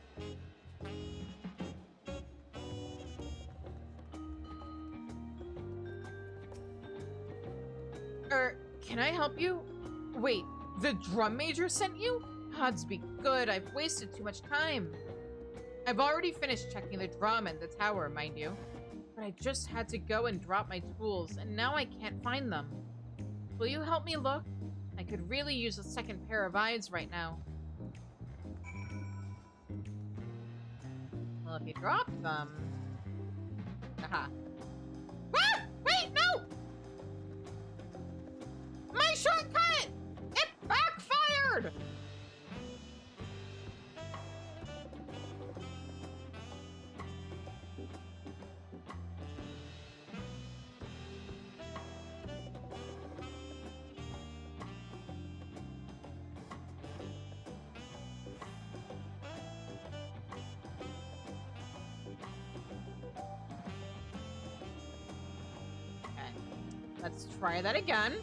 Can I help you? Wait, the Drum Major sent you? Odds be good, I've wasted too much time. I've already finished checking the drum and the tower, mind you. But I just had to go and drop my tools, and now I can't find them. Will you help me look? I could really use a second pair of eyes right now. Well, if you dropped them... Aha. Ah! Wait, no! My shortcut! It backfired! Okay, let's try that again.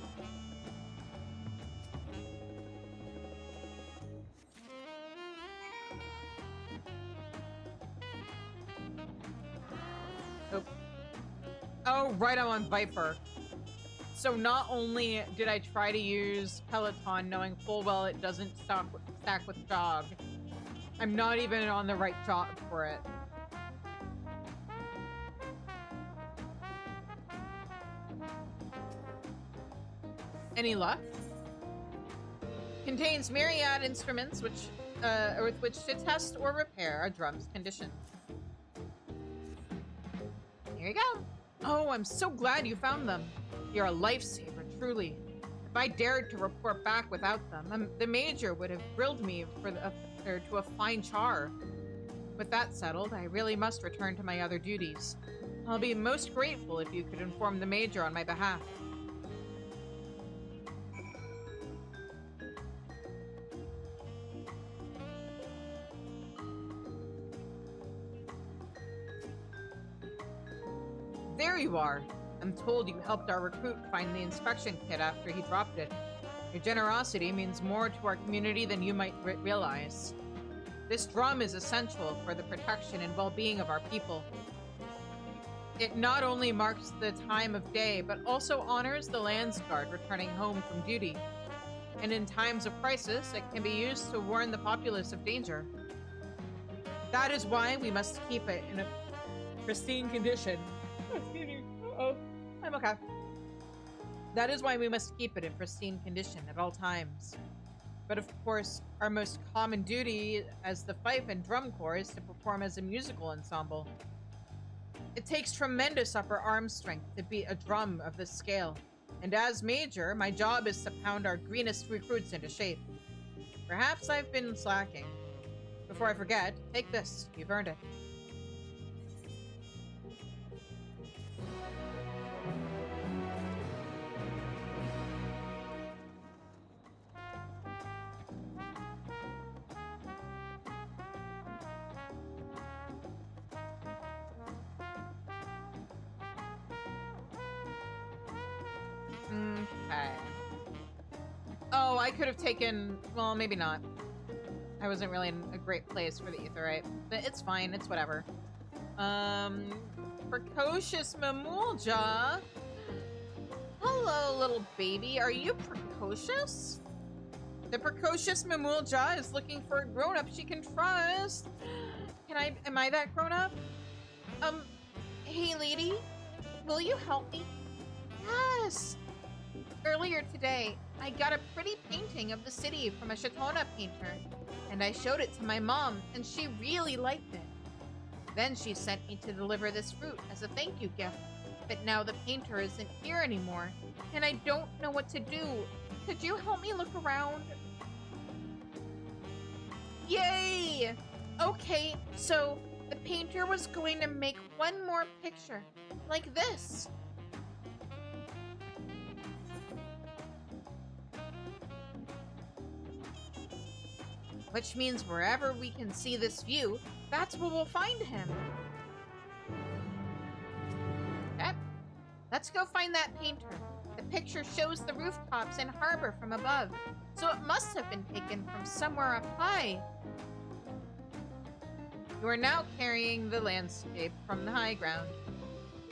Oh, right, I'm on Viper. So not only did I try to use Peloton knowing full well it doesn't stack with jog, I'm not even on the right jog for it. Any luck? Contains myriad instruments with which to test or repair a drum's condition. Here you go. Oh, I'm so glad you found them. You're a lifesaver, truly. If I dared to report back without them, the Major would have grilled me to a fine char. With that settled, I really must return to my other duties. I'll be most grateful if you could inform the Major on my behalf. There you are. I'm told you helped our recruit find the inspection kit after he dropped it. Your generosity means more to our community than you might realize. This drum is essential for the protection and well-being of our people. It not only marks the time of day, but also honors the Landsguard returning home from duty. And in times of crisis, it can be used to warn the populace of danger. That is why we must keep it in a pristine condition. Uh-oh. I'm okay. That is why we must keep it in pristine condition at all times. But of course, our most common duty as the Fife and Drum Corps is to perform as a musical ensemble. It takes tremendous upper arm strength to beat a drum of this scale. And as major, my job is to pound our greenest recruits into shape. Perhaps I've been slacking. Before I forget, take this. You've earned it. Okay. Oh, I could have taken... Well, maybe not. I wasn't really in a great place for the Aetheryte. But it's fine. It's whatever. Precocious Mamulja. Hello, little baby. Are you precocious? The precocious Mamulja is looking for a grown-up she can trust. Am I that grown-up? Hey, lady. Will you help me? Yes. Earlier today, I got a pretty painting of the city from a Shatona painter, and I showed it to my mom, and she really liked it. Then she sent me to deliver this fruit as a thank you gift, but now the painter isn't here anymore, and I don't know what to do. Could you help me look around? Yay! Okay, so the painter was going to make one more picture, like this. Which means wherever we can see this view, that's where we'll find him. Okay. Let's go find that painter. The picture shows the rooftops and harbor from above, so it must have been taken from somewhere up high. You are now carrying the landscape from the high ground.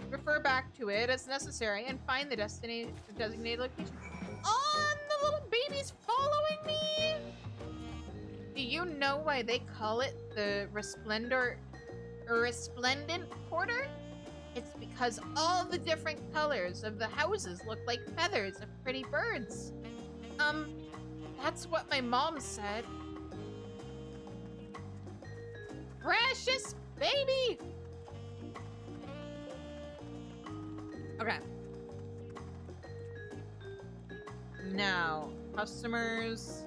Refer back to it as necessary and find the designated location. Oh, and the little baby's following me! Do you know why they call it the resplendent quarter? It's because all the different colors of the houses look like feathers of pretty birds. That's what my mom said. Precious baby! Okay. Now, customers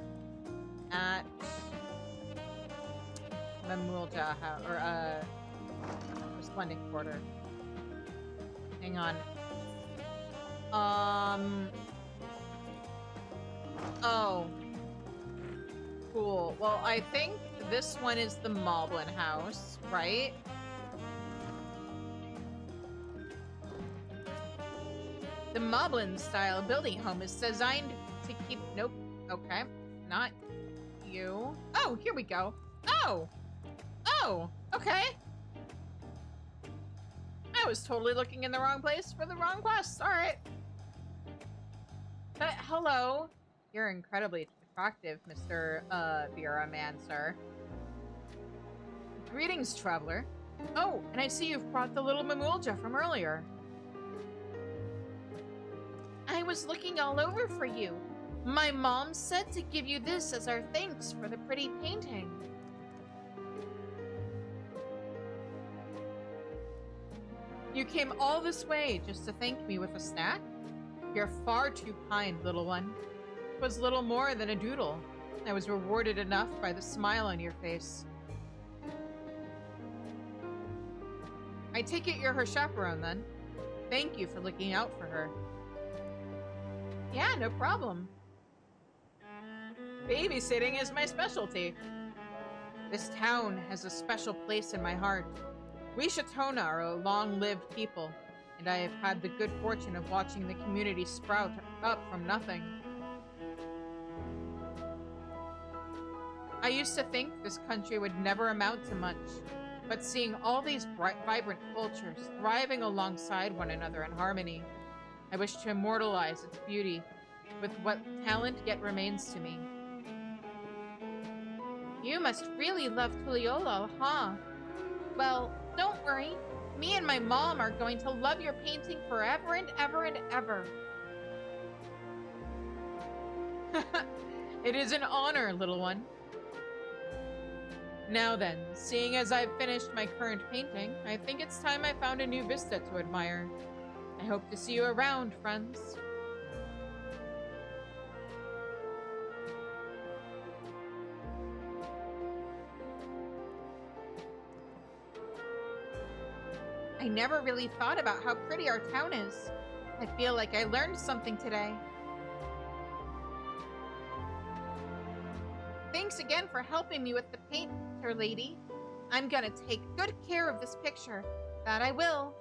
at Mamulja or Resplendent Quarter. Hang on. Oh. Cool. Well, I think this one is the Moblin house, right? The Moblin style building home is designed to keep... Nope. Okay. Not you. Oh, here we go. Oh! Oh! Okay. I was totally looking in the wrong place for the wrong quest. Alright. But, hello. You're incredibly attractive, Mr. Vera man, sir. Greetings, traveler. Oh, and I see you've brought the little Mamulja from earlier. I was looking all over for you. My mom said to give you this as our thanks for the pretty painting. You came all this way just to thank me with a snack? You're far too kind, little one. It was little more than a doodle. I was rewarded enough by the smile on your face. I take it you're her chaperone, then. Thank you for looking out for her. Yeah, no problem. Babysitting is my specialty. This town has a special place in my heart. We Shatona are a long-lived people, and I have had the good fortune of watching the community sprout up from nothing. I used to think this country would never amount to much, but seeing all these bright, vibrant cultures thriving alongside one another in harmony, I wish to immortalize its beauty with what talent yet remains to me. You must really love Tuliyola, huh? Well, don't worry. Me and my mom are going to love your painting forever and ever and ever. It is an honor, little one. Now then, seeing as I've finished my current painting, I think it's time I found a new vista to admire. I hope to see you around, friends. I never really thought about how pretty our town is. I feel like I learned something today. Thanks again for helping me with the painter lady. I'm gonna take good care of this picture. That I will.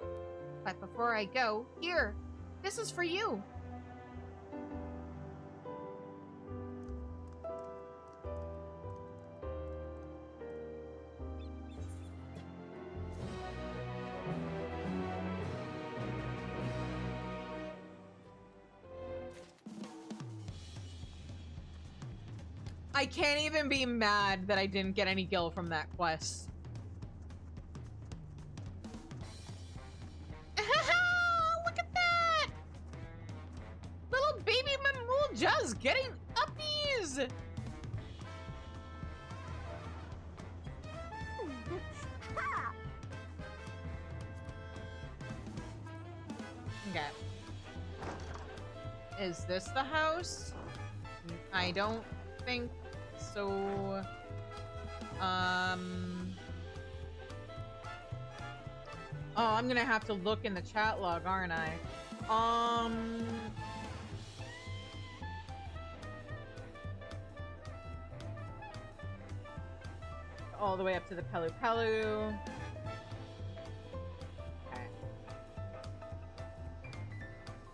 But before I go, here, this is for you. I can't even be mad that I didn't get any gil from that quest. Look at that! Little baby Mamul just getting uppies! Okay. Is this the house? I don't think so. Oh, I'm gonna have to look in the chat log, aren't I? All the way up to the Pelu Pelu. Okay.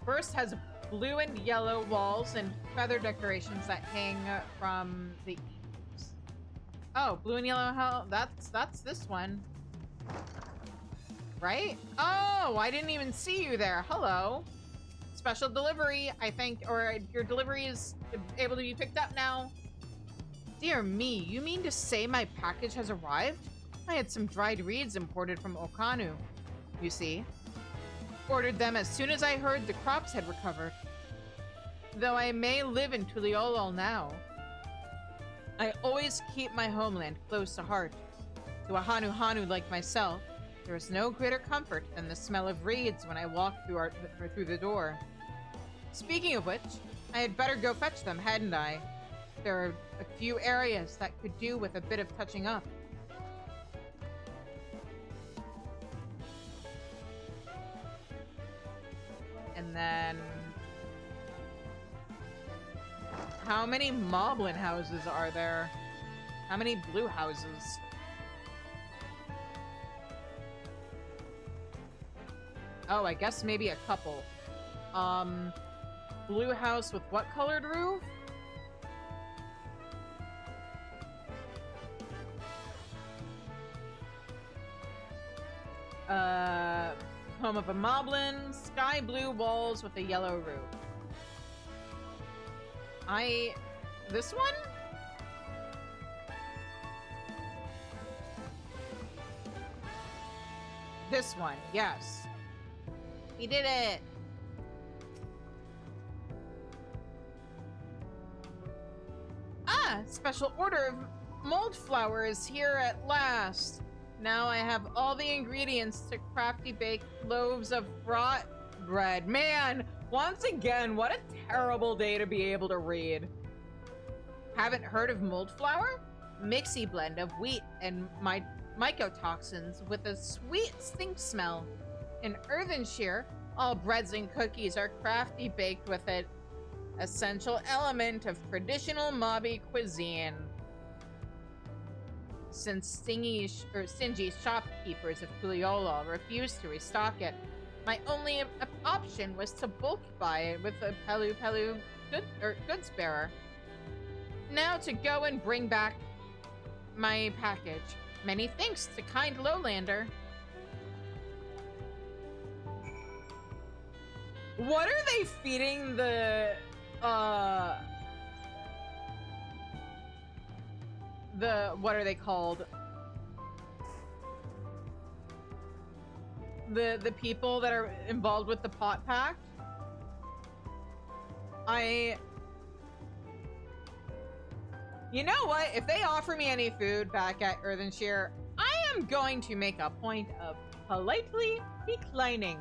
First has blue and yellow walls and feather decorations that hang from the eaves. Oh, blue and yellow, that's this one. Right? Oh, I didn't even see you there. Hello. Special delivery, I think, or your delivery is able to be picked up now. Dear me, you mean to say my package has arrived? I had some dried reeds imported from Okanu, you see. Ordered them as soon as I heard the crops had recovered. Though I may live in Tuliolol now, I always keep my homeland close to heart. To a Hanu like myself, there is no greater comfort than the smell of reeds when I walk through the door. Speaking of which, I had better go fetch them, hadn't I? There are a few areas that could do with a bit of touching up. And then... how many Moblin houses are there? How many blue houses? Oh, I guess maybe a couple. Blue house with what colored roof? Home of a Moblin, sky blue walls with a yellow roof. This one? This one, yes. We did it! Ah! Special order of mold flour is here at last. Now I have all the ingredients to crafty bake loaves of brought bread. Man, once again, what a terrible day to be able to read. Haven't heard of mold flour? Mixy blend of wheat and mycotoxins with a sweet stink smell. In Earthenshire, all breads and cookies are crafty baked with it. Essential element of traditional Mobby cuisine. Since stingy shopkeepers of Tuliolol refused to restock it, my only option was to bulk buy it with a Pelu goods bearer. Now to go and bring back my package. Many thanks to kind Lowlander. What are they feeding the what are they called? The people that are involved with the pot pact? You know what? If they offer me any food back at Earthenshire, I am going to make a point of politely declining.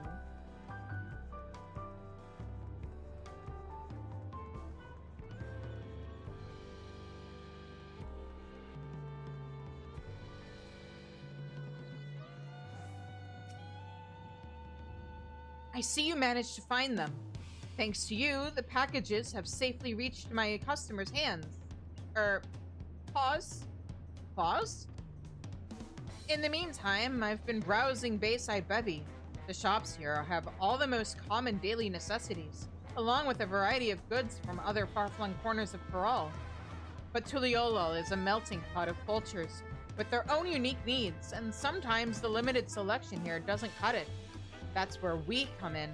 I see you managed to find them. Thanks to you, the packages have safely reached my customers' hands. Pause? Pause? In the meantime, I've been browsing Bayside Bevy. The shops here have all the most common daily necessities, along with a variety of goods from other far-flung corners of Peral. But Tuliyola is a melting pot of cultures, with their own unique needs, and sometimes the limited selection here doesn't cut it. That's where we come in.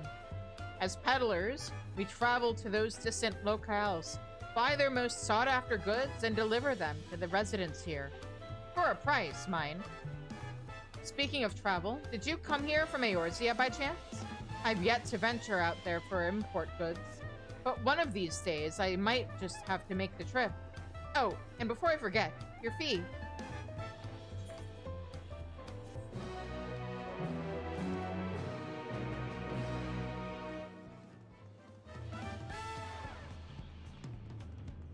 As peddlers, we travel to those distant locales, buy their most sought-after goods, and deliver them to the residents here. For a price, mind. Speaking of travel, did you come here from Eorzea by chance? I've yet to venture out there for import goods, but one of these days I might just have to make the trip. Oh, and before I forget, your fee.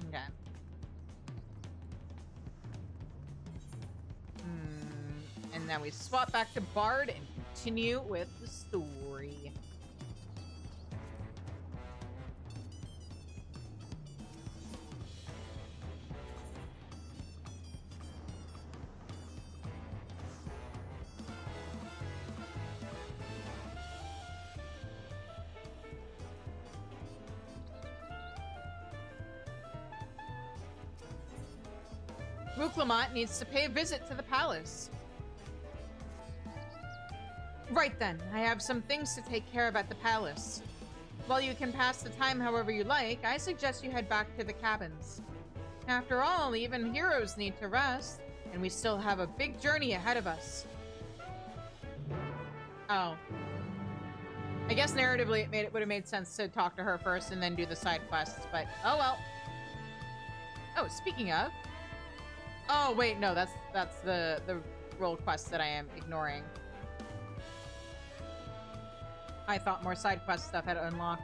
Okay. And now we swap back to Bard and continue with the story. Rook needs to pay a visit to the palace. Right then, I have some things to take care of at the palace. While you can pass the time however you like, I suggest you head back to the cabins. After all, even heroes need to rest, and we still have a big journey ahead of us. Oh. I guess narratively it would have made sense to talk to her first and then do the side quests, but oh well. Oh, speaking of... Oh, wait, no, that's the role quest that I am ignoring. I thought more side quest stuff had unlocked.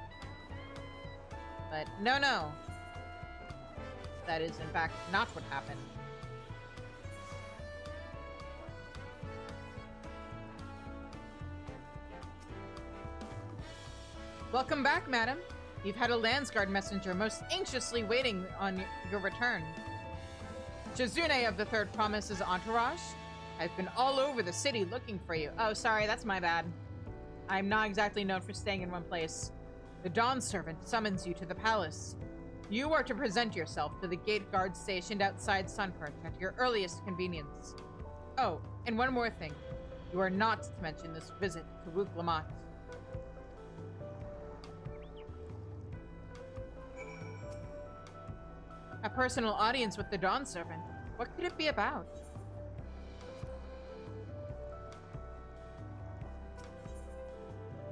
But no. That is, in fact, not what happened. Welcome back, madam. You've had a Landsguard messenger most anxiously waiting on your return. Shizune of the Third Promise's entourage? I've been all over the city looking for you. Oh, sorry, that's my bad. I'm not exactly known for staying in one place. The Dawn Servant summons you to the palace. You are to present yourself to the gate guard stationed outside Sunperch at your earliest convenience. Oh, and one more thing. You are not to mention this visit to Rook Lamont. A personal audience with the Dawn Servant. What could it be about?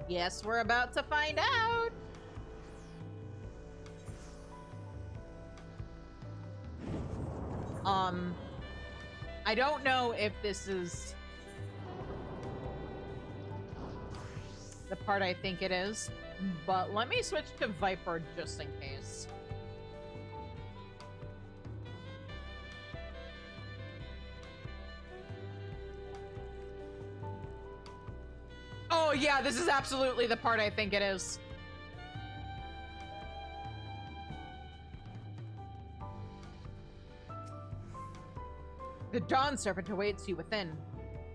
Yes, we're about to find out! I don't know if this is the part I think it is, but let me switch to Viper just in case. Oh yeah, this is absolutely the part I think it is. The Dawn Serpent awaits you within.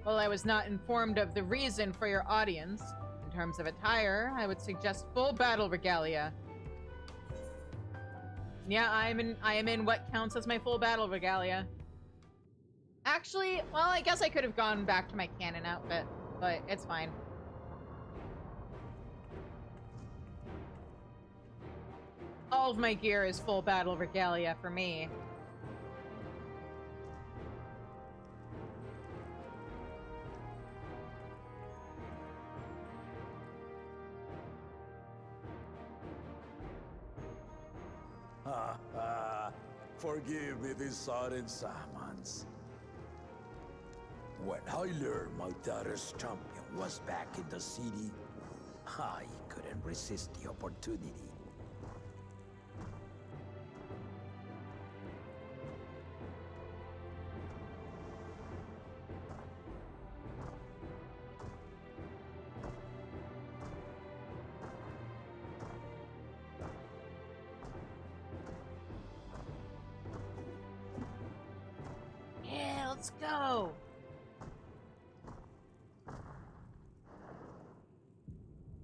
While I was not informed of the reason for your audience, in terms of attire, I would suggest full battle regalia. Yeah, I am in what counts as my full battle regalia. Actually, well, I guess I could have gone back to my canon outfit, but it's fine. All of my gear is full battle regalia for me.
forgive me this sudden summons. When I learned my daughter's champion was back in the city, I couldn't resist the opportunity.
Yeah, let's go.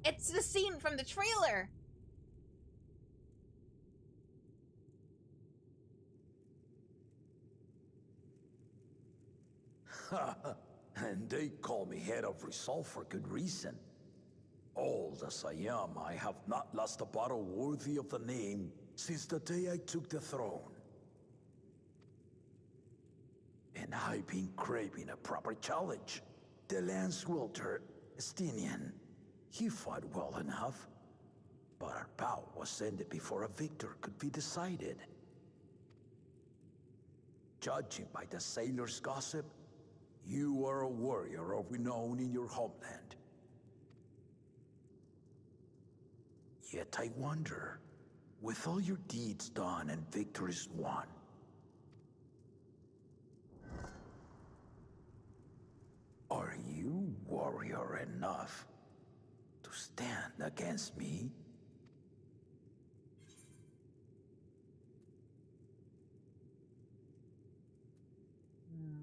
It's the scene from the trailer.
And they call me head of resolve for good reason. Old as I am, I have not lost a battle worthy of the name since the day I took the throne. And I've been craving a proper challenge. The lance wielder, Estinian, he fought well enough, but our bout was ended before a victor could be decided. Judging by the sailors' gossip, you are a warrior of renown in your homeland. Yet I wonder, with all your deeds done and victories won, are you warrior enough to stand against me?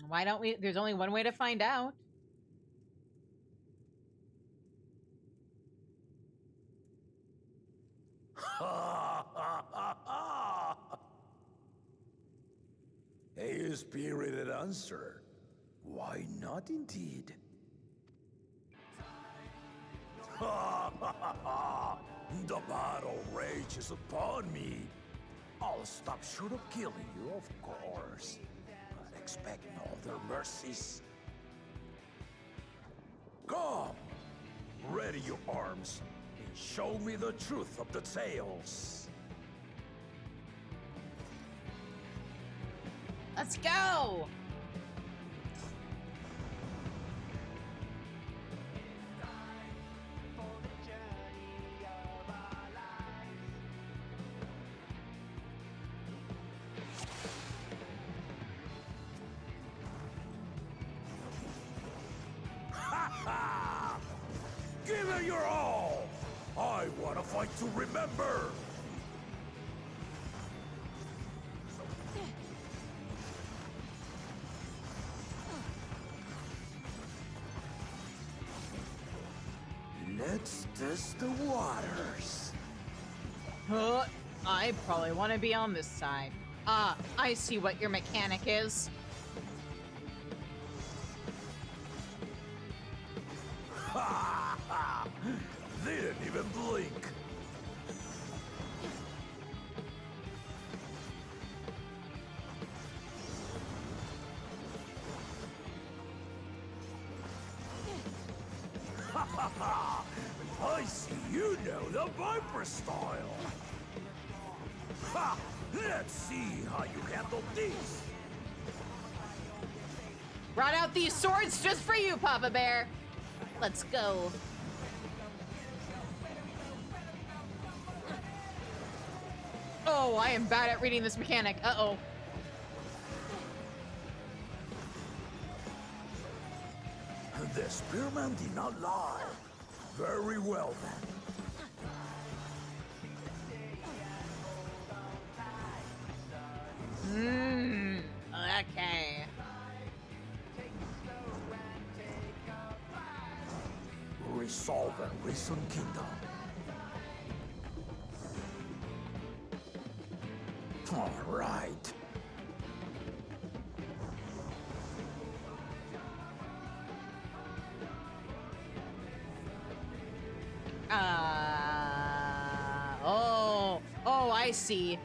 Why don't we? There's only one way to find out.
A spirited answer. Why not, indeed? The battle rages upon me. I'll stop short of killing you, of course. But expect no other mercies. Come! Ready your arms, and show me the truth of the tales.
Let's go!
Give it your all! I want to fight to remember! Let's test the waters.
I probably want to be on this side. Ah, I see what your mechanic is.
Didn't even blink. I see you know the Viper style. Ha! Let's see how you handle this.
Brought out these swords just for you, Papa Bear. Let's go. Oh, I am bad at reading this mechanic. Uh-oh.
The spearman did not lie. Very well,
then. Okay.
Resolve and Reason Kingdom. All right.
Oh, I see.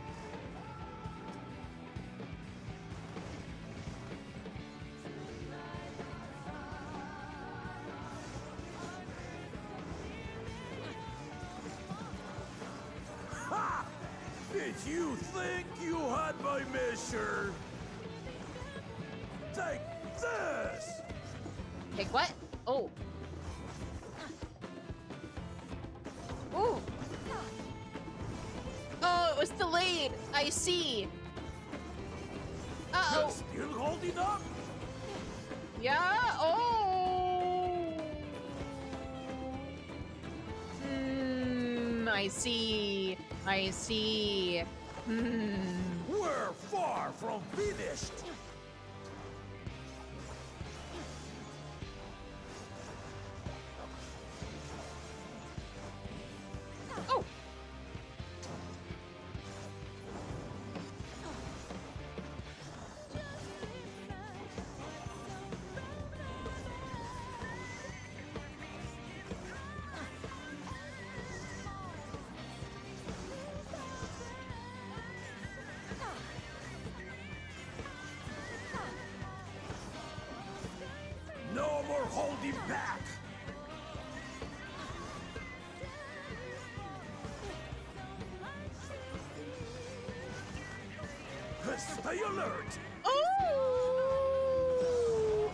Ha! Did you think you had my measure? Take this!
Take what? Oh. Ooh. Oh, it was delayed. I see. Uh-oh.
Still holding up?
Yeah. Oh. I see. I see.
We're far from finished.
Oh.
No more holding back. Stay alert.
Oh.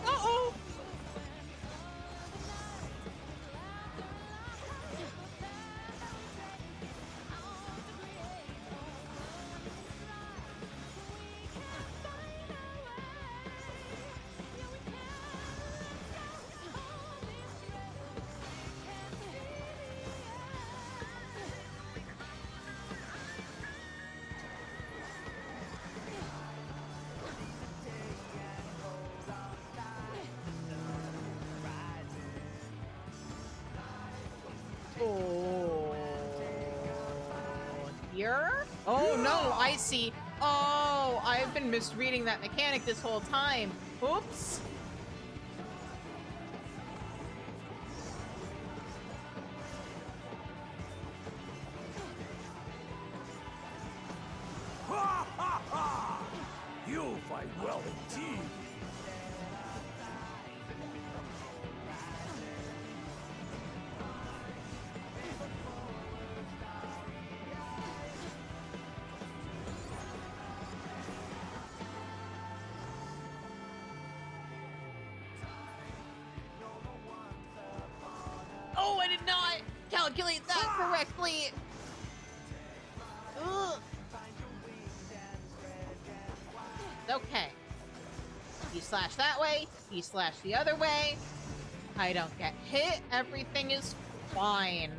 Uh-oh. Oh, here? Oh no, I see. Oh, I've been misreading that mechanic this whole time. Oops.
Ha ha ha! You fight well indeed.
Oh, I did not calculate that correctly. Ugh. Okay. You slash that way, you slash the other way. I don't get hit, everything is fine.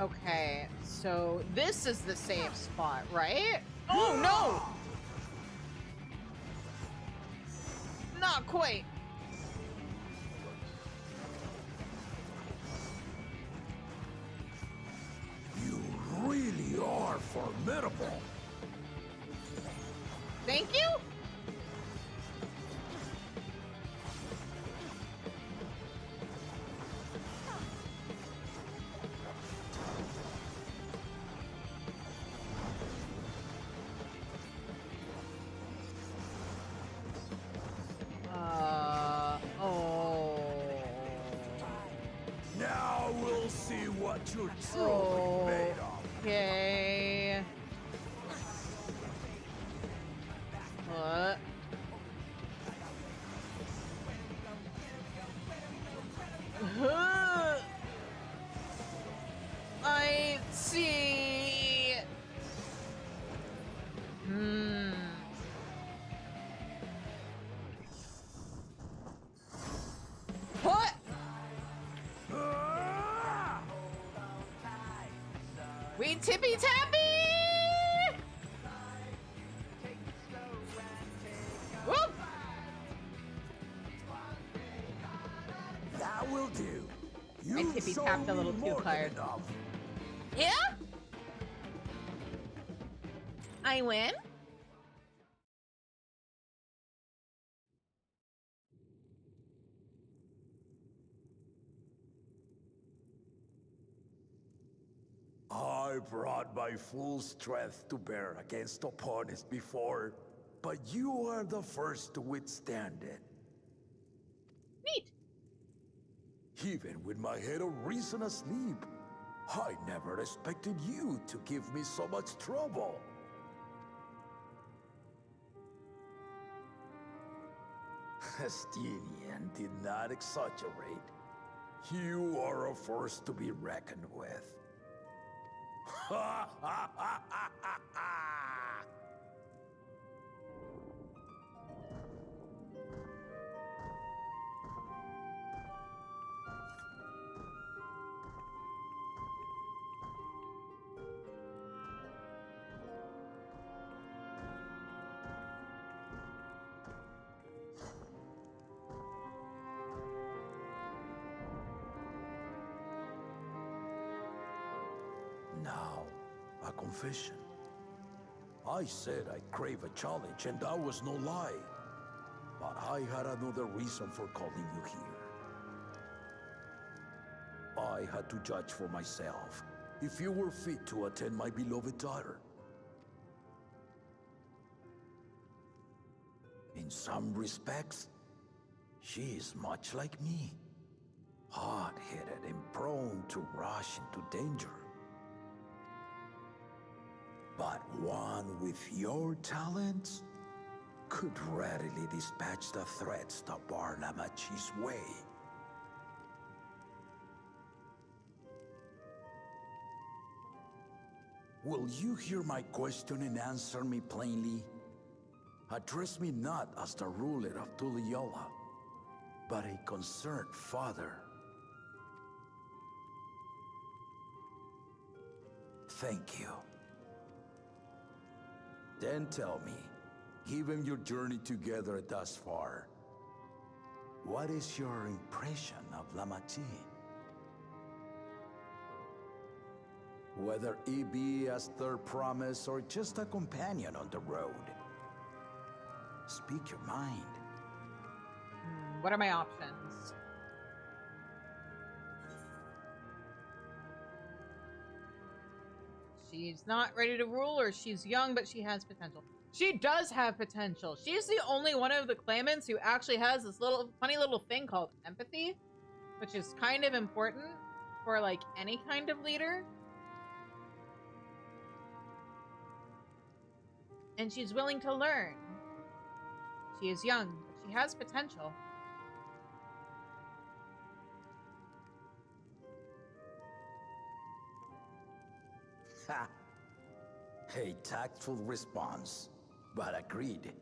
Okay, so this is the safe spot, right? Oh no! Not quite.
You really are formidable.
Thank you?
Now we'll see what you're truly made of.
Okay. What? I see. What? We tippy tappy. Whoop.
That will do.
I tippy tapped a little too hard. Yeah? I win?
I brought my full strength to bear against opponents before, but you are the first to withstand it.
Neat.
Even with my head of reason asleep, I never expected you to give me so much trouble. Estinian did not exaggerate. You are a force to be reckoned with. Ha ha ha ha ha ha! Now, a confession. I said I crave a challenge, and that was no lie. But I had another reason for calling you here. I had to judge for myself if you were fit to attend my beloved daughter. In some respects, she is much like me. Hot-headed and prone to rush into danger. But one with your talents could readily dispatch the threats that bar Lamachi's way. Will you hear my question and answer me plainly? Address me not as the ruler of Tuliyola, but a concerned father. Thank you. Then tell me, given your journey together thus far, what is your impression of Lamachi? Whether it be as their promise or just a companion on the road. Speak your mind.
What are my options? She's not ready to rule, or she's young, but she has potential. She does have potential. She's the only one of the claimants who actually has this little funny little thing called empathy, which is kind of important for like any kind of leader. And she's willing to learn. She is young, but she has potential.
Ha! A tactful response, but agreed.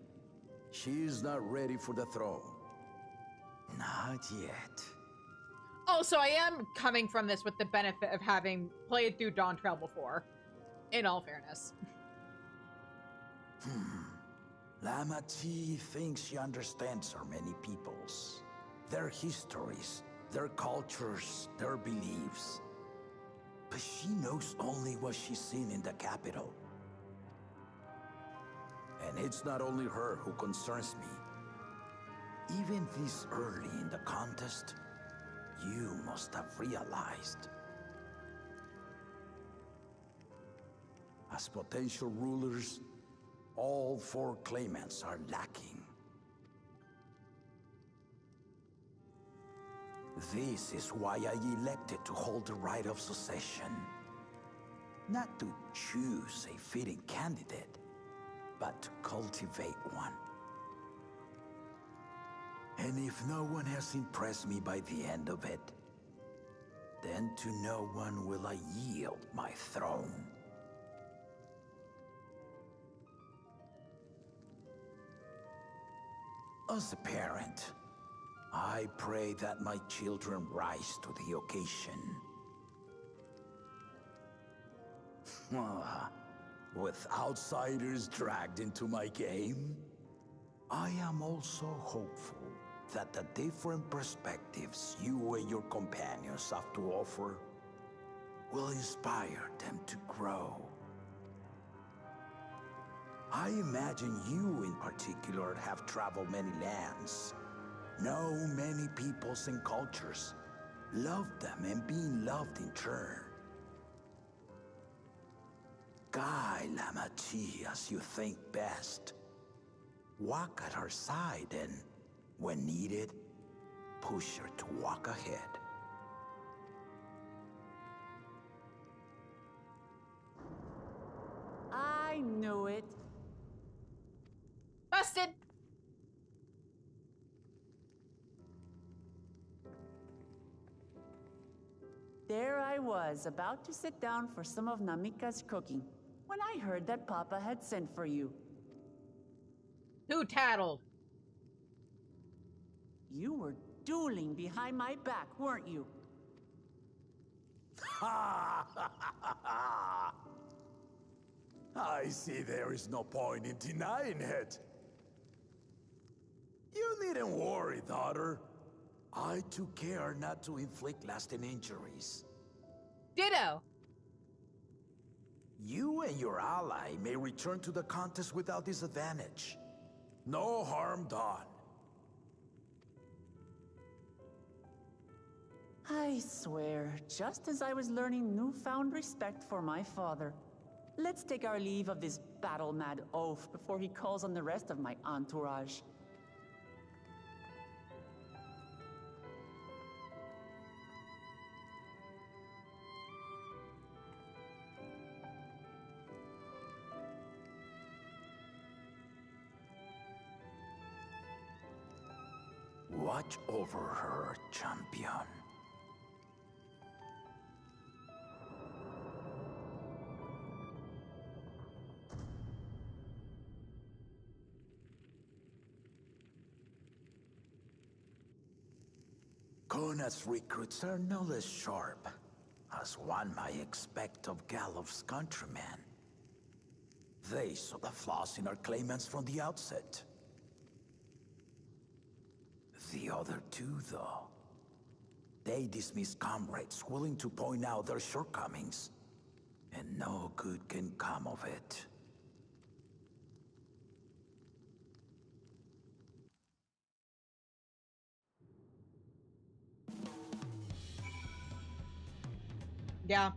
She is not ready for the throne. Not yet.
Oh, so I am coming from this with the benefit of having played through Dawntrail before, in all fairness.
Lamachi thinks she understands her many peoples, their histories, their cultures, their beliefs. But she knows only what she's seen in the capital. And it's not only her who concerns me. Even this early in the contest, you must have realized. As potential rulers, all 4 claimants are lacking. This is why I elected to hold the right of succession. Not to choose a fitting candidate, but to cultivate one. And if no one has impressed me by the end of it, then to no one will I yield my throne. As a parent, I pray that my children rise to the occasion. With outsiders dragged into my game, I am also hopeful that the different perspectives you and your companions have to offer will inspire them to grow.
I imagine you in particular have traveled many lands. Know many peoples and cultures. Love them and being loved in turn. Guide Lamachi as you think best. Walk at her side and, when needed, push her to walk ahead.
I knew it.
Busted!
There I was, about to sit down for some of Namika's cooking, when I heard that Papa had sent for you.
Who tattled?
You were dueling behind my back, weren't you?
Ha! I see there is no point in denying it. You needn't worry, daughter. I took care not to inflict lasting injuries.
Ditto.
You and your ally may return to the contest without disadvantage. No harm done.
I swear, just as I was learning newfound respect for my father. Let's take our leave of this battle-mad oaf before he calls on the rest of my entourage.
Watch over her, champion. Kona's recruits are no less sharp, as one might expect of Galloff's countrymen. They saw the flaws in our claimants from the outset. The other two, though, they dismiss comrades willing to point out their shortcomings, and no good can come of it.
Yeah.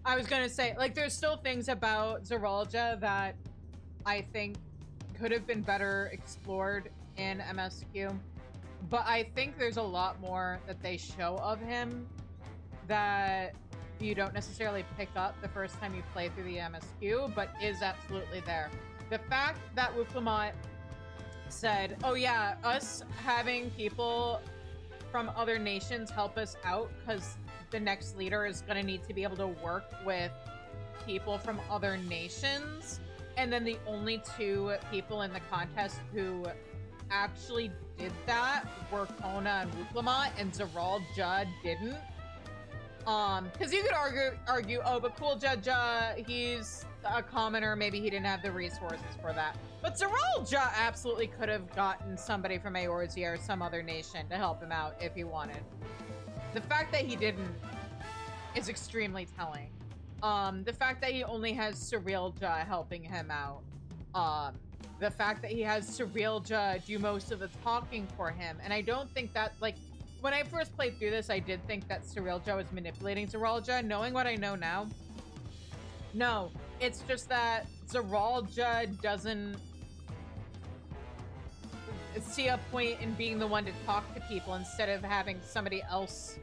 I was gonna say, like, there's still things about Zeralja that I think could have been better explored in MSQ. But I think there's a lot more that they show of him that you don't necessarily pick up the first time you play through the MSQ, but is absolutely there. The fact that Wuklamot said, oh yeah, us having people from other nations help us out because the next leader is going to need to be able to work with people from other nations. And then the only two people in the contest who actually did that were Kona and Wuklamot, and Zeralja didn't. Because you could argue, oh, but Cool Judja, he's a commoner, maybe he didn't have the resources for that. But Zeralja absolutely could have gotten somebody from Eorzea or some other nation to help him out if he wanted. The fact that he didn't is extremely telling. The fact that he only has Surrealja helping him out. The fact that he has Surrealja do most of the talking for him. And I don't think that, like, when I first played through this, I did think that Surrealja was manipulating Zeralja. Knowing what I know now, no. It's just that Zeralja doesn't see a point in being the one to talk to people instead of having somebody else.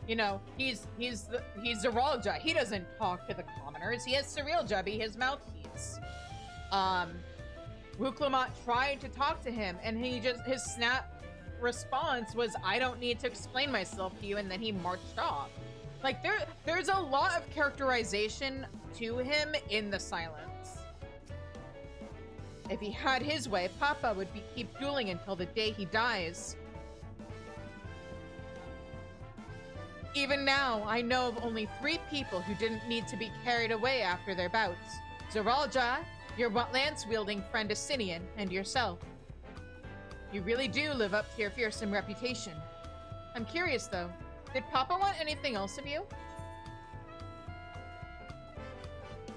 You know, he's Zeralja. He doesn't talk to the commoners. He has Surrealja be his mouthpiece. Wuklamot tried to talk to him, and his snap response was, I don't need to explain myself to you, and then he marched off. Like, there's a lot of characterization to him in the silence. If he had his way, Papa would keep dueling until the day he dies. Even now, I know of only 3 people who didn't need to be carried away after their bouts. Zeralja, your lance-wielding friend Asinian, and yourself. You really do live up to your fearsome reputation. I'm curious, though. Did Papa want anything else of you?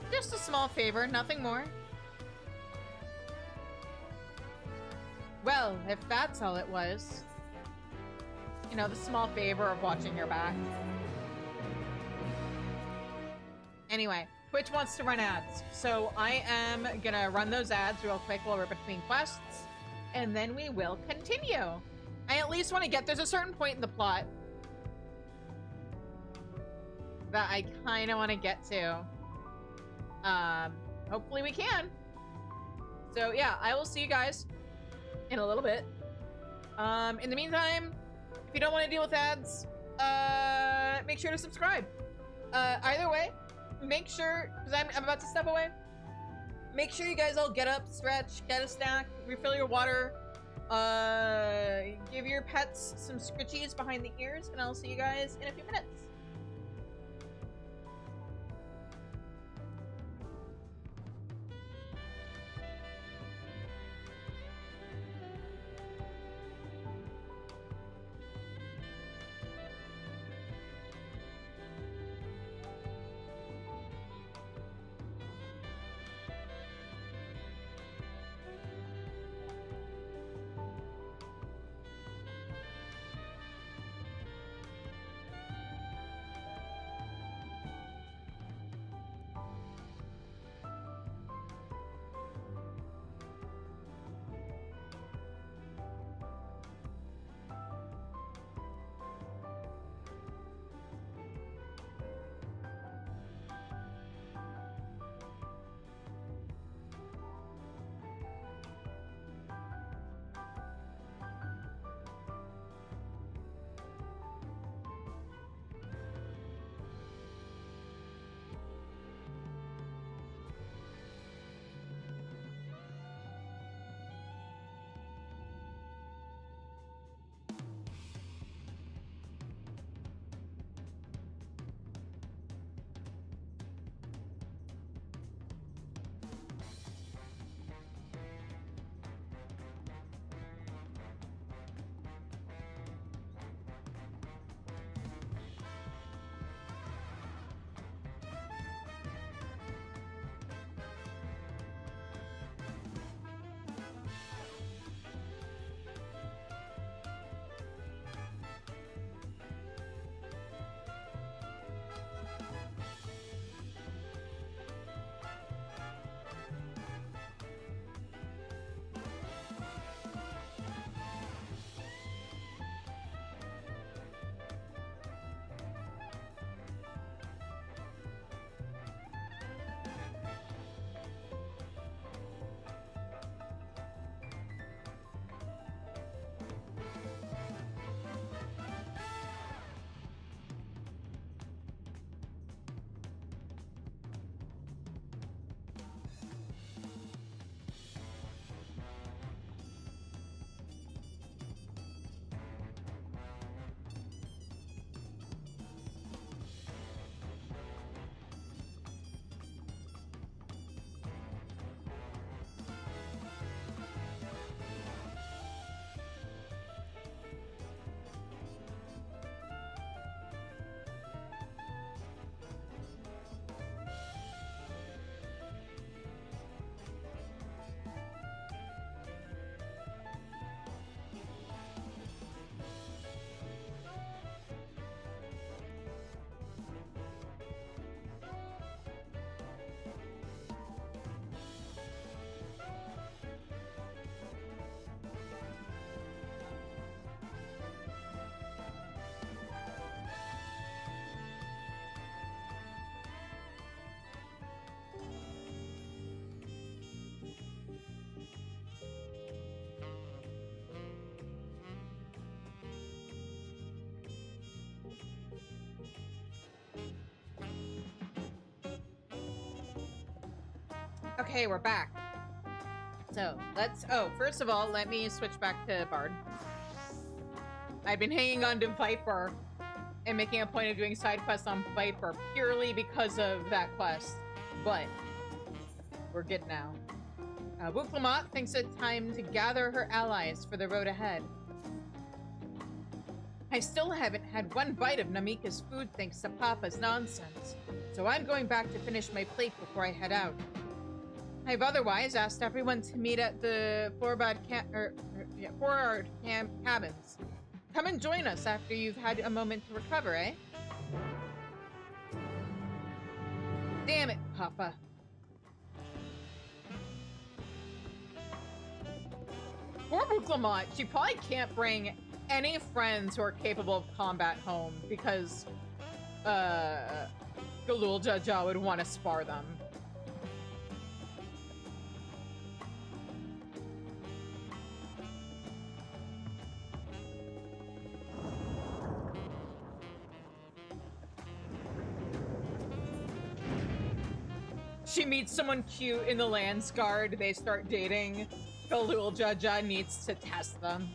Just a small favor, nothing more. Well, if that's all it was. You know, the small favor of watching your back. Anyway, Twitch wants to run ads. So I am gonna run those ads real quick while we're between quests. And then we will continue. I at least want to get... There's a certain point in the plot that I kind of want to get to. Hopefully we can. So yeah, I will see you guys in a little bit. In the meantime, if you don't want to deal with ads, make sure to subscribe. Either way, make sure, because I'm about to step away, make sure you guys all get up, stretch, get a snack, refill your water, give your pets some scritchies behind the ears, and I'll see you guys in a few minutes. Okay, we're back. So, let's... Oh, first of all, let me switch back to Bard. I've been hanging on to Viper and making a point of doing side quests on Viper purely because of that quest. But, we're good now. Wuklamot thinks it's time to gather her allies for the road ahead. I still haven't had one bite of Namika's food thanks to Papa's nonsense, so I'm going back to finish my plate before I head out. I've otherwise asked everyone to meet at the Yeah, for our cabins. Come and join us after you've had a moment to recover, eh? Damn it, Papa. Poor Buklamat, she probably can't bring any friends who are capable of combat home because Galul Jaja would want to spar them. She meets someone cute in the Landsguard, they start dating. Galul Jaja needs to test them.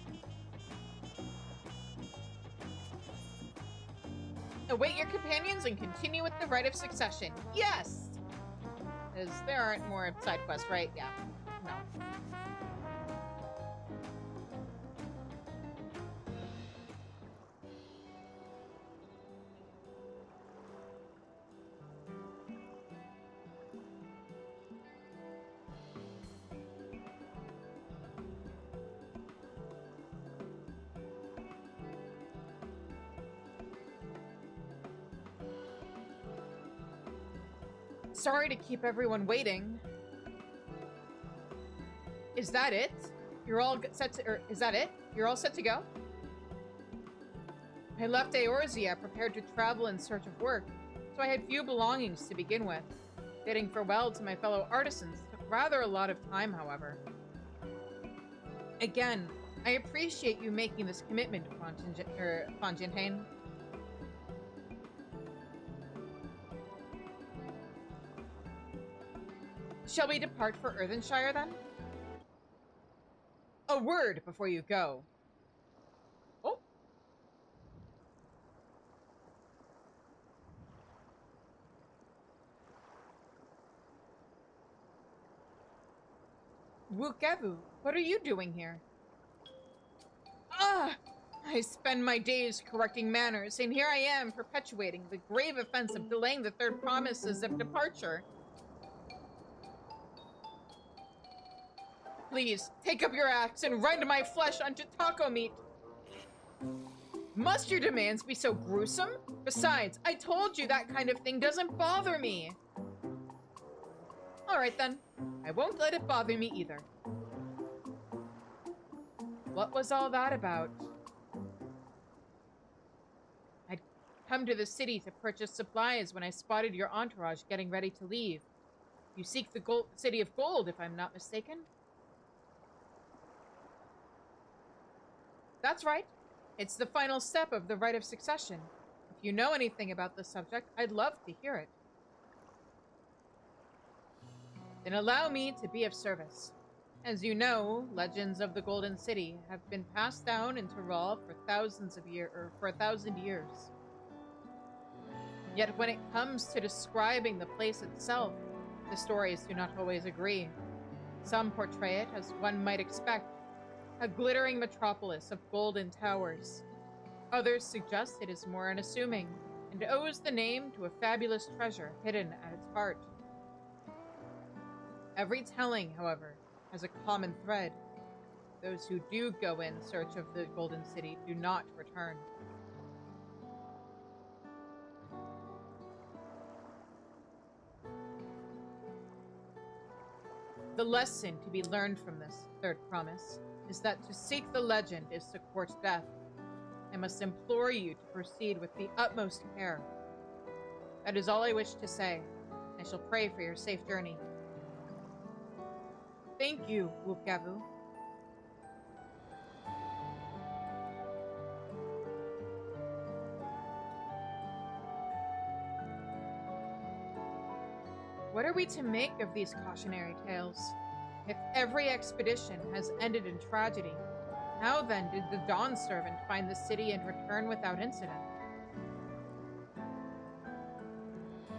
Await your companions and continue with the rite of succession. Yes! Because there aren't more side quests, right? Yeah. No. Sorry to keep everyone waiting. Is that it? You're all set to, or is that it? You're all set to go? I left Eorzea prepared to travel in search of work, so I had few belongings to begin with. Bidding farewell to my fellow artisans took rather a lot of time, however. Again, I appreciate you making this commitment, Fontaine. Shall we depart for Earthenshire, then? A word before you go. Oh. Wukevu, what are you doing here? Ah! I spend my days correcting manners, and here I am perpetuating the grave offense of delaying the third promises of departure. Please, take up your axe and rend my flesh unto taco meat. Must your demands be so gruesome? Besides, I told you that kind of thing doesn't bother me. Alright then, I won't let it bother me either. What was all that about? I'd come to the city to purchase supplies when I spotted your entourage getting ready to leave. You seek the city of gold, if I'm not mistaken? That's right. It's the final step of the rite of succession. If you know anything about the subject, I'd love to hear it. Then allow me to be of service. As you know, legends of the Golden City have been passed down in Tyrol for for 1,000 years. Yet when it comes to describing the place itself, the stories do not always agree. Some portray it as one might expect, a glittering metropolis of golden towers. Others suggest it is more unassuming and owes the name to a fabulous treasure hidden at its heart. Every telling, however, has a common thread. Those who do go in search of the Golden City do not return. The lesson to be learned from this third promise is that to seek the legend is to court death. I must implore you to proceed with the utmost care. That is all I wish to say. I shall pray for your safe journey. Thank you, Wukavu. What are we to make of these cautionary tales? If every expedition has ended in tragedy, how then did the Dawn Servant find the city and return without incident?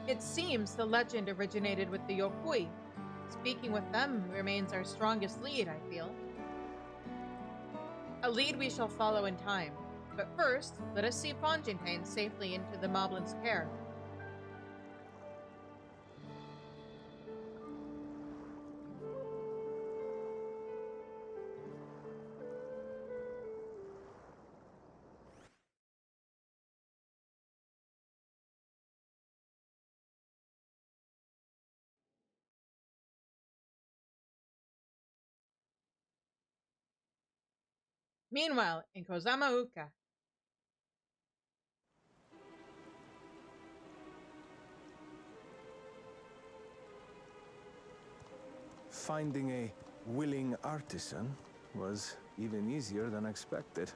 It seems the legend originated with the Yokui. Speaking with them remains our strongest lead, I feel. A lead we shall follow in time. But first, let us see Fontaine safely into the Moblin's care. Meanwhile, in Kozamauka.
Finding a willing artisan was even easier than expected.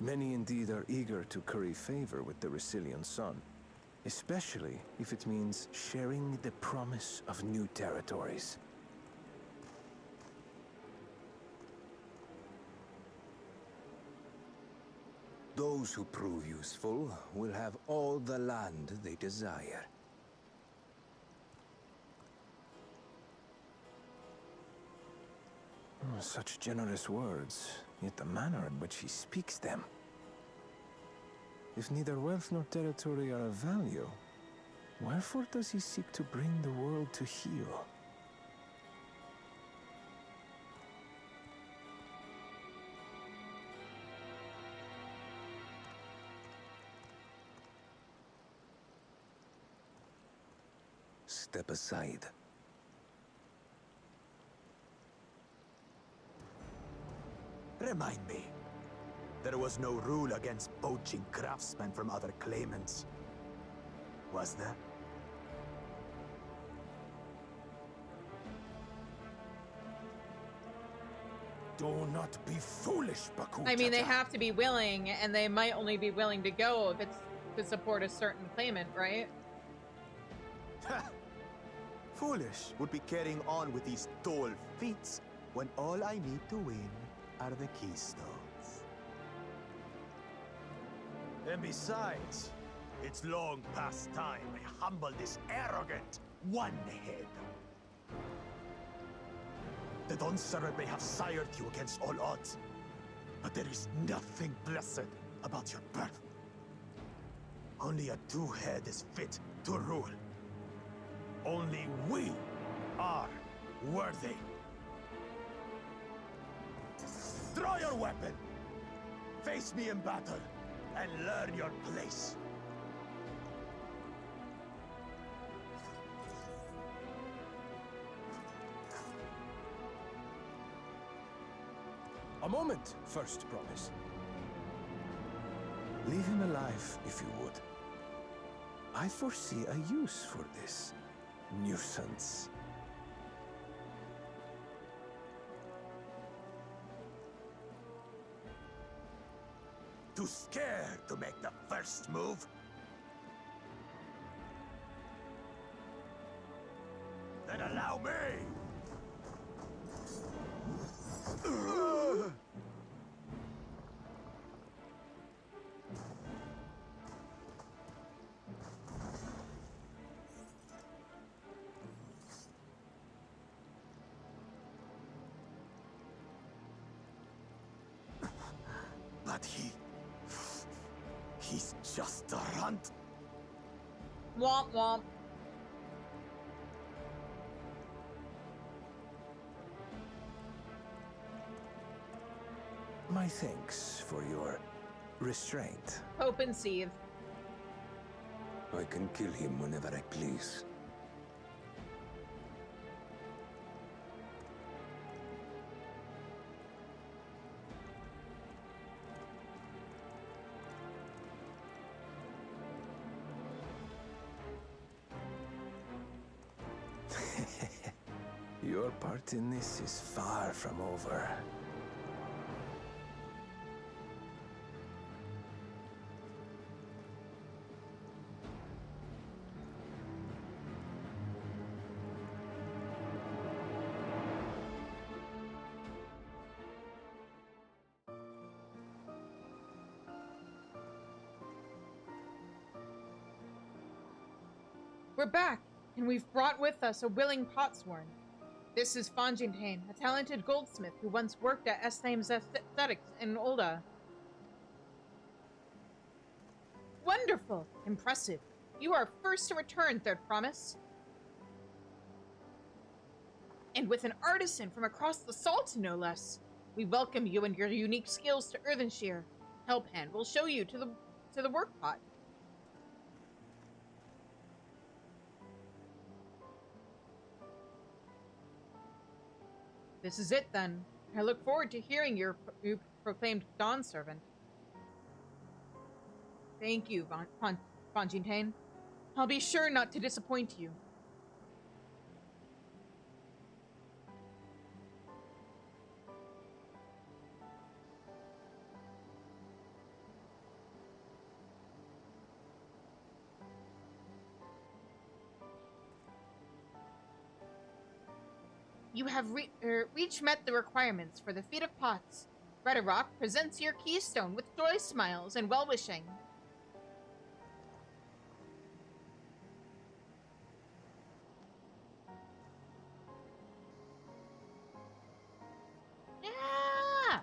Many indeed are eager to curry favor with the Resilient Sun, especially if it means sharing the promise of new territories.
Those who prove useful will have all the land they desire.
Such generous words, yet the manner in which he speaks them. If neither wealth nor territory are of value, wherefore does he seek to bring the world to heel?
Step aside.
Remind me. There was no rule against poaching craftsmen from other claimants. Was there?
Do not be foolish, Baku.
I mean, they have to be willing, and they might only be willing to go if it's to support a certain claimant, right?
Foolish would be carrying on with these dull feats when all I need to win are the keystones. And besides, it's long past time I humble this arrogant one-head. The Dawn Servant may have sired you against all odds, but there is nothing blessed about your birth. Only a two-head is fit to rule. Only we are worthy. Draw your weapon, face me in battle, and learn your place.
A moment, First Promise. Leave him alive, if you would. I foresee a use for this nuisance.
Too scared to make the first move? Then allow me! But he's just a runt.
Womp womp.
My thanks for your restraint.
Hope and seethe.
I can kill him whenever I please.
Your part in this is far from over.
We're back, and we've brought with us a willing potsworn. This is Fontaine, a talented goldsmith who once worked at Estame's Aesthetics in Ulda. Wonderful! Impressive. You are first to return, Third Promise. And with an artisan from across the salt, no less. We welcome you and your unique skills to Earthenshire. Helphand will show you to the work pot. This is it, then. I look forward to hearing your proclaimed Dawn Servant. Thank you, Fontaine. I'll be sure not to disappoint you. You have each met the requirements for the Feat of Pots. Rhetoric presents your keystone with joy smiles and well-wishing. Yeah!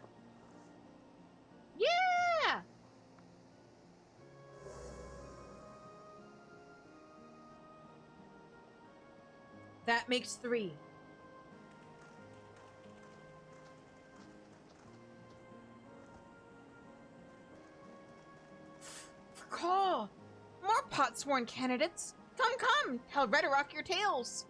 Yeah! That makes 3. Call! More pot-sworn candidates! Come! Tell Rhetoric your tales!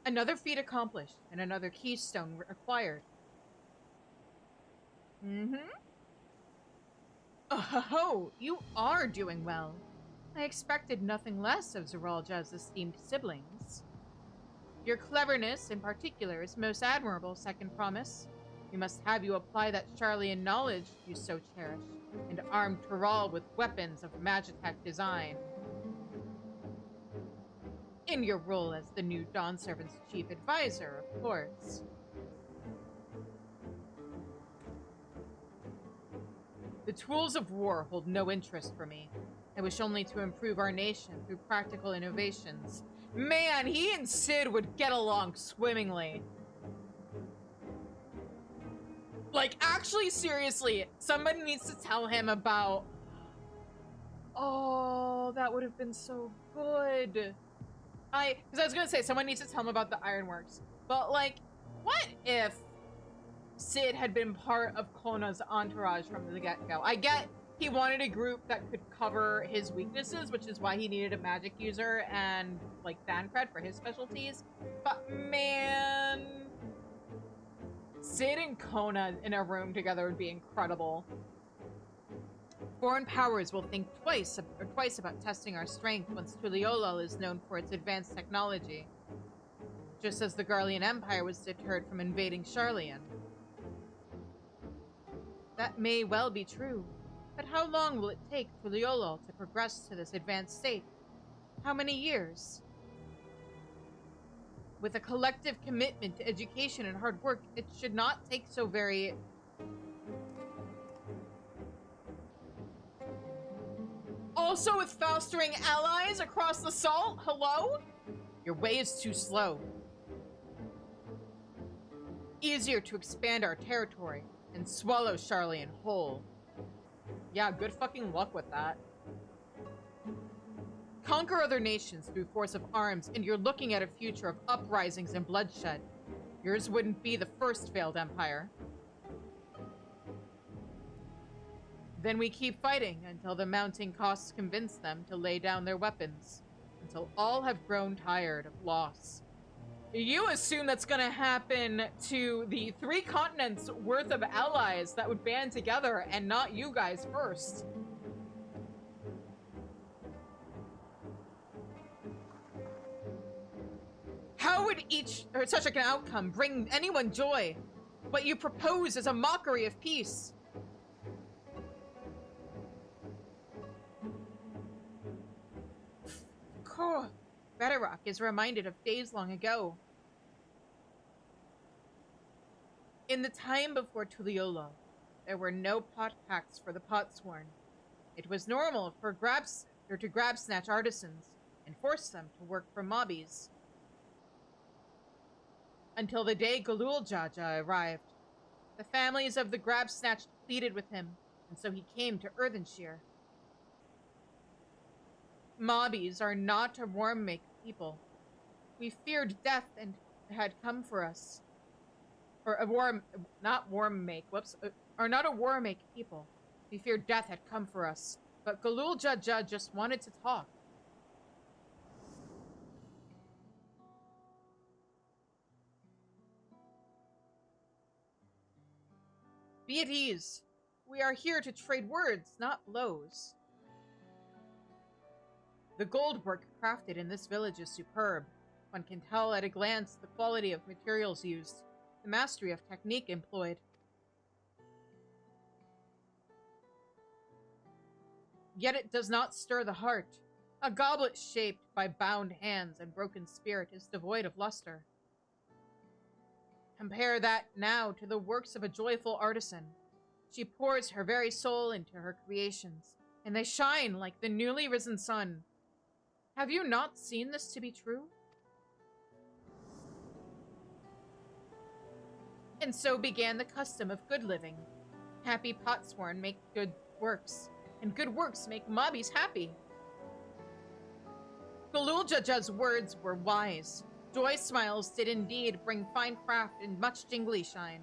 Another feat accomplished, and another keystone acquired. Oh, you are doing well. I expected nothing less of Zeralja's esteemed siblings. Your cleverness, in particular, is most admirable, Second Promise. We must have you apply that Charlian knowledge you so cherish, and arm Tural with weapons of Magitech design. In your role as the new Dawn Servant's chief advisor, of course. The tools of war hold no interest for me. I wish only to improve our nation through practical innovations. Man, he and Sid would get along swimmingly. Like, actually, seriously, somebody needs to tell him about... Oh, that would have been so good. Because I was gonna say, someone needs to tell him about the Ironworks. But, like, what if Sid had been part of Kona's entourage from the get-go? I get he wanted a group that could cover his weaknesses, which is why he needed a magic user and, like, Thancred for his specialties. But, man... Sid and Kona in a room together would be incredible. Foreign powers will think twice about testing our strength once Tuliolal is known for its advanced technology. Just as the Garlean Empire was deterred from invading Charlian. That may well be true, but how long will it take Tuliolal to progress to this advanced state? How many years? With a collective commitment to education and hard work, it should not take so very... Also with fostering allies across the salt? Hello? Your way is too slow. Easier to expand our territory and swallow Charlian whole. Yeah, good fucking luck with that. Conquer other nations through force of arms, and you're looking at a future of uprisings and bloodshed. Yours wouldn't be the first failed empire. Then we keep fighting until the mounting costs convince them to lay down their weapons. Until all have grown tired of loss. You assume that's gonna happen to the 3 continents worth of allies that would band together and not you guys first. How would such an outcome bring anyone joy? What you propose is a mockery of peace. Rhetoric is reminded of days long ago. In the time before Tuliolal, there were no pot pacts for the potsworn. It was normal for to grab snatch artisans and force them to work for mobbies. Until the day Galul Jaja arrived. The families of the grab snatched pleaded with him, and so he came to Earthenshire. Mobbies are not a warm-make people. We feared death and had come for us. Or a war, not war make, whoops, or not a war make people. We feared death had come for us, but Galul Judja just wanted to talk. Be at ease. We are here to trade words, not blows. The gold work crafted in this village is superb. One can tell at a glance the quality of materials used, the mastery of technique employed. Yet it does not stir the heart. A goblet shaped by bound hands and broken spirit is devoid of luster. Compare that now to the works of a joyful artisan. She pours her very soul into her creations, and they shine like the newly risen sun. Have you not seen this to be true? And so began the custom of good living. Happy potsworn make good works, and good works make mobbies happy. Galuljaja's words were wise. Joy smiles did indeed bring fine craft and much jingly shine.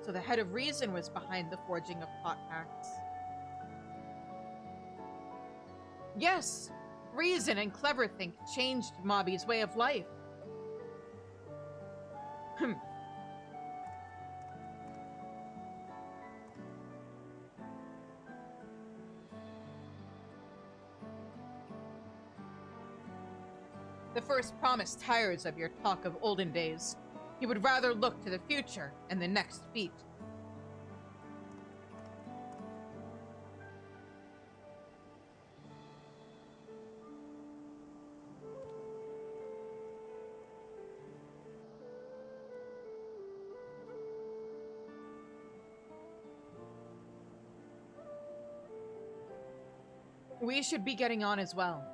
So the head of reason was behind the forging of pot packs. Yes, reason and clever think changed Mobby's way of life. The first promise tires of your talk of olden days. He would rather look to the future and the next feat. We should be getting on as well.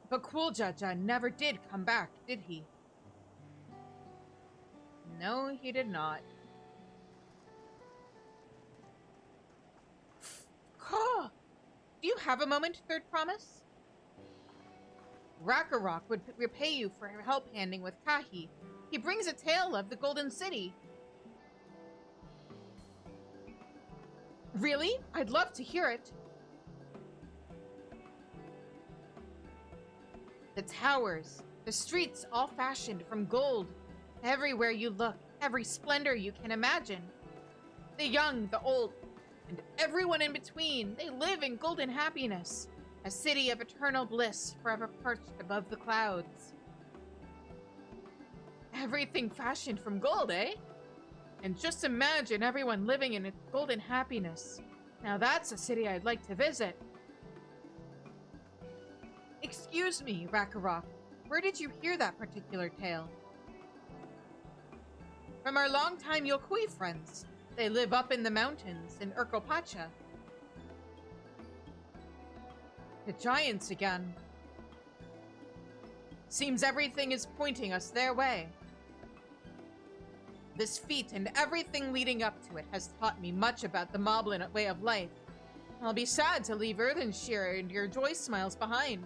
But Kuljaja never did come back, did he? No, he did not. Do you have a moment, Third Promise? Rakarok would repay you for help handing with Kahi. He brings a tale of the Golden City. Really? I'd love to hear it. The towers, the streets all fashioned from gold. Everywhere you look, every splendor you can imagine. The young, the old, and everyone in between, they live in golden happiness. A city of eternal bliss, forever perched above the clouds. Everything fashioned from gold, eh? And just imagine everyone living in its golden happiness. Now that's a city I'd like to visit. Excuse me, Rakarok. Where did you hear that particular tale? From our longtime Yokui friends. They live up in the mountains in Urkopacha. The giants again. Seems everything is pointing us their way. This feat and everything leading up to it has taught me much about the Moblin way of life. I'll be sad to leave Earthenshire and your joy smiles behind.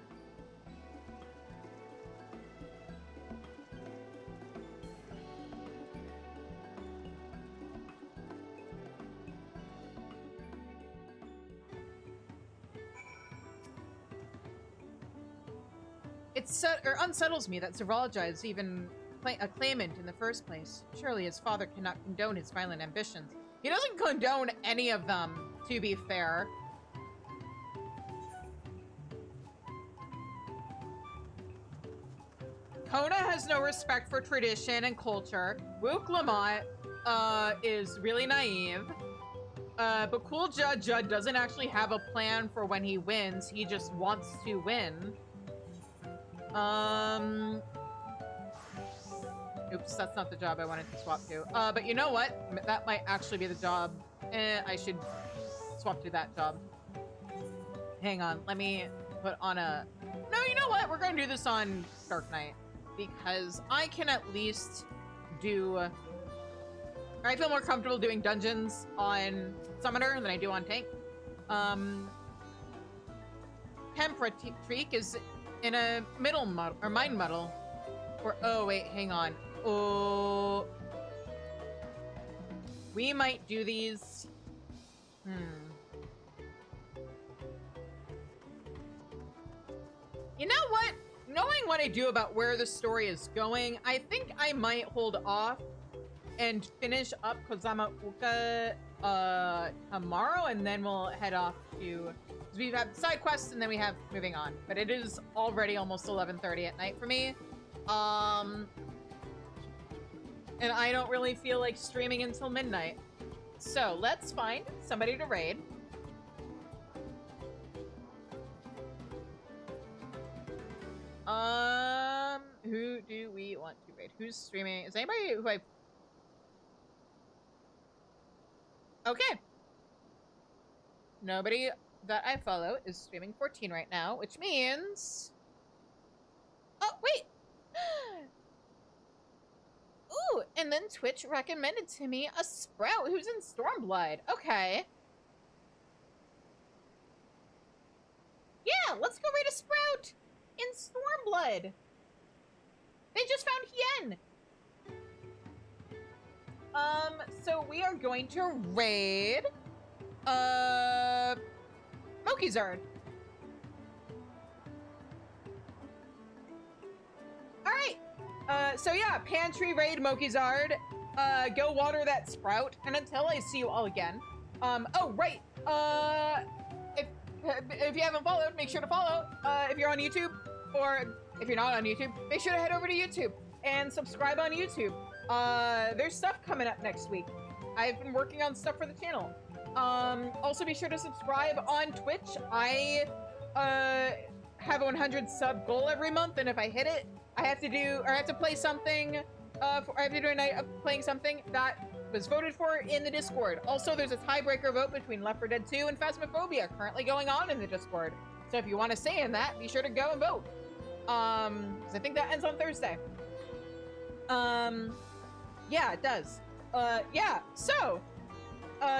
It unsettles me that Zeralja is even a claimant in the first place. Surely his father cannot condone his violent ambitions. He doesn't condone any of them, to be fair. Kona has no respect for tradition and culture. Wook Lamont is really naive. But Kulja doesn't actually have a plan for when he wins. He just wants to win. Oops, that's not the job I wanted to swap to. But you know what? That might actually be the job. I should swap to that job. Hang on, let me put on a... No, you know what? We're gonna do this on Dark Knight. Because I can at least do I feel more comfortable doing dungeons on Summoner than I do on Tank. Hempratrique is in a middle muddle, or mine muddle. Or, oh wait, hang on. Oh. We might do these. You know what? Knowing what I do about where the story is going, I think I might hold off and finish up Kozama Uka tomorrow, and then we'll head off to... We have side quests, and then we have moving on. But it is already almost 11:30 at night for me. And I don't really feel like streaming until midnight. So let's find somebody to raid. Who do we want to raid? Who's streaming? Is anybody who I... Okay. Nobody that I follow is streaming 14 right now, which means... Oh, wait! Ooh, and then Twitch recommended to me a Sprout who's in Stormblood. Okay. Yeah, let's go raid a Sprout in Stormblood. They just found Hien. So we are going to raid Mokizard. Alright. So yeah, Pantry raid Mokizard. Go water that Sprout, and until I see you all again. Oh right. If you haven't followed, make sure to follow. If you're on YouTube, or if you're not on YouTube, make sure to head over to YouTube and subscribe on YouTube. There's stuff coming up next week. I've been working on stuff for the channel. Also be sure to subscribe on Twitch. I have a 100 sub goal every month, and if I hit it, I have to play something. I have to do a night of playing something that was voted for in the Discord. Also, there's a tiebreaker vote between Left 4 Dead 2 and Phasmophobia currently going on in the Discord. So if you want to say in that, be sure to go and vote. 'Cause I think that ends on Thursday. Yeah, it does. Yeah, so,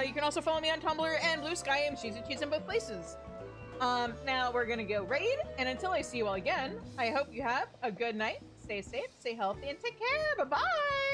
you can also follow me on Tumblr and Blue Sky. I'm Cheesy Cheese in both places. Now we're gonna go raid, and until I see you all again, I hope you have a good night, stay safe, stay healthy, and take care. Bye-bye!